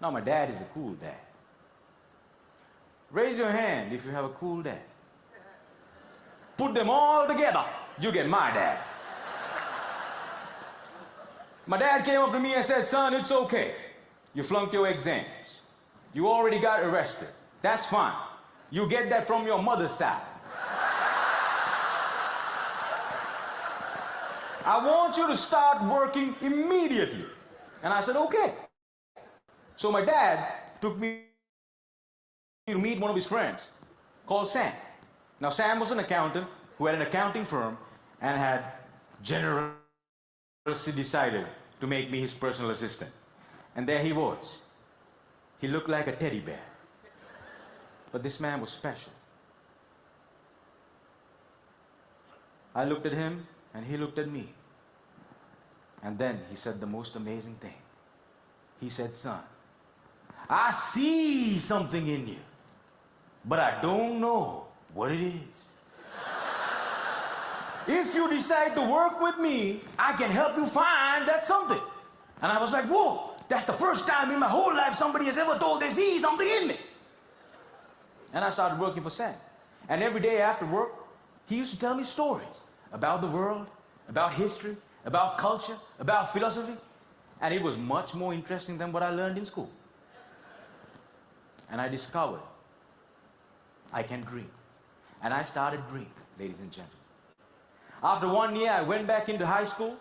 Now, my dad is a cool dad. Raise your hand if you have a cool dad. Put them all together, you get my dad. My dad came up to me and said, "Son, it's okay. You flunked your exams. You already got arrested. That's fine. You get that from your mother's side. I want you to start working immediately." And I said, "Okay." So my dad took me to meet one of his friends called Sam. Now, Sam was an accountant who had an accounting firm and had generously decided to make me his personal assistant. And there he was. He looked like a teddy bear. But this man was special. I looked at him and he looked at me. And then he said the most amazing thing. He said, "Son, I see something in you, but I don't know what it is. If you decide to work with me, I can help you find that something." And I was like, "Whoa, that's the first time in my whole life somebody has ever told they see something in me." And I started working for Sam. And every day after work, he used to tell me stories about the world, about history, about culture, about philosophy. And it was much more interesting than what I learned in school. And I discovered I can dream. And I started dreaming, ladies and gentlemen. After 1 year, I went back into high school,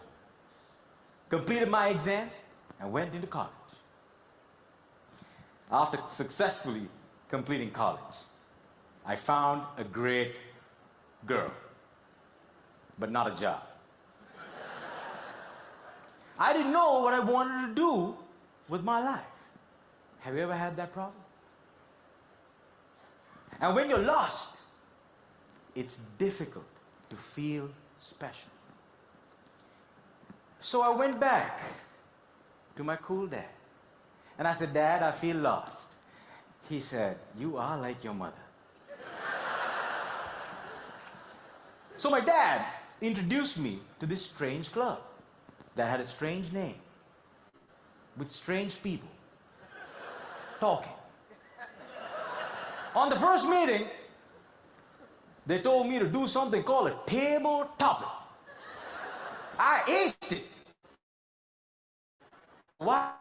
completed my exams, and went into college. After successfully completing college, I found a great girl, but not a job. I didn't know what I wanted to do with my life. Have you ever had that problem? And when you're lost, it's difficult to feel special. So I went back to my cool dad. And I said, Dad, I feel lost. He said, you are like your mother. So my dad introduced me to this strange club that had a strange name, with strange people talking. On the first meeting, they told me to do something called a table topic. I aced it. While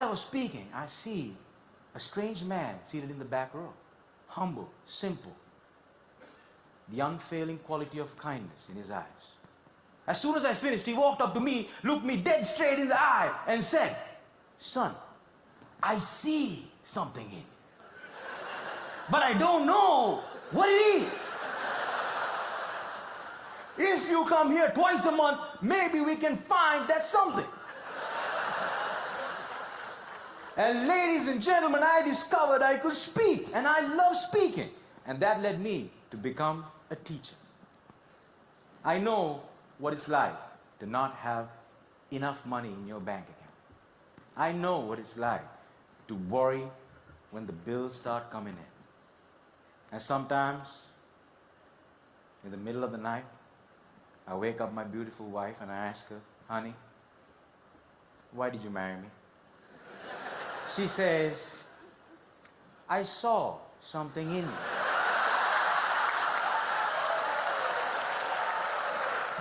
I was speaking, I see a strange man seated in the back row, humble, simple, the unfailing quality of kindness in his eyes. As soon as I finished, he walked up to me, looked me dead straight in the eye, and said, son, I see something in you, but I don't know what it is. If you come here twice a month, maybe we can find that something. And ladies and gentlemen, I discovered I could speak, and I love speaking. And that led me to become a teacher. I know what it's like to not have enough money in your bank account. I know what it's like to worry when the bills start coming in. And sometimes, in the middle of the night, I wake up my beautiful wife and I ask her, honey, why did you marry me? She says, I saw something in you.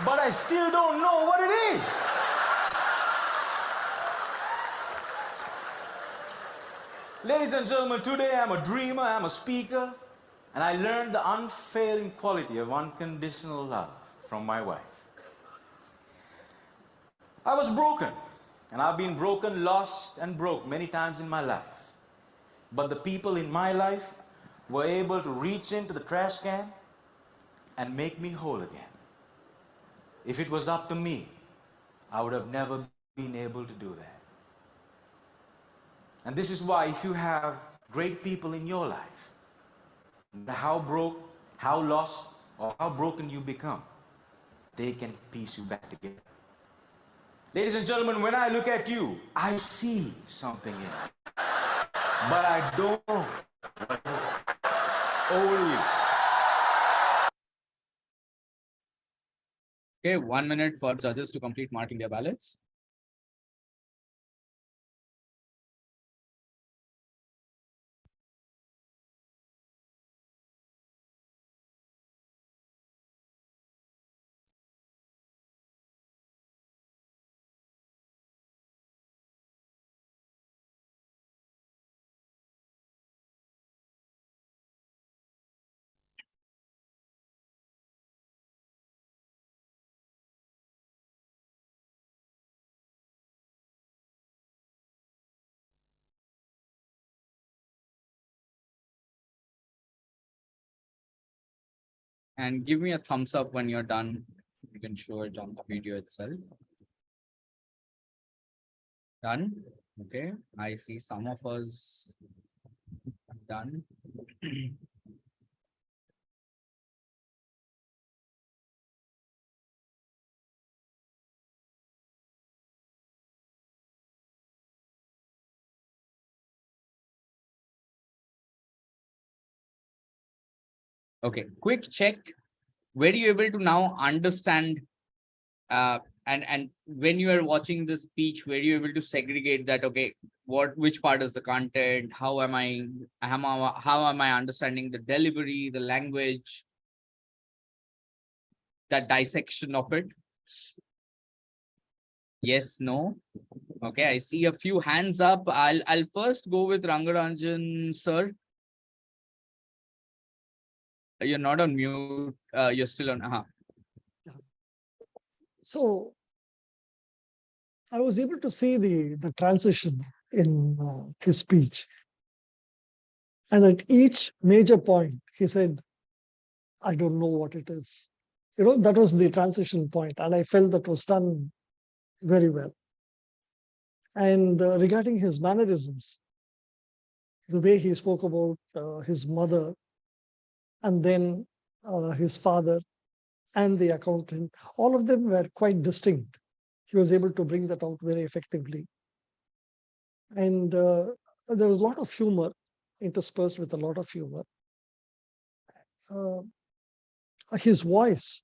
But I still don't know what it is. Ladies and gentlemen, today I'm a dreamer, I'm a speaker, and I learned the unfailing quality of unconditional love from my wife. I was broken, and I've been broken, lost, and broke many times in my life. But the people in my life were able to reach into the trash can and make me whole again. If it was up to me, I would have never been able to do that. And this is why if you have great people in your life, no matter how broke, how lost, or how broken you become, they can piece you back together. Ladies and gentlemen, when I look at you, I see something in you. But I don't know what it is. Over to you. Okay, 1 minute for judges to complete marking their ballots. And give me a thumbs up when you're done. You can show it on the video itself. Done. Okay. I see some of us done. Okay, quick check. Were you able to now understand and when you are watching the speech, were you able to segregate that, okay, which part is the content, how am I understanding the delivery, the language, that dissection of it? Yes, no. Okay, I see a few hands up. I'll first go with Rangaranjan sir. You're not on mute. You're still on. So I was able to see the transition in his speech. And at each major point, he said, I don't know what it is. You know, that was the transition point, and I felt that was done very well. And regarding his mannerisms, the way he spoke about his mother and then his father and the accountant, all of them were quite distinct. He was able to bring that out very effectively. And there was a lot of humor interspersed with a lot of humor. His voice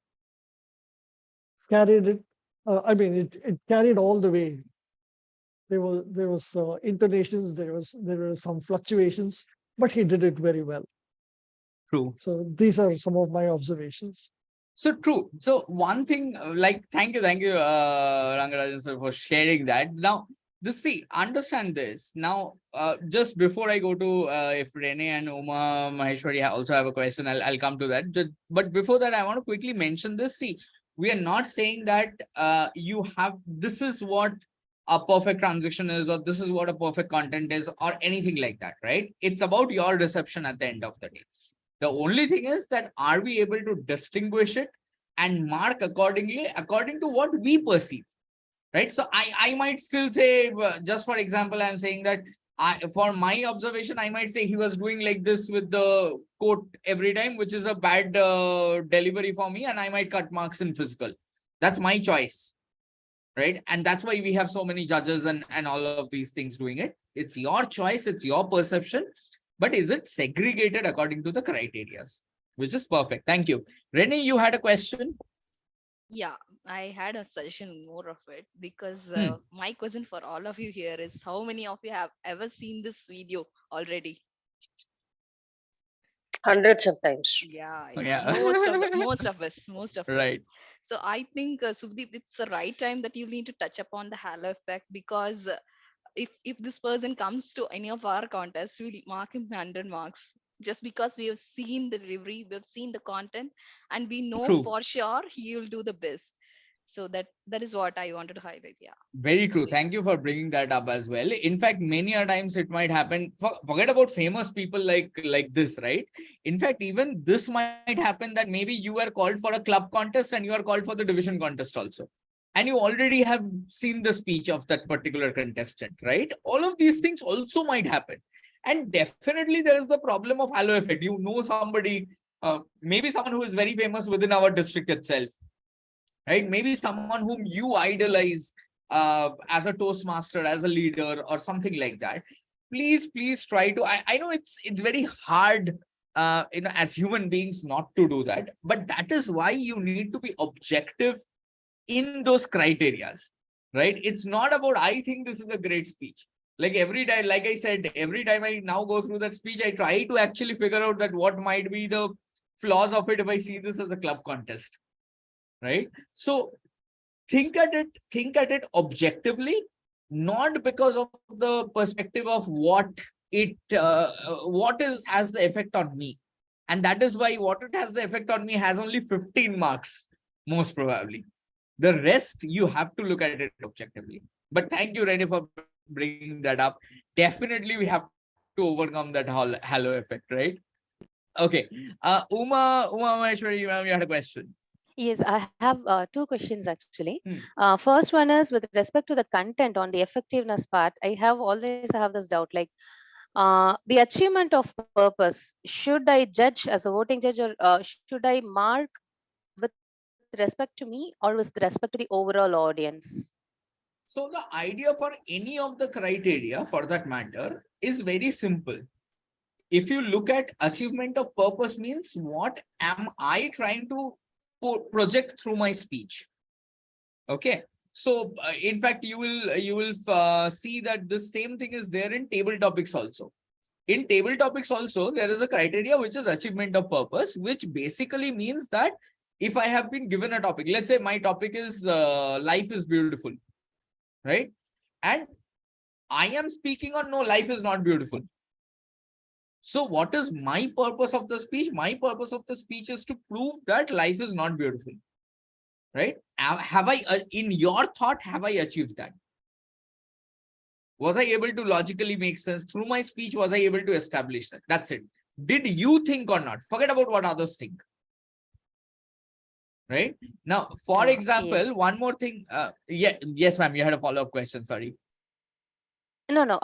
carried it. It carried all the way. There was intonations. There were some fluctuations, but he did it very well. True. So these are some of my observations. So true. So one thing, thank you, Rangarajan sir, for sharing that. Now, understand this. Now, just before I go to if Rene and Uma Maheshwari also have a question, I'll come to that. But before that, I want to quickly mention this. See, we are not saying that this is what a perfect transaction is, or this is what a perfect content is, or anything like that, right? It's about your reception at the end of the day. The only thing is that are we able to distinguish it and mark accordingly, according to what we perceive, right? So I might still say, just for example, I'm saying that for my observation, I might say he was doing like this with the quote every time, which is a bad delivery for me, and I might cut marks in physical. That's my choice, right? And that's why we have so many judges and all of these things doing it. It's your choice, it's your perception. But is it segregated according to the criteria, which is perfect? Thank you. Rene, you had a question? Yeah, I had a suggestion more of it because my question for all of you here is how many of you have ever seen this video already? Hundreds of times. Yeah, Yeah. most of us. Right. So I think Subdeep, it's the right time that you need to touch upon the halo effect because if this person comes to any of our contests, we'll mark him 100 marks just because we have seen the delivery, we have seen the content, and we know True. for sure he will do the best. So that is what I wanted to highlight. Yeah. Very true. Thank you for bringing that up as well. In fact, many a times it might happen. Forget about famous people like this, right? In fact, even this might happen that maybe you are called for a club contest and you are called for the division contest also. And you already have seen the speech of that particular contestant, right? All of these things also might happen. And definitely there is the problem of halo effect. You know somebody, maybe someone who is very famous within our district itself, right? Maybe someone whom you idolize as a Toastmaster, as a leader or something like that. Please try to, I know it's very hard as human beings not to do that, but that is why you need to be objective in those criterias, right? It's not about, I think this is a great speech. Like every time, like I said, every time I now go through that speech, I try to actually figure out that what might be the flaws of it if I see this as a club contest, right? So think at it objectively, not because of the perspective of what has the effect on me. And that is why what it has the effect on me has only 15 marks, most probably. The rest, you have to look at it objectively. But thank you, Rene, for bringing that up. Definitely, we have to overcome that halo effect, right? Okay. Uma Maheshwari, ma'am, you had a question. Yes, I have two questions actually. First one is with respect to the content on the effectiveness part. I always have this doubt, like the achievement of purpose. Should I judge as a voting judge, or should I mark with respect to me or with respect to the overall audience? So the idea for any of the criteria, for that matter, is very simple. If you look at achievement of purpose, means what am I trying to project through my speech? Okay. So in fact, you will see that the same thing is there in table topics also. In table topics also, there is a criteria which is achievement of purpose, which basically means that if I have been given a topic, let's say my topic is life is beautiful, right? And I am speaking on no, life is not beautiful. So what is my purpose of the speech? My purpose of the speech is to prove that life is not beautiful, right? Have I, in your thought, have I achieved that? Was I able to logically make sense through my speech? Was I able to establish that? That's it. Did you think or not? Forget about what others think. Right now, for example, one more thing. Yes, ma'am, you had a follow-up question. Sorry. No, no.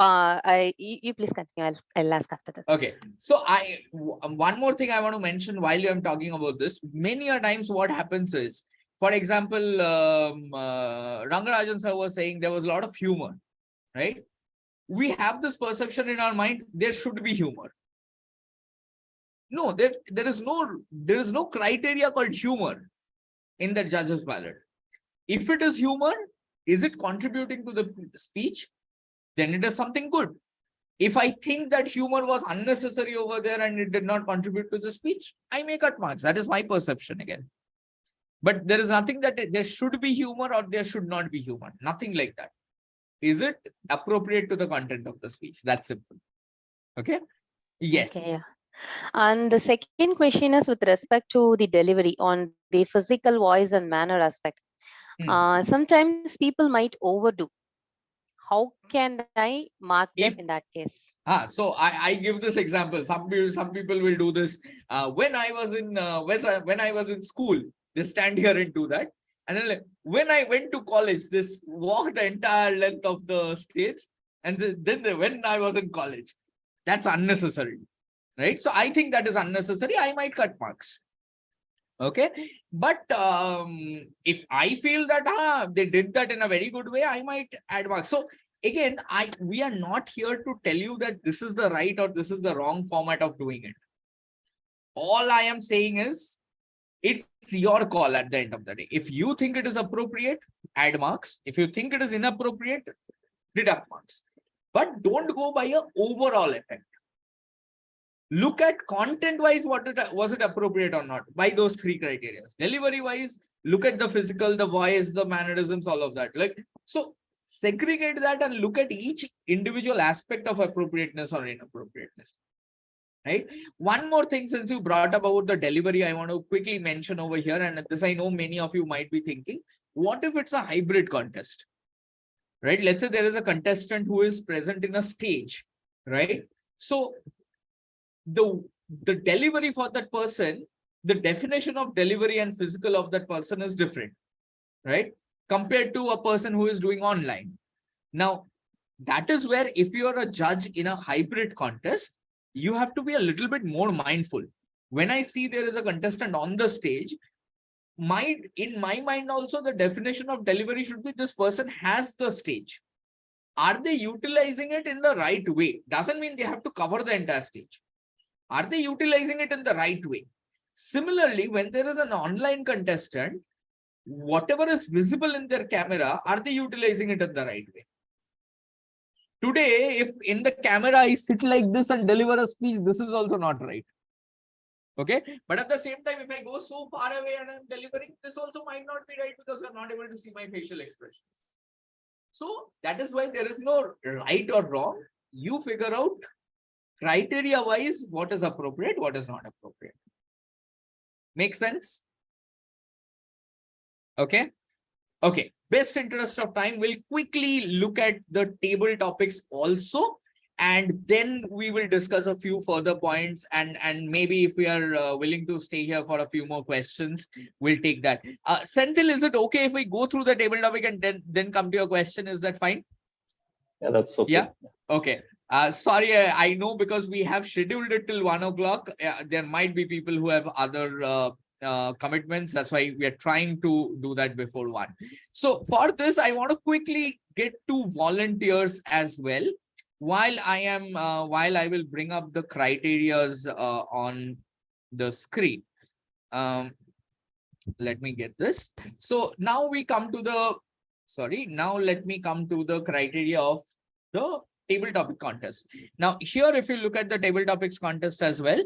You please continue. I'll ask after this. Okay. So one more thing I want to mention while I'm talking about this. Many a times what happens is, for example, Rangarajan sir was saying there was a lot of humor, right? We have this perception in our mind, there should be humor. No, there is no criteria called humor in the judge's ballot. If it is humor, is it contributing to the speech? Then it is something good. If I think that humor was unnecessary over there and it did not contribute to the speech, I may cut marks. That is my perception again. But there is nothing that there should be humor or there should not be humor. Nothing like that. Is it appropriate to the content of the speech? That's simple. Okay. Yes. Okay, yeah. And the second question is with respect to the delivery on the physical voice and manner aspect. Sometimes people might overdo. How can I mark them in that case? So I give this example. Some people will do this. When I was in school, they stand here and do that. And then like, when I went to college, this walk the entire length of the stage. And then when I was in college, that's unnecessary, right? So I think that is unnecessary. I might cut marks. Okay, but if I feel that they did that in a very good way, I might add marks. So again, we are not here to tell you that this is the right or this is the wrong format of doing it. All I am saying is it's your call at the end of the day. If you think it is appropriate, add marks. If you think it is inappropriate, deduct marks. But don't go by an overall effect. Look at content-wise, was it appropriate or not by those three criteria. Delivery-wise, look at the physical, the voice, the mannerisms, all of that. Like, so segregate that and look at each individual aspect of appropriateness or inappropriateness. Right. One more thing, since you brought about the delivery, I want to quickly mention over here, and this I know many of you might be thinking, what if it's a hybrid contest? Right? Let's say there is a contestant who is present in a stage, right? So the delivery for that person, the definition of delivery and physical of that person is different, right? Compared to a person who is doing online. Now, that is where if you're a judge in a hybrid contest, you have to be a little bit more mindful. When I see there is a contestant on the stage, in my mind also, the definition of delivery should be this person has the stage. Are they utilizing it in the right way? Doesn't mean they have to cover the entire stage. Are they utilizing it in the right way? Similarly, when there is an online contestant, whatever is visible in their camera, are they utilizing it in the right way? Today, if in the camera I sit like this and deliver a speech, this is also not right. Okay. But at the same time, if I go so far away and I'm delivering, this also might not be right because you're not able to see my facial expressions. So that is why there is no right or wrong. You figure out criteria wise what is appropriate, what is not appropriate. Make sense? Okay. Okay. Best interest of time, we'll quickly look at the table topics also, and then we will discuss a few further points, and maybe if we are willing to stay here for a few more questions, we'll take that. Senthil, is it okay if we go through the table topic and then come to your question? Is that fine? Yeah, that's okay. Yeah. Okay. Sorry, I know because we have scheduled it till 1 o'clock. There might be people who have other commitments. That's why we are trying to do that before 1. So for this, I want to quickly get 2 volunteers as well. While I will bring up the criterias on the screen. Let me get this. So now we come to the, now let me come to the criteria of the table topic contest. Now here, if you look at the table topics contest as well,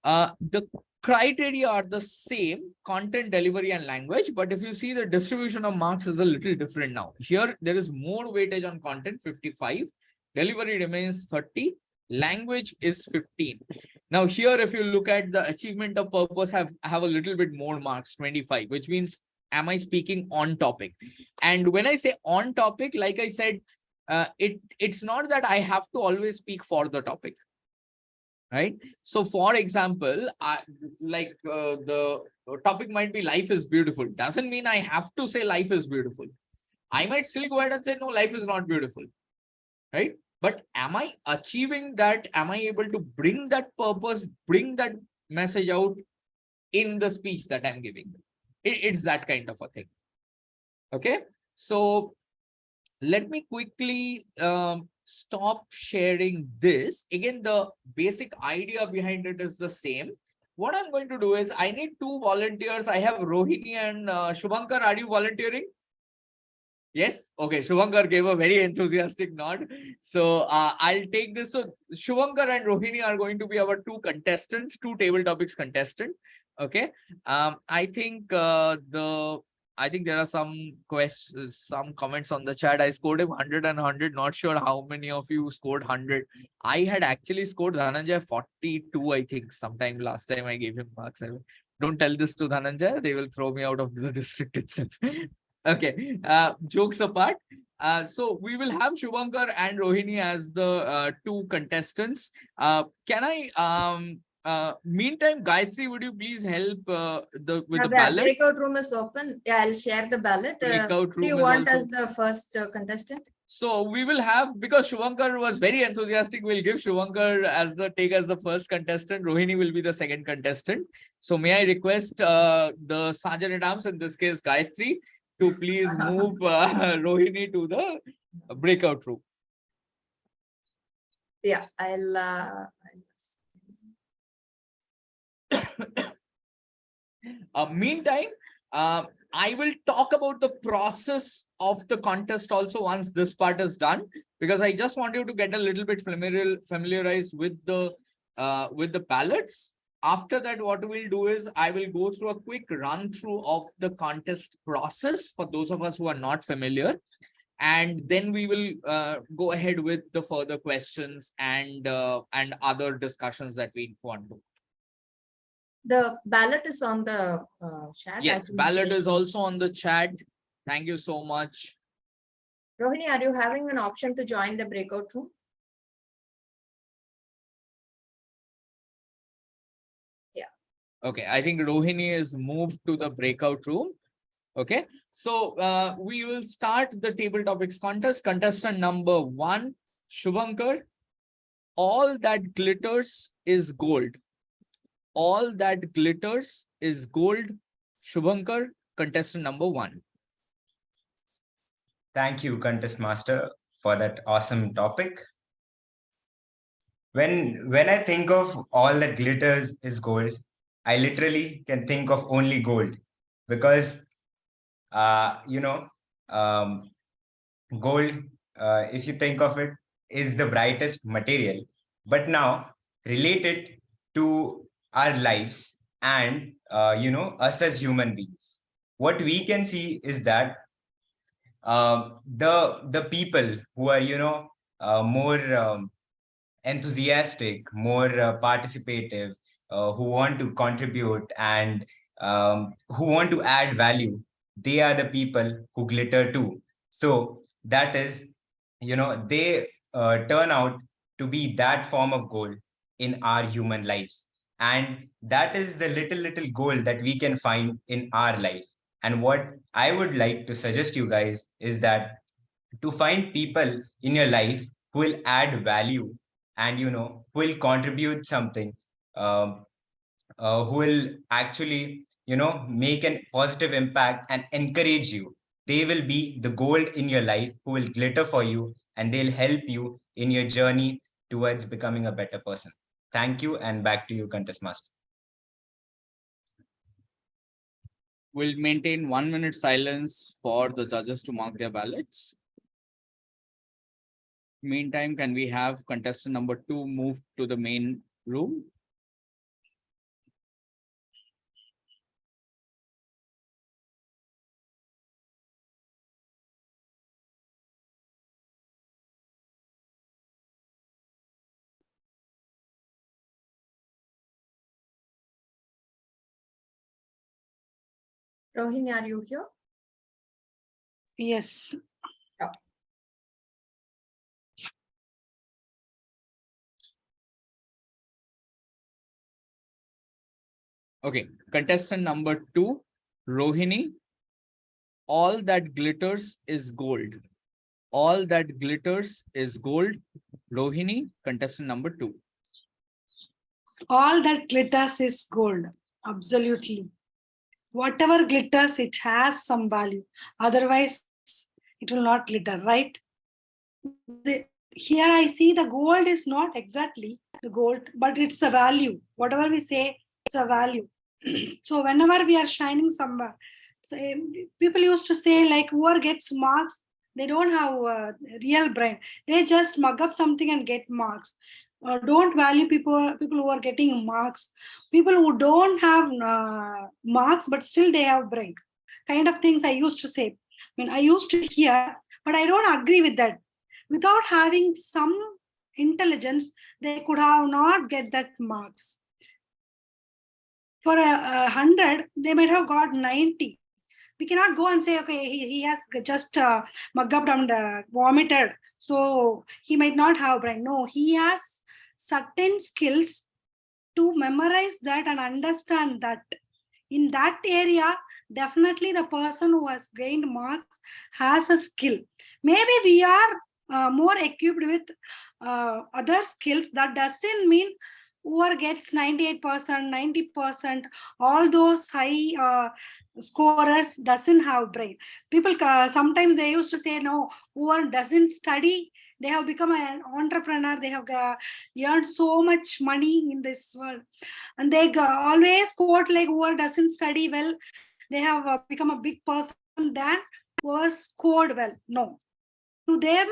the criteria are the same: content, delivery, and language. But if you see, the distribution of marks is a little different now. Here, there is more weightage on content, 55. Delivery remains 30. Language is 15. Now here, if you look at the achievement of purpose, have a little bit more marks, 25, which means, am I speaking on topic? And when I say on topic, like I said, it's not that I have to always speak for the topic. Right. So, for example, the topic might be life is beautiful. Doesn't mean I have to say life is beautiful. I might still go ahead and say, no, life is not beautiful. Right. But am I achieving that? Am I able to bring that purpose, bring that message out in the speech that I'm giving? It's that kind of a thing. Okay, so let me quickly stop sharing this. Again, the basic idea behind it is the same. What I'm going to do is I need 2 volunteers. I have Rohini and Shubhankar. Are you volunteering? Yes. Okay. Shubhankar gave a very enthusiastic nod. So I'll take this. So Shubhankar and Rohini are going to be our 2 contestants, 2 table topics contestant. Okay. I think I think there are some questions, some comments on the chat. I scored him 100 and 100. Not sure how many of you scored 100. I had actually scored Dhananjay 42, I think, sometime last time I gave him marks. Don't tell this to Dhananjay. They will throw me out of the district itself. Okay, jokes apart. So we will have Shubhankar and Rohini as the 2 contestants. Can I meantime, Gayatri, would you please help with the ballot? Breakout room is open. Yeah, I'll share the ballot. Breakout room do you is want also... as the first contestant? So we will have, because Shubhankar was very enthusiastic, we'll give Shubhankar as the first contestant. Rohini will be the second contestant. So may I request the Sergeant at Arms, in this case Gayatri, to please move Rohini to the breakout room. Yeah, I'll meantime, I will talk about the process of the contest also once this part is done, because I just want you to get a little bit familiarized with the ballots. After that, what we'll do is I will go through a quick run through of the contest process for those of us who are not familiar. And then we will go ahead with the further questions and other discussions that we want to. The ballot is on the chat. Yes, ballot is also on the chat. Thank you so much. Rohini, are you having an option to join the breakout room? Yeah. Okay, I think Rohini is moved to the breakout room. Okay, so we will start the table topics contest. Contestant number 1, Shubhankar. All that glitters is gold. All that glitters is gold. Shubhankar, contestant number 1. Thank you, Contest Master, for that awesome topic. When I think of all that glitters is gold, I literally can think of only gold, because gold, if you think of it, is the brightest material. But now relate it to our lives and us as human beings. What we can see is that the people who are more enthusiastic, more participative, who want to contribute and who want to add value, they are the people who glitter too. So that is, they turn out to be that form of gold in our human lives. And that is the little gold that we can find in our life. And what I would like to suggest you guys is that to find people in your life who will add value and who will contribute something, who will actually make an positive impact and encourage you. They will be the gold in your life who will glitter for you, and they'll help you in your journey towards becoming a better person. Thank you, and back to you, Contest Master. We'll maintain 1 minute silence for the judges to mark their ballots. Meantime, can we have contestant number 2 move to the main room? Rohini, are you here? Yes. Okay. Okay, contestant number 2, Rohini. All that glitters is gold. All that glitters is gold. Rohini, contestant number 2. All that glitters is gold. Absolutely. Whatever glitters, it has some value. Otherwise, it will not glitter, right? Here I see the gold is not exactly the gold, but it's a value. Whatever we say, it's a value. So whenever we are shining somewhere, so people used to say like whoever gets marks, they don't have a real brain. They just mug up something and get marks. Don't value people who are getting marks. People who don't have marks, but still they have brain. Kind of things I used to say. I mean, I used to hear, but I don't agree with that. Without having some intelligence, they could have not get that marks. For 100, they might have got 90. We cannot go and say, okay, he has just mugged up and vomited, so he might not have brain. No, he has certain skills to memorize that and understand that. In that area, definitely the person who has gained marks has a skill. Maybe we are more equipped with other skills. That doesn't mean whoever gets 98%, 90%, all those high scorers doesn't have brain. People sometimes they used to say, no, whoever doesn't study, they have become an entrepreneur, they have earned so much money in this world. And they always quote like whoever doesn't study well, they have become a big person than who scored well. No. To them,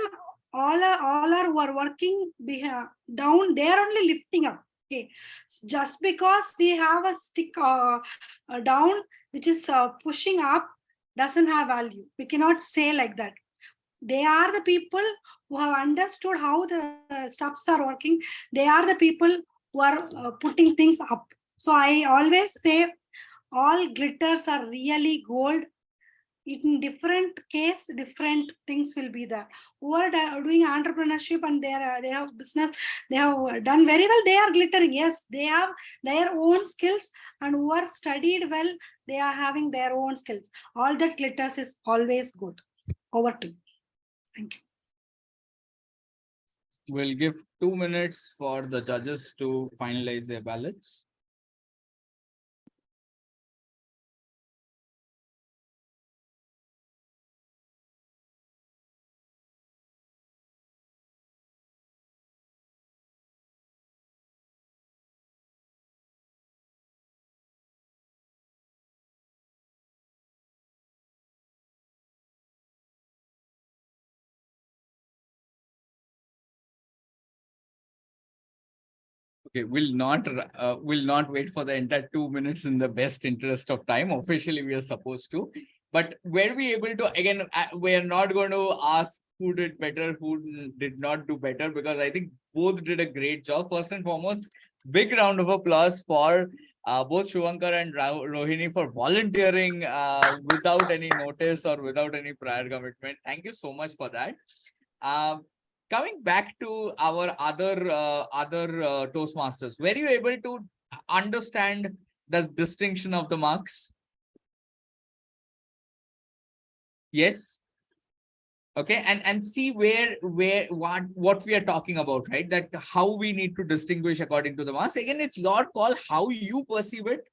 all are who are working down, they are only lifting up. Okay, just because we have a stick down which is pushing up doesn't have value. We cannot say like that. They are the people who have understood how the stuffs are working. They are the people who are putting things up. So I always say all glitters are really gold. In different case, different things will be there. Who are doing entrepreneurship and they have business, they have done very well, they are glittering. Yes, they have their own skills, and who are studied well, they are having their own skills. All that glitters is always good. Over to you. Thank you. We'll give 2 minutes for the judges to finalize their ballots. Okay, we'll not wait for the entire 2 minutes in the best interest of time. Officially, we are supposed to, but were we able to, again, we are not going to ask who did better, who did not do better, because I think both did a great job. First and foremost, big round of applause for both Shubhankar and Rohini for volunteering without any notice or without any prior commitment. Thank you so much for that. Coming back to our other Toastmasters, were you able to understand the distinction of the marks? Yes. Okay, and see what we are talking about, right? That how we need to distinguish according to the marks. Again, it's your call how you perceive it.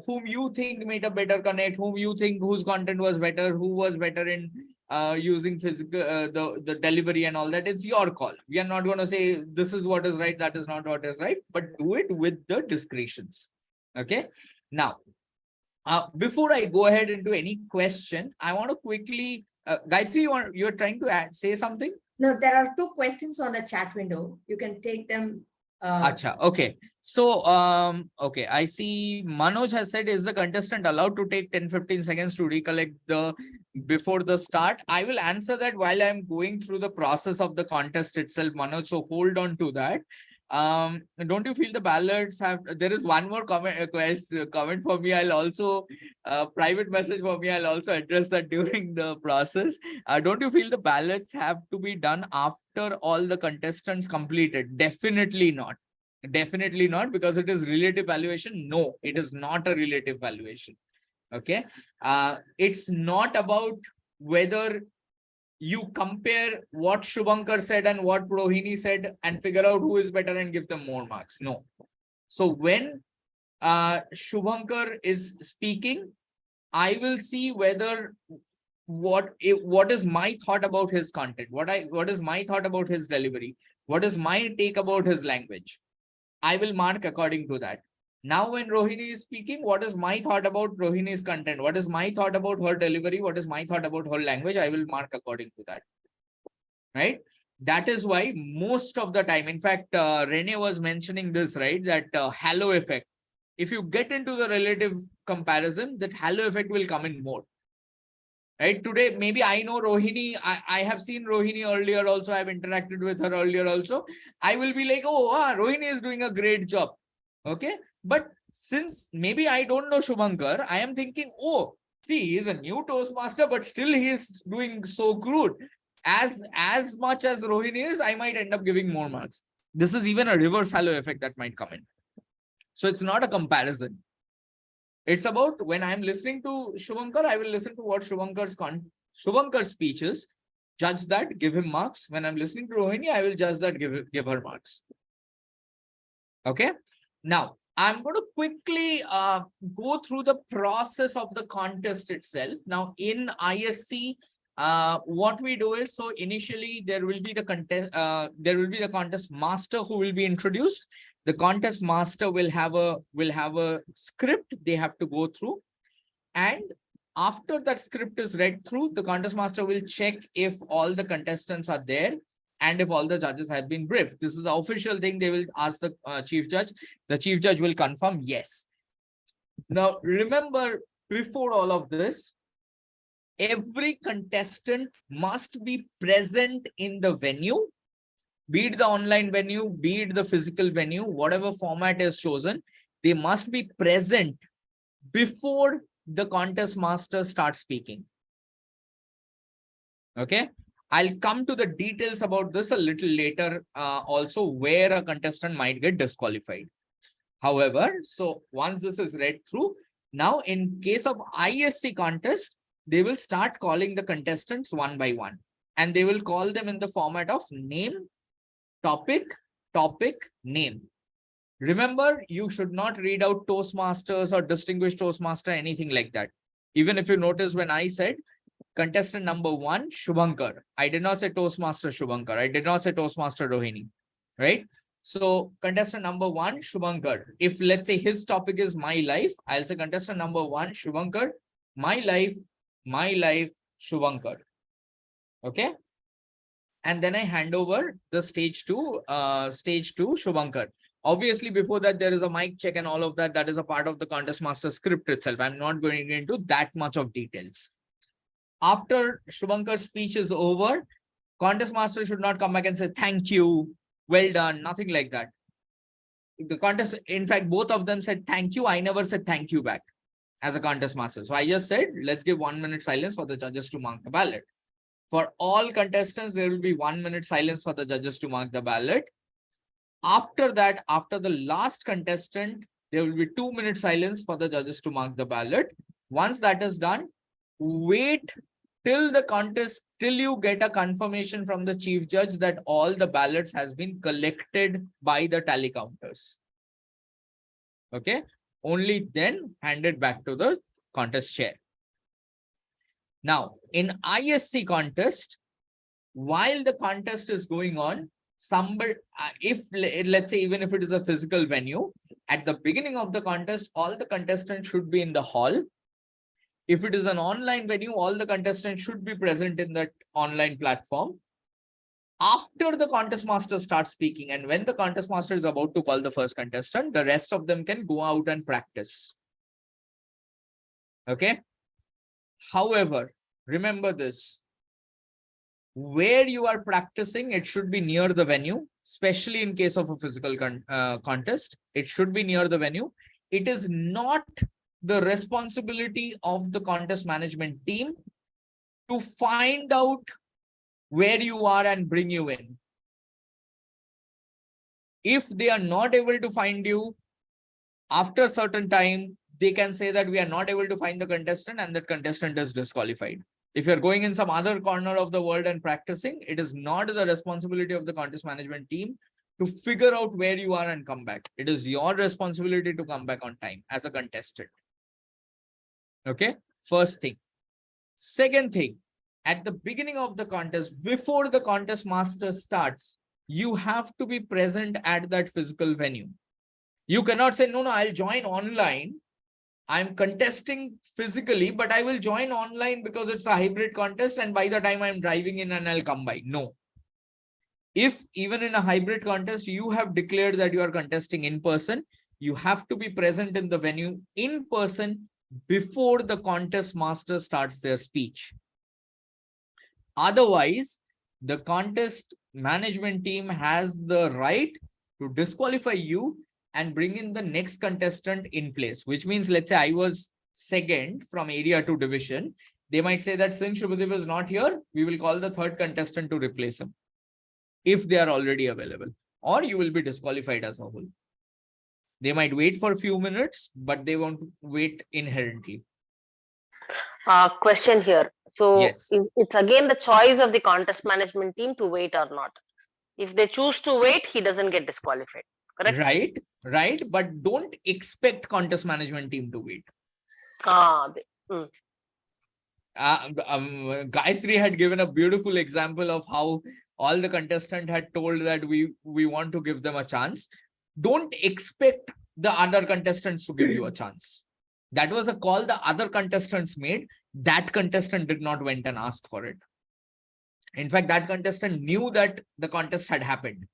Whom you think made a better connect, whom you think whose content was better, who was better in using physical the delivery and all that. It's your call. We are not going to say this is what is right, that is not what is right, but do it with the discretions. Okay, now before I go ahead into any question, I want to quickly Gayatri, you're trying to say something? No, there are 2 questions on the chat window. You can take them. Acha, okay. So, okay, I see Manoj has said, is the contestant allowed to take 10-15 seconds to recollect before the start? I will answer that while I'm going through the process of the contest itself, Manoj, so hold on to that. Don't you feel the ballots have, there is one more comment for me. I'll also private message for me. I'll also address that during the process. Don't you feel the ballots have to be done after all the contestants completed? Definitely not. Definitely not, because it is relative valuation. No, it is not a relative valuation. Okay. It's not about whether you compare what Shubhankar said and what Rohini said and figure out who is better and give them more marks. No. So when Shubhankar is speaking, I will see whether what is my thought about his content, what is my thought about his delivery, what is my take about his language. I will mark according to that. Now when Rohini is speaking, what is my thought about Rohini's content, what is my thought about her delivery, what is my thought about her language, I will mark according to that. Right? That is why most of the time, in fact, Rene was mentioning this, right, that halo effect. If you get into the relative comparison, that halo effect will come in more. Right? Today, maybe I know Rohini, I have seen Rohini earlier also, I've interacted with her earlier also. I will be like, oh, Rohini is doing a great job. Okay. But since maybe I don't know Shubhankar, I am thinking, oh, see, he's a new Toastmaster, but still he is doing so good. As much as Rohini is, I might end up giving more marks. This is even a reverse halo effect that might come in. So it's not a comparison. It's about when I'm listening to Shubhankar, I will listen to what Shubhankar's speech is, judge that, give him marks. When I'm listening to Rohini, I will judge that, give her marks. Okay. Now, I'm going to quickly go through the process of the contest itself. Now, in ISC, what we do is, so initially there will be the contest master who will be introduced. The contest master will have a script they have to go through, and after that script is read through, the contest master will check if all the contestants are there and if all the judges have been briefed. This is the official thing. They will ask the chief judge. The chief judge will confirm yes. Now remember, before all of this, every contestant must be present in the venue, be it the online venue, be it the physical venue, whatever format is chosen, they must be present before the contest master starts speaking. Okay. I'll come to the details about this a little later, also where a contestant might get disqualified. However, so once this is read through, now in case of ISC contest, they will start calling the contestants one by one, and they will call them in the format of name, topic, name. Remember, you should not read out Toastmasters or distinguished Toastmaster, anything like that. Even if you notice when I said contestant number 1, Shubhankar, I did not say Toastmaster Shubhankar. I did not say Toastmaster Rohini, right? So contestant number 1, Shubhankar. If let's say his topic is my life, I'll say contestant number 1, Shubhankar, my life, Shubhankar. Okay. And then I hand over the stage to Shubhankar. Obviously, before that, there is a mic check and all of that. That is a part of the contest master script itself. I'm not going into that much of details. After Shubhankar's speech is over, contest master should not come back and say, thank you, well done, nothing like that. The contest, in fact, both of them said thank you. I never said thank you back as a contest master. So I just said, let's give 1 minute silence for the judges to mark the ballot. For all contestants, there will be 1 minute silence for the judges to mark the ballot. After that, after the last contestant, there will be 2 minute silence for the judges to mark the ballot. Once that is done, wait till the contest, till you get a confirmation from the chief judge that all the ballots has been collected by the tally counters. Okay. Only then hand it back to the contest chair. Now, in ISC contest, while the contest is going on, somebody, if let's say, even if it is a physical venue, at the beginning of the contest, all the contestants should be in the hall. If it is an online venue, all the contestants should be present in that online platform. After the contest master starts speaking, and when the contest master is about to call the first contestant, the rest of them can go out and practice. Okay. However, remember this, where you are practicing, it should be near the venue, especially in case of a physical contest. It should be near the venue. It is not the responsibility of the contest management team to find out where you are and bring you in. If they are not able to find you, after a certain time, they can say that we are not able to find the contestant and that contestant is disqualified. If you're going in some other corner of the world and practicing, it is not the responsibility of the contest management team to figure out where you are and come back. It is your responsibility to come back on time as a contestant. Okay, first thing. Second thing, at the beginning of the contest, before the contest master starts, you have to be present at that physical venue. You cannot say, no, I'll join online. I'm contesting physically, but I will join online because it's a hybrid contest. And by the time I'm driving in and I'll come by. No. If even in a hybrid contest, you have declared that you are contesting in person, you have to be present in the venue in person before the contest master starts their speech. Otherwise, the contest management team has the right to disqualify you and bring in the next contestant in place, which means, let's say I was second from area 2 division. They might say that since Shubhadev is not here, we will call the third contestant to replace him if they are already available, or you will be disqualified as a whole. They might wait for a few minutes, but they won't wait inherently. Question here. So yes, it's again the choice of the contest management team to wait or not. If they choose to wait, he doesn't get disqualified. Correct? Right. But don't expect contest management team to wait. Gayatri had given a beautiful example of how all the contestant had told that we want to give them a chance. Don't expect the other contestants to give you a chance. That was a call the other contestants made. That contestant did not went and ask for it. In fact, that contestant knew that the contest had happened.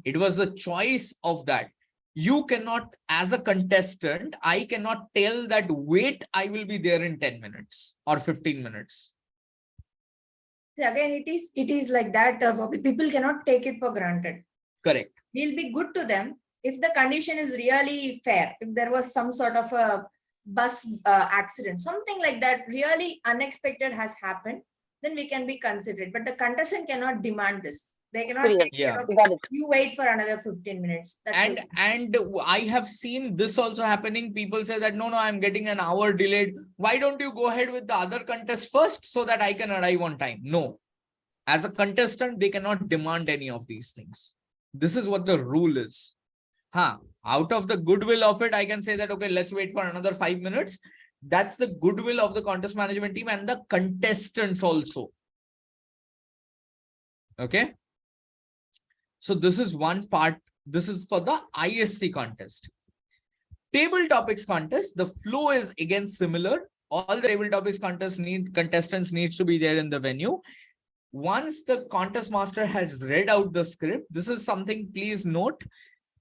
It was the choice of that. You cannot, as a contestant, I cannot tell that, wait, I will be there in 10 minutes or 15 minutes. Again, it is like that. People cannot take it for granted. Correct. We'll be good to them if the condition is really fair. If there was some sort of a bus accident, something like that, really unexpected has happened, then we can be considered. But the contestant cannot demand this. They cannot take you wait for another 15 minutes. And I have seen this also happening. People say that, no, I'm getting an hour delayed. Why don't you go ahead with the other contest first so that I can arrive on time? No. As a contestant, they cannot demand any of these things. This is what the rule is. Out of the goodwill of it, I can say that, okay, let's wait for another 5 minutes. That's the goodwill of the contest management team and the contestants also. Okay. So this is one part. This is for the ISC contest. Table topics contest, the flow is again similar. All the table topics contestants needs to be there in the venue. Once the contest master has read out the script, this is something please note.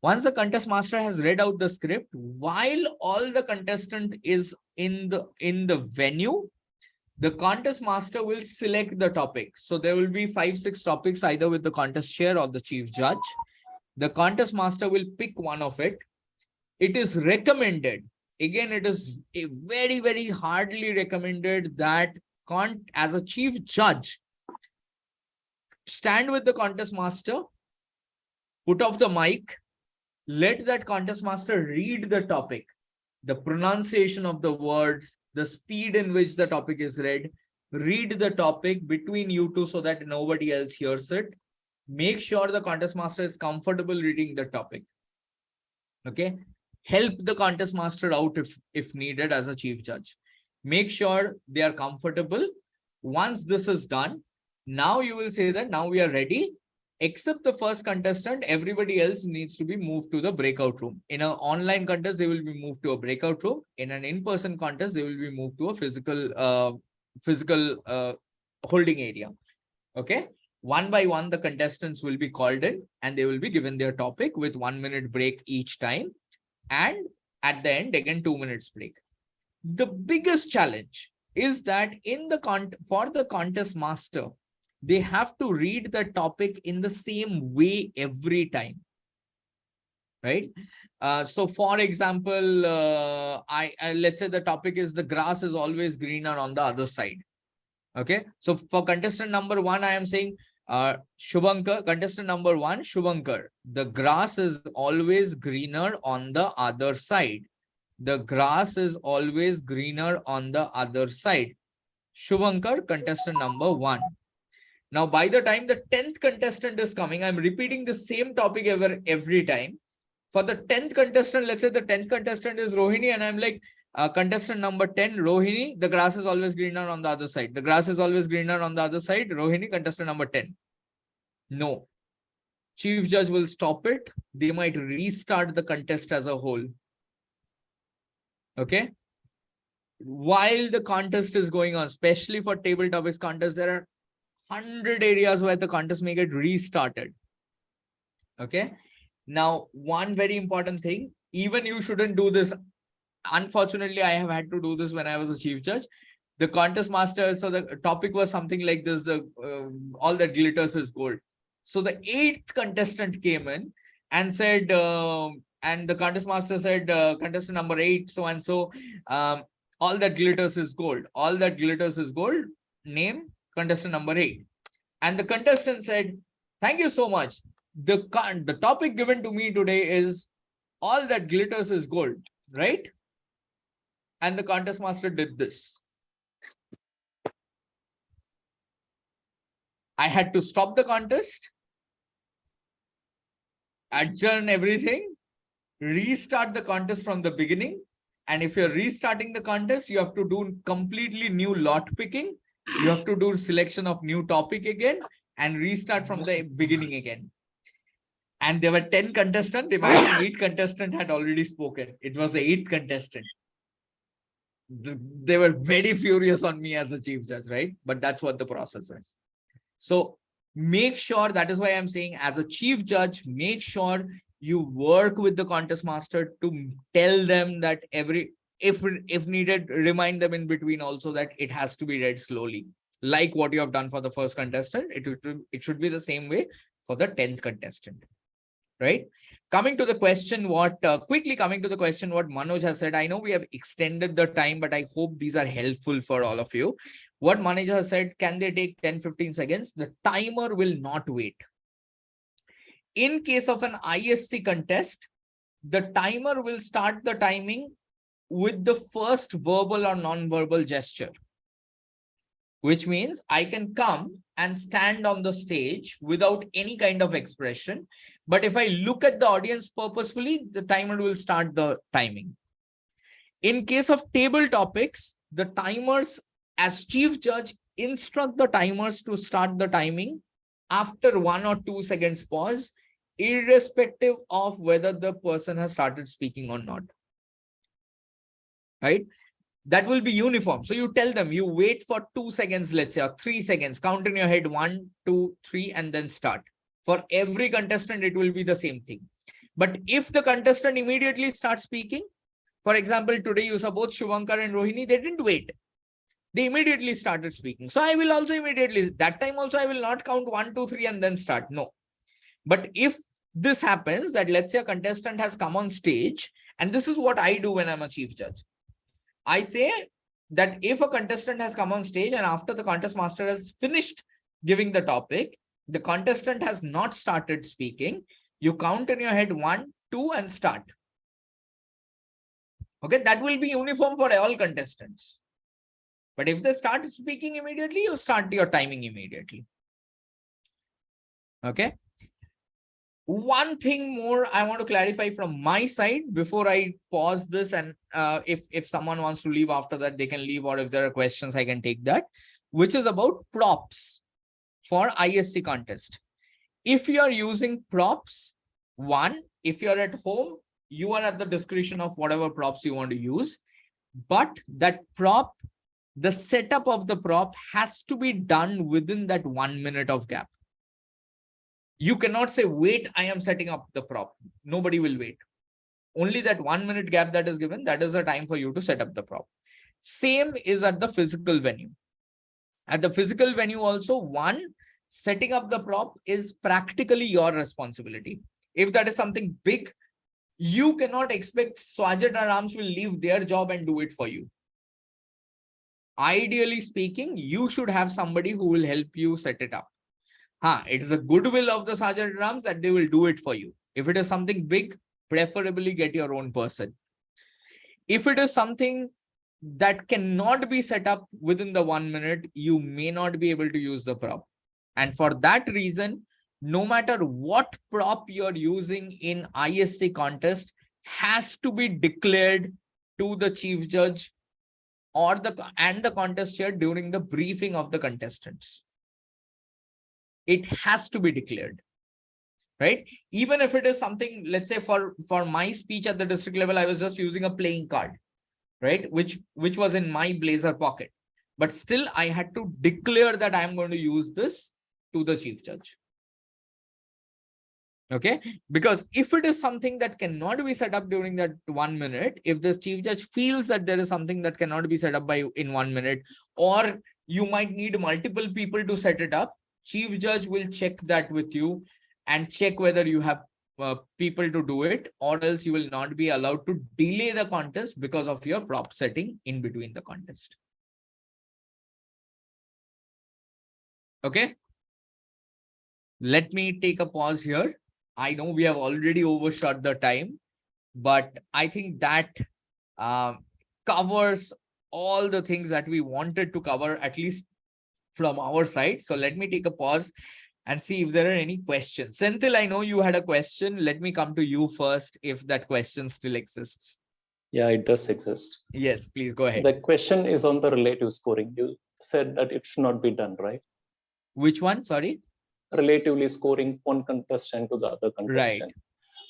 Once the contest master has read out the script, while all the contestant is in the venue, the contest master will select the topic. So there will be 5-6 topics, either with the contest chair or the chief judge. The contest master will pick one of it. It is recommended. Again, it is very, very hardly recommended that as a chief judge, stand with the contest master, put off the mic, let that contest master read the topic, the pronunciation of the words, the speed in which the topic is read the topic between you two so that nobody else hears it. Make sure the contest master is comfortable reading the topic. Okay. Help the contest master out if needed as a chief judge. Make sure they are comfortable. Once this is done, now you will say that now we are ready. Except the first contestant, everybody else needs to be moved to the breakout room. In an online contest, they will be moved to a breakout room. In an in-person contest, they will be moved to a physical holding area. Okay. One by one, the contestants will be called in and they will be given their topic with 1 minute break each time. And at the end, again, 2 minutes break. The biggest challenge is that for the contest master, they have to read the topic in the same way every time, right? So for example, let's say the topic is the grass is always greener on the other side. Okay. So for contestant number 1, I am saying, Shubhankar, contestant number 1, Shubhankar, the grass is always greener on the other side. The grass is always greener on the other side. Shubhankar, contestant number 1. Now, by the time the 10th contestant is coming, I'm repeating the same topic every time. For the 10th contestant, let's say the 10th contestant is Rohini, and I'm like, contestant number 10, Rohini, the grass is always greener on the other side. The grass is always greener on the other side. Rohini, contestant number 10. No. Chief judge will stop it. They might restart the contest as a whole. Okay. While the contest is going on, especially for table topics contest, there are 100 areas where the contest may get restarted. Okay. Now, one very important thing, even you shouldn't do this. Unfortunately, I have had to do this when I was a chief judge. The contest master, so the topic was something like this, all that glitters is gold. So the 8th contestant came in and said, and the contest master said, contestant number 8, so and so, all that glitters is gold. All that glitters is gold. Name contestant number 8. And the contestant said, thank you so much. The topic given to me today is all that glitters is gold, right? And the contest master did this. I had to stop the contest, adjourn everything, restart the contest from the beginning. And if you're restarting the contest, you have to do completely new lot picking. You have to do selection of new topic again and restart from the beginning again. And there were 10 contestants. Imagine 8 contestants had already spoken. It was the 8th contestant. They were very furious on me as a chief judge, right? But that's what the process is. So make sure, that is why I'm saying as a chief judge, make sure you work with the contest master to tell them that if needed, remind them in between also that it has to be read slowly. Like what you have done for the first contestant, it should be the same way for the 10th contestant. Right? Coming to the question, quickly coming to the question, what Manoj has said. I know we have extended the time, but I hope these are helpful for all of you. What Manoj has said, can they take 10-15 seconds? The timer will not wait. In case of an ISC contest, the timer will start the timing with the first verbal or non-verbal gesture, which means I can come and stand on the stage without any kind of expression. But if I look at the audience purposefully, the timer will start the timing. In case of table topics, the timers, as chief judge, instruct the timers to start the timing after 1 or 2 seconds pause, irrespective of whether the person has started speaking or not. Right? That will be uniform. So you tell them, you wait for 2 seconds, let's say, or 3 seconds, count in your head 1, 2, 3, and then start. For every contestant, it will be the same thing. But if the contestant immediately starts speaking, for example, today you saw both Shubhankar and Rohini, they didn't wait. They immediately started speaking. So I will also immediately, that time also, I will not count 1, 2, 3 and then start. No. But if this happens, that let's say a contestant has come on stage, and this is what I do when I'm a chief judge. I say that if a contestant has come on stage and after the contest master has finished giving the topic, the contestant has not started speaking, you count in your head 1, 2 and start. Okay, that will be uniform for all contestants. But if they start speaking immediately, you start your timing immediately. Okay. One thing more I want to clarify from my side before I pause this, and if someone wants to leave after that, they can leave, or if there are questions, I can take that, which is about props for ISC contest. If you are using props, if you're at home, you are at the discretion of whatever props you want to use, but that prop, the setup of the prop has to be done within that 1 minute of gap. You cannot say, wait, I am setting up the prop. Nobody will wait. Only that 1 minute gap that is given, that is the time for you to set up the prop. Same is at the physical venue. At the physical venue also, setting up the prop is practically your responsibility. If that is something big, you cannot expect Sergeant at Arms will leave their job and do it for you. Ideally speaking, you should have somebody who will help you set it up. It is the goodwill of the Sergeant at Arms that they will do it for you. If it is something big, preferably get your own person. If it is something that cannot be set up within the 1 minute, you may not be able to use the prop. And for that reason, no matter what prop you're using in ISC contest has to be declared to the chief judge or the contest chair during the briefing of the contestants. It has to be declared, right? Even if it is something, let's say for my speech at the district level, I was just using a playing card, right? Which was in my blazer pocket. But still, I had to declare that I'm going to use this to the chief judge. Okay, because if it is something that cannot be set up during that 1 minute, if the chief judge feels that there is something that cannot be set up in 1 minute, or you might need multiple people to set it up, chief judge will check that with you and check whether you have people to do it, or else you will not be allowed to delay the contest because of your prop setting in between the contest. Okay, let me take a pause here. I know we have already overshot the time, but I think that covers all the things that we wanted to cover, at least from our side. So let me take a pause and see if there are any questions. Senthil, I know you had a question. Let me come to you first if that question still exists. Yeah, it does exist. Yes, please go ahead. The question is on the relative scoring. You said that it should not be done, right? Which one? Sorry? Relatively scoring one contestant to the other contestant.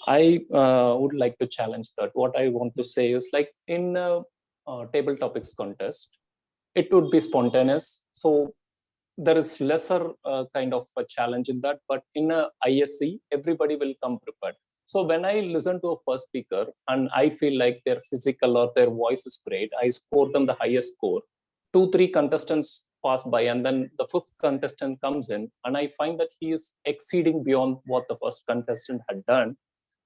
Right. I would like to challenge that. What I want to say is, like in a table topics contest, it would be spontaneous. So there is lesser kind of a challenge in that. But in a ISC, everybody will come prepared. So when I listen to a first speaker and I feel like their physical or their voice is great, I score them the highest score. 2-3 contestants pass by, and then the 5th contestant comes in, and I find that he is exceeding beyond what the first contestant had done.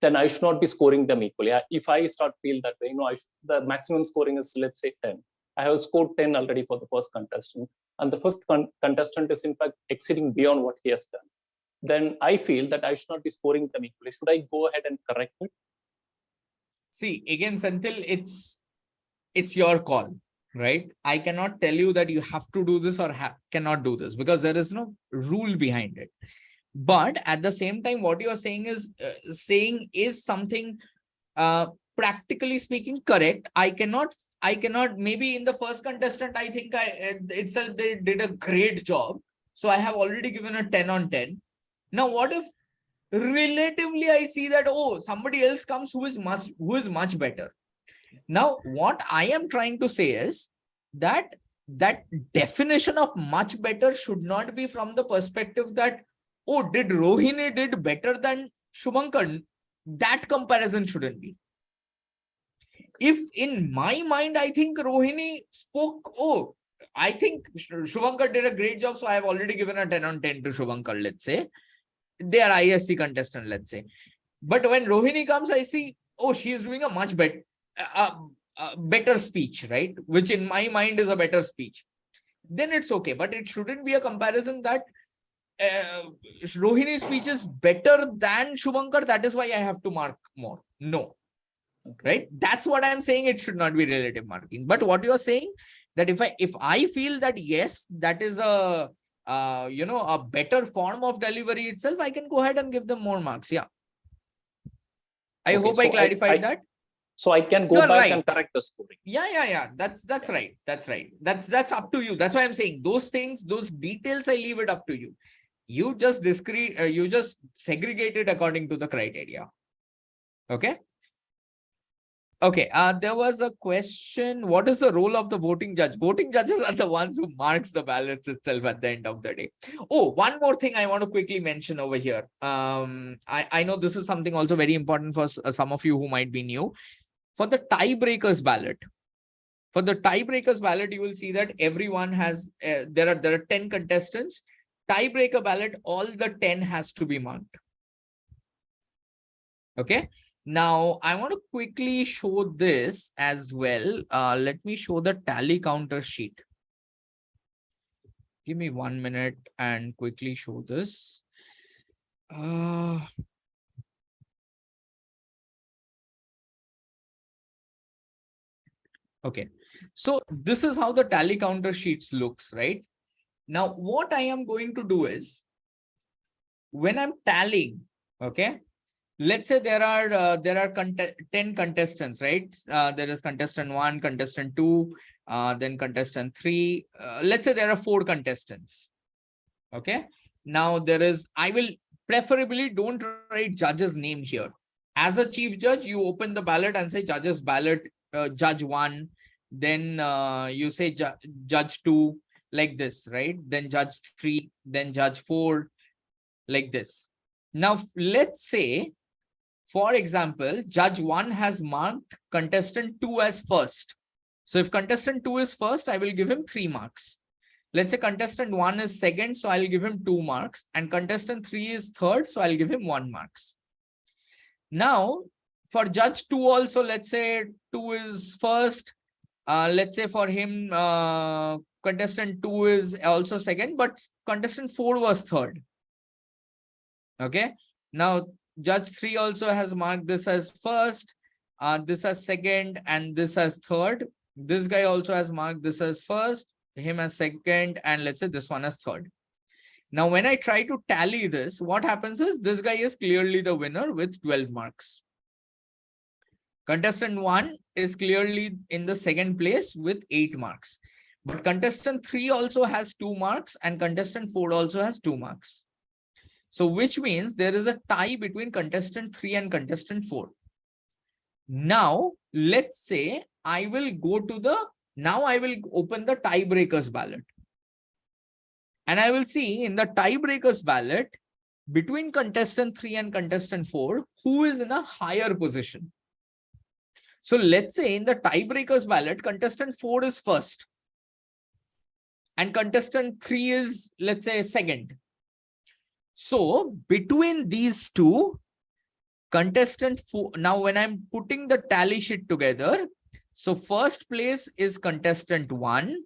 Then I should not be scoring them equally. If I start feel that way, the maximum scoring is, let's say, 10. I have scored 10 already for the first contestant, and the 5th contestant is in fact exceeding beyond what he has done. Then I feel that I should not be scoring them equally. Should I go ahead and correct it? See, again, Senthil, it's your call, right? I cannot tell you that you have to do this or cannot do this, because there is no rule behind it. But at the same time, what you are saying is something practically speaking correct. I cannot, maybe in the first contestant, I think itself they did a great job. So I have already given a 10 on 10. Now, what if relatively I see that, oh, somebody else comes who is much better? Now, what I am trying to say is that definition of much better should not be from the perspective that, oh, did Rohini did better than Shubhankar? That comparison shouldn't be. If in my mind, I think Rohini spoke, oh, I think Shubhankar did a great job, so I have already given a 10 on 10 to Shubhankar, let's say. They are ISC contestant, let's say. But when Rohini comes, I see, oh, she is doing a much better, better speech, right? Which in my mind is a better speech. Then it's okay. But it shouldn't be a comparison that Rohini's speech is better than Shubhankar. That is why I have to mark more. No. Okay. Right? That's what I'm saying. It should not be relative marking. But what you are saying, that if I feel that yes, that is a a better form of delivery itself, I can go ahead and give them more marks. Yeah. I hope I clarified that. So I can go back and correct the scoring. Yeah. That's right. That's right. That's up to you. That's why I'm saying those things, those details, I leave it up to you. You just you just segregate it according to the criteria. Okay. Okay, there was a question. What is the role of the voting judge? Voting judges are the ones who marks the ballots itself at the end of the day. Oh, one more thing I want to quickly mention over here. I know this is something also very important for some of you who might be new. For the tiebreakers ballot, you will see that everyone has, there are 10 contestants. Tiebreaker ballot, all the 10 has to be marked. Okay. Now, I want to quickly show this as well. Let me show the tally counter sheet. Give me 1 minute and quickly show this. Okay. So this is how the tally counter sheets looks, right? Now, what I am going to do is, when I'm tallying, okay, let's say there are 10 contestants, right? There is contestant 1, contestant 2, then contestant 3. Let's say there are 4 contestants. Okay. Now I will preferably don't write judge's name here. As a chief judge, you open the ballot and say judge's ballot, judge 1, then you say judge 2, like this, right? Then judge 3, then judge 4, like this. Now, let's say, for example, judge 1 has marked contestant 2 as first. So if contestant 2 is first, I will give him 3 marks. Let's say contestant 1 is second, so I'll give him 2 marks, and contestant 3 is third, so I'll give him 1 marks. Now, for judge 2 also, let's say 2 is first. Let's say for him, contestant 2 is also second, but contestant 4 was third. Okay. Now, judge 3 also has marked this as first, this as second, and this as third. This guy also has marked this as first, him as second, and let's say this one as third. Now, when I try to tally this, what happens is this guy is clearly the winner with 12 marks. Contestant 1 is clearly in the second place with 8 marks. But contestant 3 also has 2 marks, and contestant 4 also has 2 marks. So which means there is a tie between contestant 3 and contestant 4. Now, let's say I will open the tiebreakers ballot. And I will see in the tiebreakers ballot between contestant 3 and contestant 4, who is in a higher position. So let's say in the tiebreakers ballot, contestant 4 is first and contestant 3 is, let's say, second. So between these two, contestant 4, now when I'm putting the tally sheet together, so first place is contestant 1.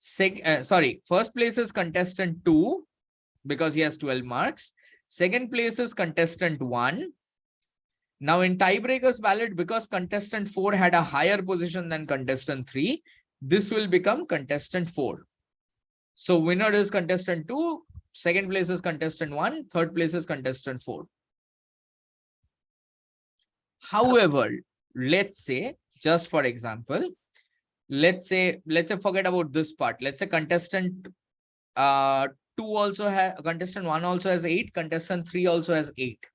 First place is contestant 2 because he has 12 marks. Second place is contestant 1. Now in tiebreakers ballot, because contestant 4 had a higher position than contestant 3, this will become contestant 4. So winner is contestant 2, second place is contestant 1, third place is contestant 4. However, let's say, just for example, let's say forget about this part. Let's say contestant 2 also has, contestant 1 also has 8, contestant 3 also has 8.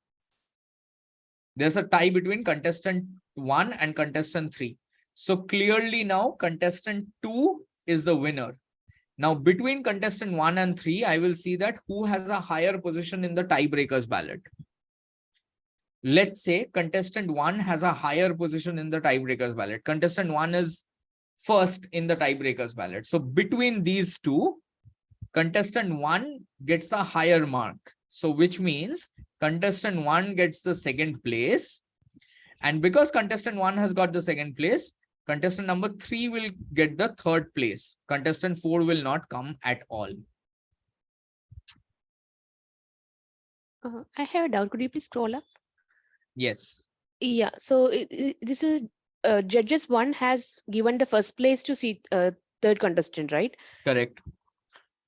There's a tie between contestant 1 and contestant 3. So clearly now contestant 2 is the winner. Now between contestant 1 and 3, I will see that who has a higher position in the tiebreakers ballot. Let's say contestant 1 has a higher position in the tiebreakers ballot. Contestant 1 is first in the tiebreakers ballot. So between these two, contestant 1 gets a higher mark. So which means contestant 1 gets the second place. And because contestant 1 has got the second place, contestant number 3 will get the third place. Contestant 4 will not come at all. I have a doubt. Could you please scroll up? Yes. Yeah. So this is judges 1 has given the first place to see third contestant, right? Correct.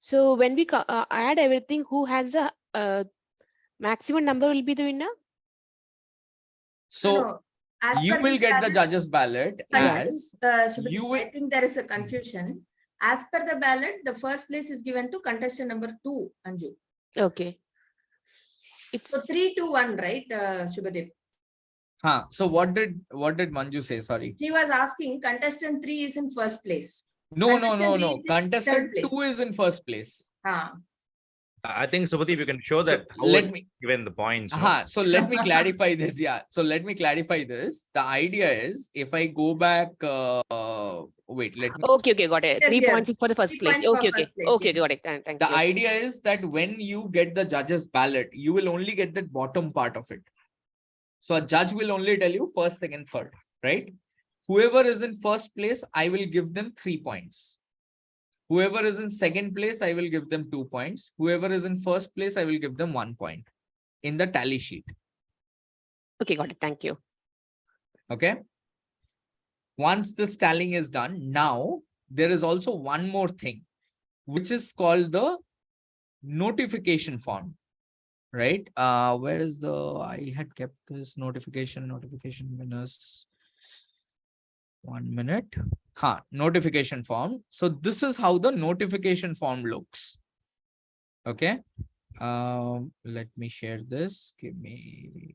So when we add everything, who has a maximum number will be the winner? So you will get the judges ballot as you will. I think there is a confusion. As per the ballot, the first place is given to contestant number 2, Anju. Okay. It's so 3-2-1, right, Shubhadeep? So what did Manju say? Sorry. He was asking contestant 3 is in first place. No. Contestant 2 is in first place. I think Subhadeep, you can show that how let me given the points. No? So let me clarify this. Yeah. So let me clarify this. The idea is if I go back, wait, let me. Okay, got it. 3 points is for the first place. Okay, got it. Thank you. The idea is that when you get the judge's ballot, you will only get the bottom part of it. So a judge will only tell you first, second, third, right? Whoever is in first place, I will give them 3 points. Whoever is in second place, I will give them 2 points. Whoever is in first place, I will give them 1 point in the tally sheet. Okay, got it. Thank you. Okay. Once this tallying is done, now there is also one more thing, which is called the notification form, right? Where is the, I had kept this notification winners. 1 minute. Notification form. So this is how the notification form looks. Okay. Let me share this. Give me.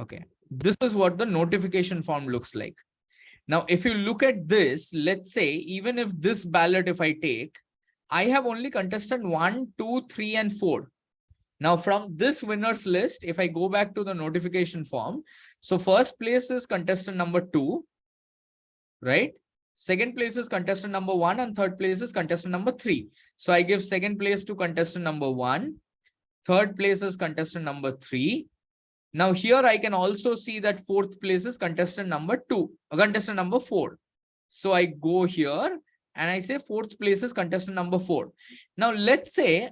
Okay. This is what the notification form looks like. Now, if you look at this, let's say, even if this ballot, if I take, I have only contestant 1, 2, 3, and 4. Now, from this winners list, if I go back to the notification form, so first place is contestant number 2, right? Second place is contestant number 1, and third place is contestant number 3. So I give second place to contestant number 1. Third place is contestant number 3. Now here I can also see that fourth place is contestant number 2, contestant number 4. So I go here and I say fourth place is contestant number 4. Now let's say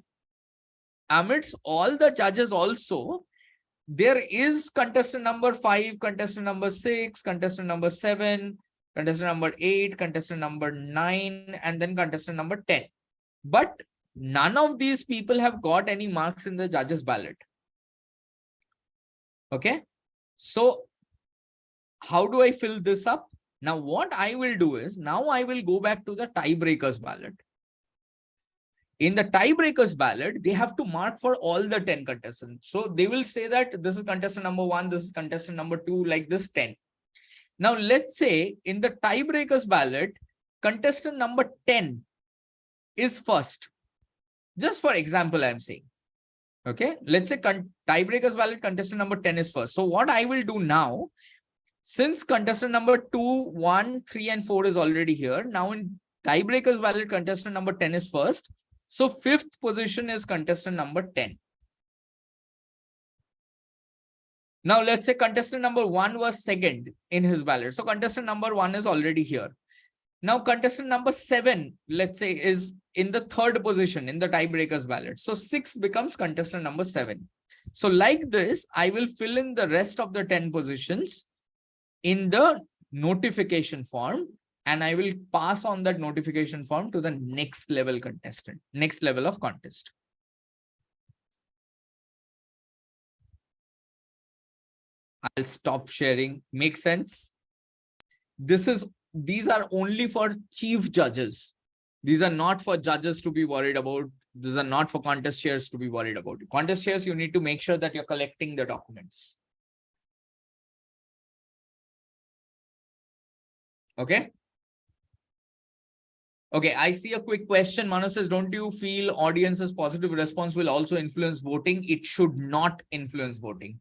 amidst all the judges also, there is contestant number 5, contestant number 6, contestant number 7, contestant number 8, contestant number 9, and then contestant number 10. But none of these people have got any marks in the judges' ballot. Okay. So how do I fill this up? Now what I will do is, now I will go back to the tiebreakers ballot. In the tiebreakers ballot, they have to mark for all the 10 contestants. So they will say that this is contestant number 1, this is contestant number 2, like this 10. Now let's say in the tiebreakers ballot, contestant number 10 is first. Just for example, I'm saying. Okay, let's say tiebreakers ballot contestant number 10 is first. So what I will do now, since contestant number 2, 1, 3, and 4 is already here, now in tiebreakers ballot contestant number 10 is first. So fifth position is contestant number 10. Now let's say contestant number 1 was second in his ballot. So contestant number 1 is already here. Now contestant number 7, let's say, is in the third position in the tiebreakers ballot. So 6 becomes contestant number 7. So like this, I will fill in the rest of the 10 positions in the notification form, and I will pass on that notification form to the next level contestant, next level of contest. I'll stop sharing. Make sense? These are only for chief judges. These are not for judges to be worried about. These are not for contest chairs to be worried about. Contest chairs, you need to make sure that you're collecting the documents. Okay. Okay, I see a quick question. Manu says, don't you feel audience's positive response will also influence voting? It should not influence voting.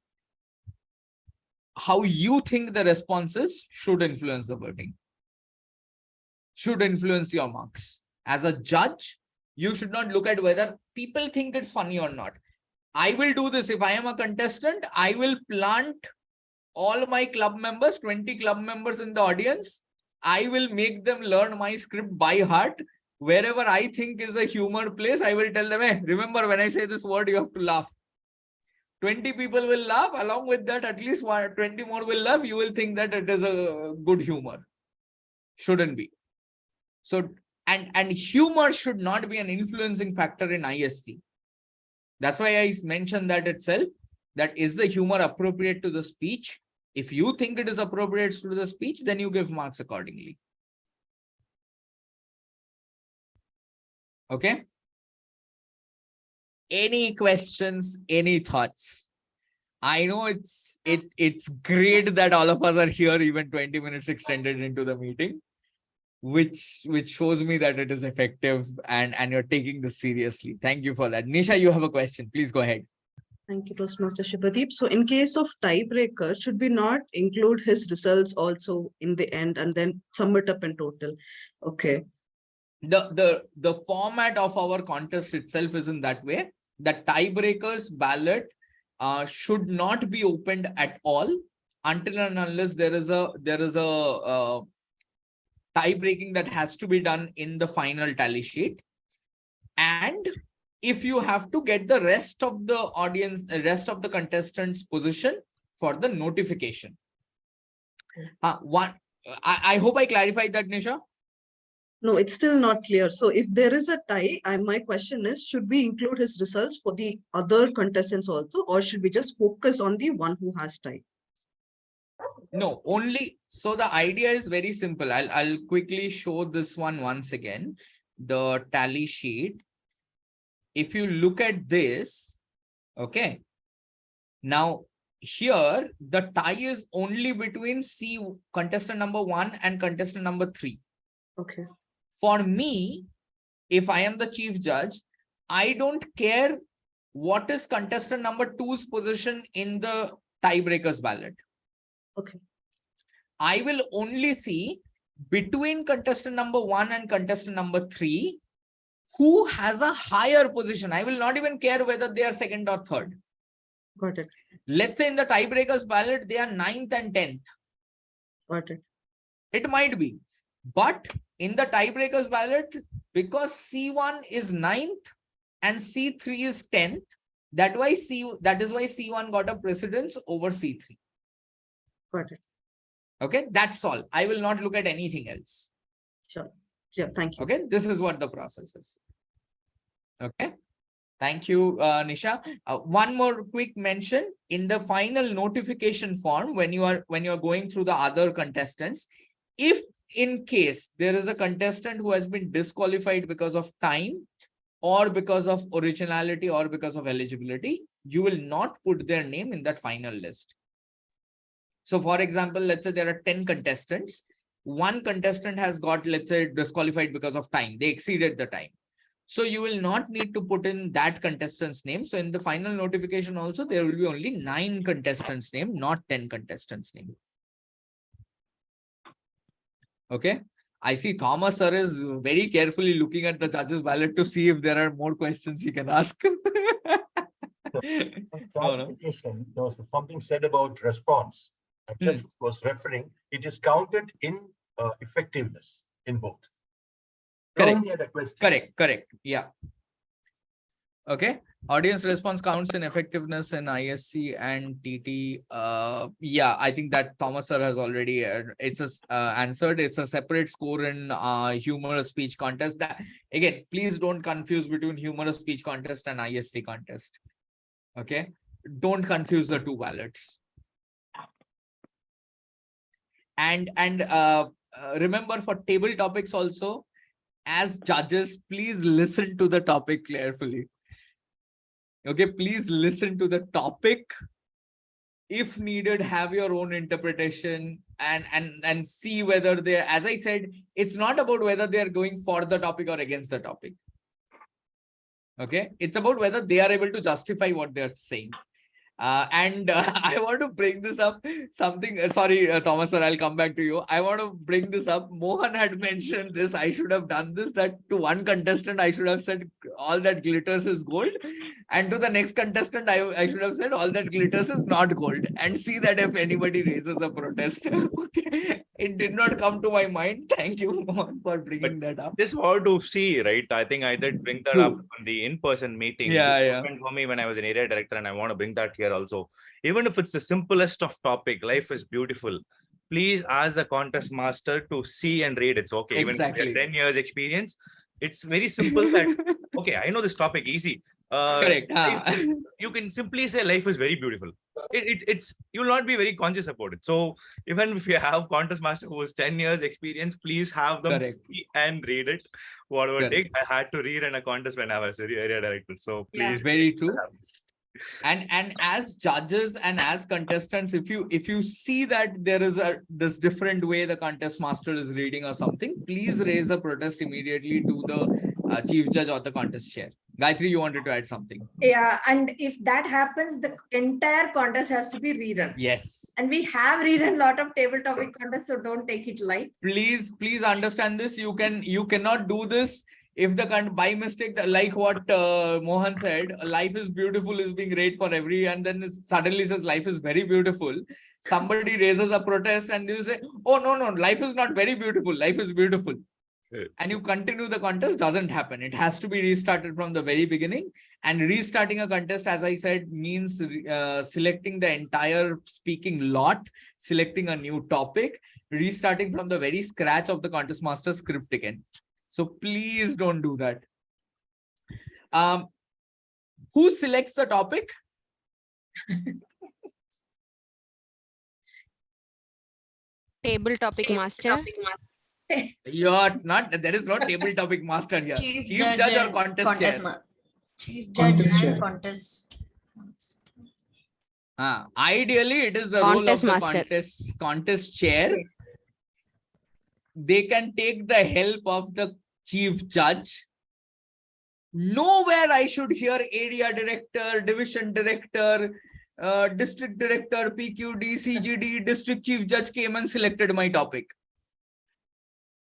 How you think the responses should influence the voting. Should influence your marks. As a judge, you should not look at whether people think it's funny or not. I will do this. If I am a contestant, I will plant all my club members, 20 club members in the audience. I will make them learn my script by heart. Wherever I think is a humor place, I will tell them, hey, remember when I say this word, you have to laugh. 20 people will laugh. Along with that, at least 20 more will laugh. You will think that it is a good humor. Shouldn't be. So, and humor should not be an influencing factor in ISC. That's why I mentioned that itself. That is the humor appropriate to the speech? If you think it is appropriate to the speech, then you give marks accordingly. Okay. Any questions, any thoughts? I know it's great that all of us are here, even 20 minutes extended into the meeting, which shows me that it is effective and you're taking this seriously. Thank you for that. Nisha, you have a question. Please go ahead. Thank you, Toastmaster Shubhadeep. So in case of tiebreaker, should we not include his results also in the end and then sum it up in total? Okay. The format of our contest itself is in that way. The tiebreakers ballot should not be opened at all until and unless there is a tie breaking that has to be done in the final tally sheet. And if you have to get the rest of the audience, rest of the contestants' position for the notification. I hope I clarified that, Nisha. No, it's still not clear. So if there is a tie, my question is, should we include his results for the other contestants also, or should we just focus on the one who has tie? No, only, so the idea is very simple. I'll quickly show this one once again, the tally sheet. If you look at this, okay, now here the tie is only between contestant number 1 and contestant number 3. Okay. For me, if I am the chief judge, I don't care what is contestant number 2's position in the tiebreakers ballot. Okay. I will only see between contestant number 1 and contestant number 3 who has a higher position. I will not even care whether they are second or third. Got it. Let's say in the tiebreakers ballot, they are 9th and 10th. Got it. It might be. But in the tiebreakers ballot, because C1 is 9th and C3 is 10th, that is why C1 got a precedence over C3. Got it. Okay, that's all. I will not look at anything else. Sure. Yeah, thank you. Okay, this is what the process is. Okay, thank you, Nisha. One more quick mention: in the final notification form, when you are going through the other contestants, if in case there is a contestant who has been disqualified because of time, or because of originality, or because of eligibility, you will not put their name in that final list. So for example, let's say there are 10 contestants. One contestant has got, let's say, disqualified because of time. They exceeded the time. So you will not need to put in that contestant's name. So in the final notification also, there will be only 9 contestants' name, not 10 contestants' name. Okay. I see Thomas sir is very carefully looking at the judges' ballot to see if there are more questions he can ask. Clarification, there was something said about response. I just was referring, it is counted in effectiveness in both. Correct. Correct. Yeah. Okay. Audience response counts in effectiveness in ISC and TT. Yeah, I think that Thomas sir has already answered. It's a separate score in humorous speech contest. That again, please don't confuse between humorous speech contest and ISC contest. Okay, don't confuse the two ballots. And remember, for table topics also, as judges, please listen to the topic carefully. Okay, please listen to the topic. If needed, have your own interpretation and see whether they, as I said, it's not about whether they are going for the topic or against the topic. Okay, it's about whether they are able to justify what they're saying. I want to bring this up something. Sorry, Thomas sir, I'll come back to you. I want to bring this up. Mohan had mentioned this. I should have done this, that to one contestant, I should have said all that glitters is gold. And to the next contestant, I should have said all that glitters is not gold. And see that if anybody raises a protest. Okay. It did not come to my mind. Thank you, Mohan, for bringing that up. This hard to see, right? I think I did bring that up on the in-person meeting. Yeah. For me when I was an area director, and I want to bring that here also. Even if it's the simplest of topic, life is beautiful. Please ask the contest master to see and read. It's okay. Exactly. Even if 10 years experience, it's very simple that, okay, I know this topic easy. Correct. You can simply say life is very beautiful. It's you will not be very conscious about it. So even if you have contest master who has 10 years experience, please have them see and read it. Whatever it takes. I had to read in a contest when I was area director. So please. Very true. And as judges and as contestants, if you see that there is this different way the contest master is reading or something, please raise a protest immediately to the chief judge or the contest chair. Gayatri, you wanted to add something? Yeah, and if that happens, the entire contest has to be rerun. Yes. And we have rerun a lot of table topic contests, so don't take it light. Please understand this. You cannot do this if by mistake, like what Mohan said, life is beautiful is being read for every, and then it suddenly says life is very beautiful. Somebody raises a protest and you say, oh, no, life is not very beautiful. Life is beautiful. and you continue the contest, doesn't happen. It has to be restarted from the very beginning. And restarting a contest, as I said, means selecting the entire speaking lot, selecting a new topic, restarting from the very scratch of the contest master script again. So please don't do that. Who selects the topic? Table topic master. You're not, there is no table topic master here. Chief judge or and contest chair? Chief judge and contest. Ideally, it is the role of the contest chair. They can take the help of the chief judge. Nowhere I should hear area director, division director, district director, PQD, CGD, district chief judge came and selected my topic.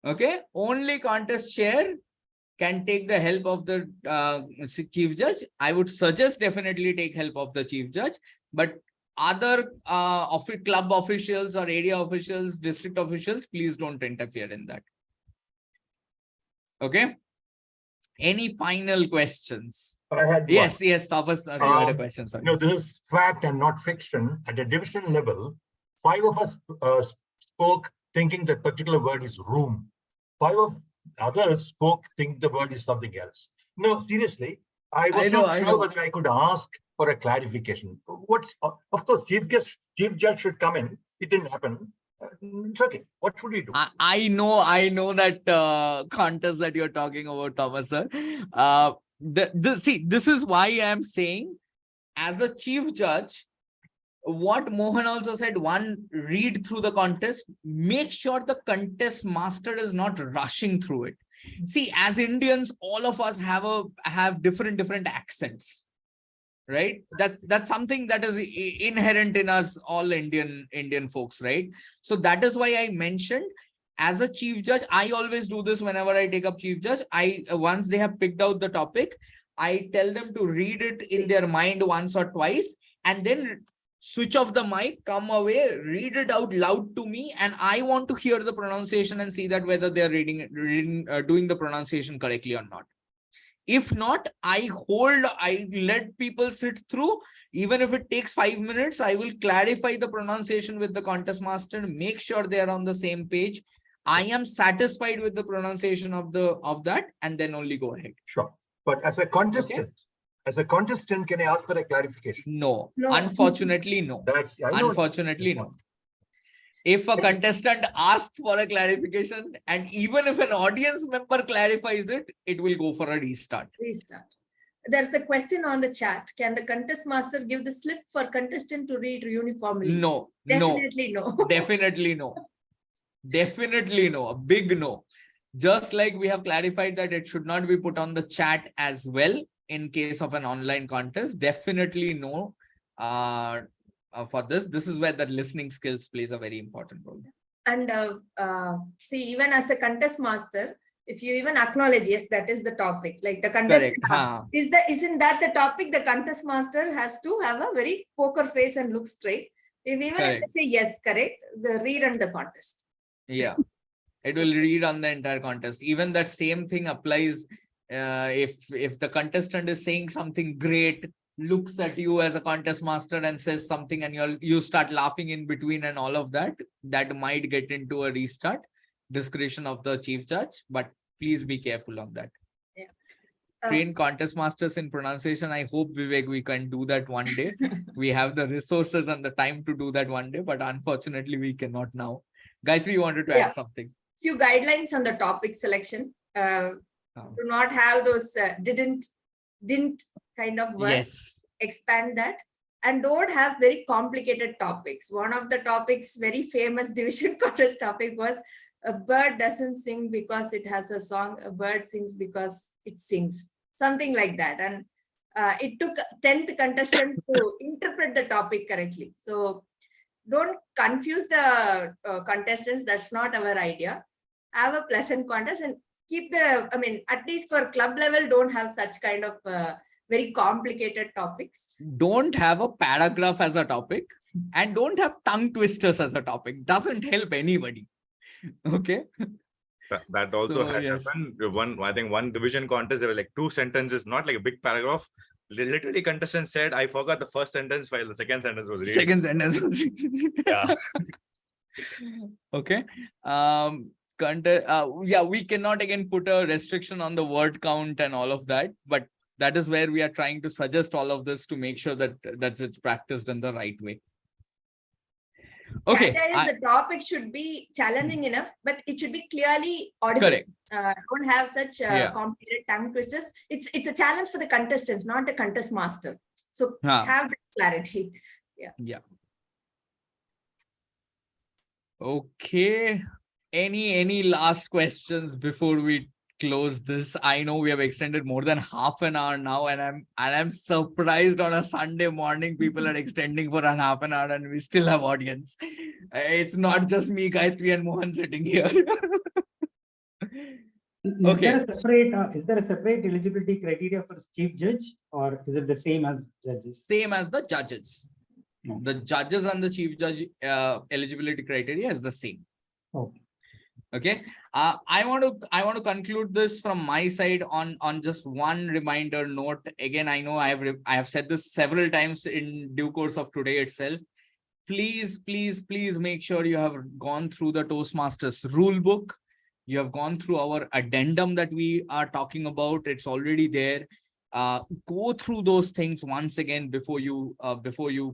Okay, only contest chair can take the help of the chief judge. I would suggest definitely take help of the chief judge, but other club officials or area officials, district officials, please don't interfere in that. Okay. Any final questions? I had yes, one. yes, Tapas, you had a question. Sorry. No, this is fact and not fiction. At a division level, 5 of us spoke thinking that particular word is room. 5 of others spoke thinking the word is something else. No, seriously, I was not sure whether I could ask for a clarification. Of course, chief judge should come in. It didn't happen. It's okay. What should we do? I know that contest that you're talking about, Thomas sir. See, this is why I am saying, as a chief judge, what Mohan also said, one, read through the contest, make sure the contest master is not rushing through it. See, as Indians, all of us have different accents, right? That's something that is inherent in us, all Indian folks, right? So that is why I mentioned, as a chief judge, I always do this whenever I take up chief judge. Once they have picked out the topic, I tell them to read it in their mind once or twice, and then switch off the mic, come away, read it out loud to me, and I want to hear the pronunciation and see that whether they are doing the pronunciation correctly or not. If not, I let people sit through. Even if it takes 5 minutes, I will clarify the pronunciation with the contest master, make sure they are on the same page. I am satisfied with the pronunciation of that, and then only go ahead. Sure. But as a contestant, can I ask for a clarification? No. Unfortunately, no. Unfortunately, no. If a contestant asks for a clarification, and even if an audience member clarifies it, it will go for a restart. There's a question on the chat. Can the contest master give the slip for contestant to read uniformly? No. Definitely no. Definitely no. Definitely no. A big no. Just like we have clarified that it should not be put on the chat as well in case of an online contest. Definitely no. For this is where the listening skills plays a very important role. And see, even as a contest master, if you even acknowledge, yes, that is the topic, like the contestant asks, isn't that the topic? The contest master has to have a very poker face and look straight. If even if they say yes, correct, the read on the contest. Yeah, it will read on the entire contest. Even that same thing applies if the contestant is saying something great, looks at you as a contest master and says something, and you start laughing in between and all of that, that might get into a restart. Discretion of the chief judge, but please be careful on that. Train contest masters in pronunciation. I hope, Vivek, we can do that one day. We have the resources and the time to do that one day, but unfortunately we cannot now. Gayatri, you wanted to add something? Few guidelines on the topic selection. Do not have those didn't kind of words. Yes. Expand that. And don't have very complicated topics. One of the topics, very famous division contest topic was, a bird doesn't sing because it has a song, a bird sings because it sings. Something like that. And it took 10th contestant to interpret the topic correctly. So don't confuse the contestants. That's not our idea. Have a pleasant contest and keep at least for club level, don't have such kind of very complicated topics. Don't have a paragraph as a topic, and don't have tongue twisters as a topic. Doesn't help anybody. Okay. That also So, has yes. happened. I think one division contest, there were like 2 sentences, not like a big paragraph. Literally, contestant said, I forgot the first sentence while the second sentence was reading. Second sentence. Yeah. Okay. Yeah, we cannot again put a restriction on the word count and all of that, but that is where we are trying to suggest all of this to make sure that it's practiced in the right way. Okay. The topic should be challenging enough, but it should be clearly audible. Correct. Don't have such complicated tongue twisters. It's a challenge for the contestants, not the contest master. So have that clarity. Yeah. Okay. Any last questions before we close this? I know we have extended more than half an hour now, and I'm surprised on a Sunday morning people are extending for an half an hour and we still have audience. It's not just me, Gayatri and Mohan sitting here. Is there a separate eligibility criteria for chief judge, or is it the same as judges? Same as the judges. No. The judges and the chief judge eligibility criteria is the same. Okay. Okay. I want to conclude this from my side on just one reminder note. Again, I know I have said this several times in due course of today itself. Please make sure you have gone through the Toastmasters rule book. You have gone through our addendum that we are talking about. It's already there. Go through those things once again before you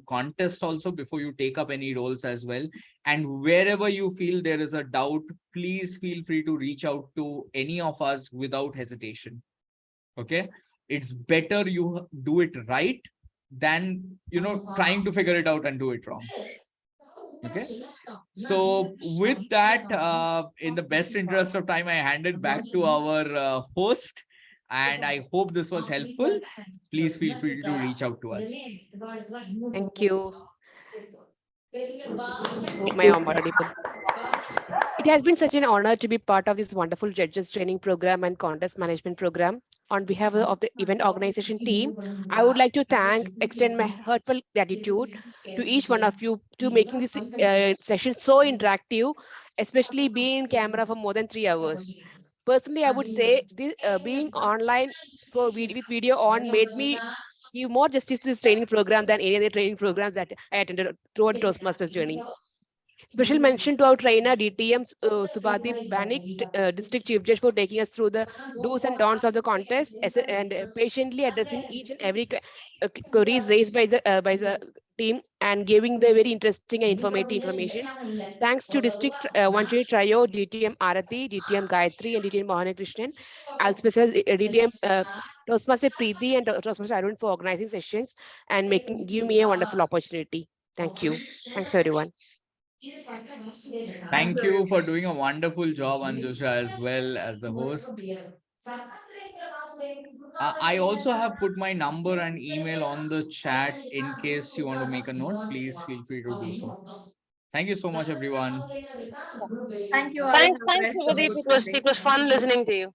contest, also before you take up any roles as well. And wherever you feel there is a doubt, please feel free to reach out to any of us without hesitation. Okay, it's better you do it right than trying to figure it out and do it wrong. Okay, so with that, in the best interest of time, I hand it back to our host, and I hope this was helpful. Please feel free to reach out to us. Thank you. My audible. It has been such an honor to be part of this wonderful judges training program and contest management program. On behalf of the event organization team, I would like to extend my heartfelt gratitude to each one of you to making this session so interactive, especially being in camera for more than 3 hours. Personally, I would say this, being online with video on made me give more justice to this training program than any other training programs that I attended throughout the Toastmasters journey. Special mention to our trainer, DTM Subhadeep Banik, District Chief Judge, for taking us through the do's and don'ts of the contest and patiently addressing each and every queries raised by the team and giving the very interesting and informative information. Thanks to District 120 Trio, DTM Arathi, DTM Gayatri, and DTM Mohana Krishnan, also DTM Toastmaster Preeti and Toastmaster Arun for organizing sessions and give me a wonderful opportunity. Thank you. Thanks, everyone. Thank you for doing a wonderful job, Anjusha, as well as the host. I also have put my number and email on the chat in case you want to make a note. Please feel free to do so. Thank you so much, everyone. Thank you all. Thanks, it was fun listening to you.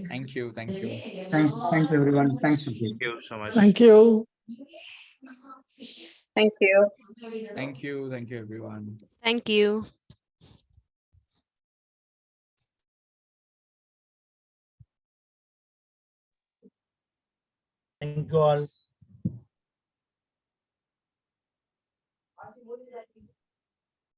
Thank you. Thanks everyone. Thanks. Thank you so much. Thank you. Thank you. Thank you, everyone. Thank you. Thank you all.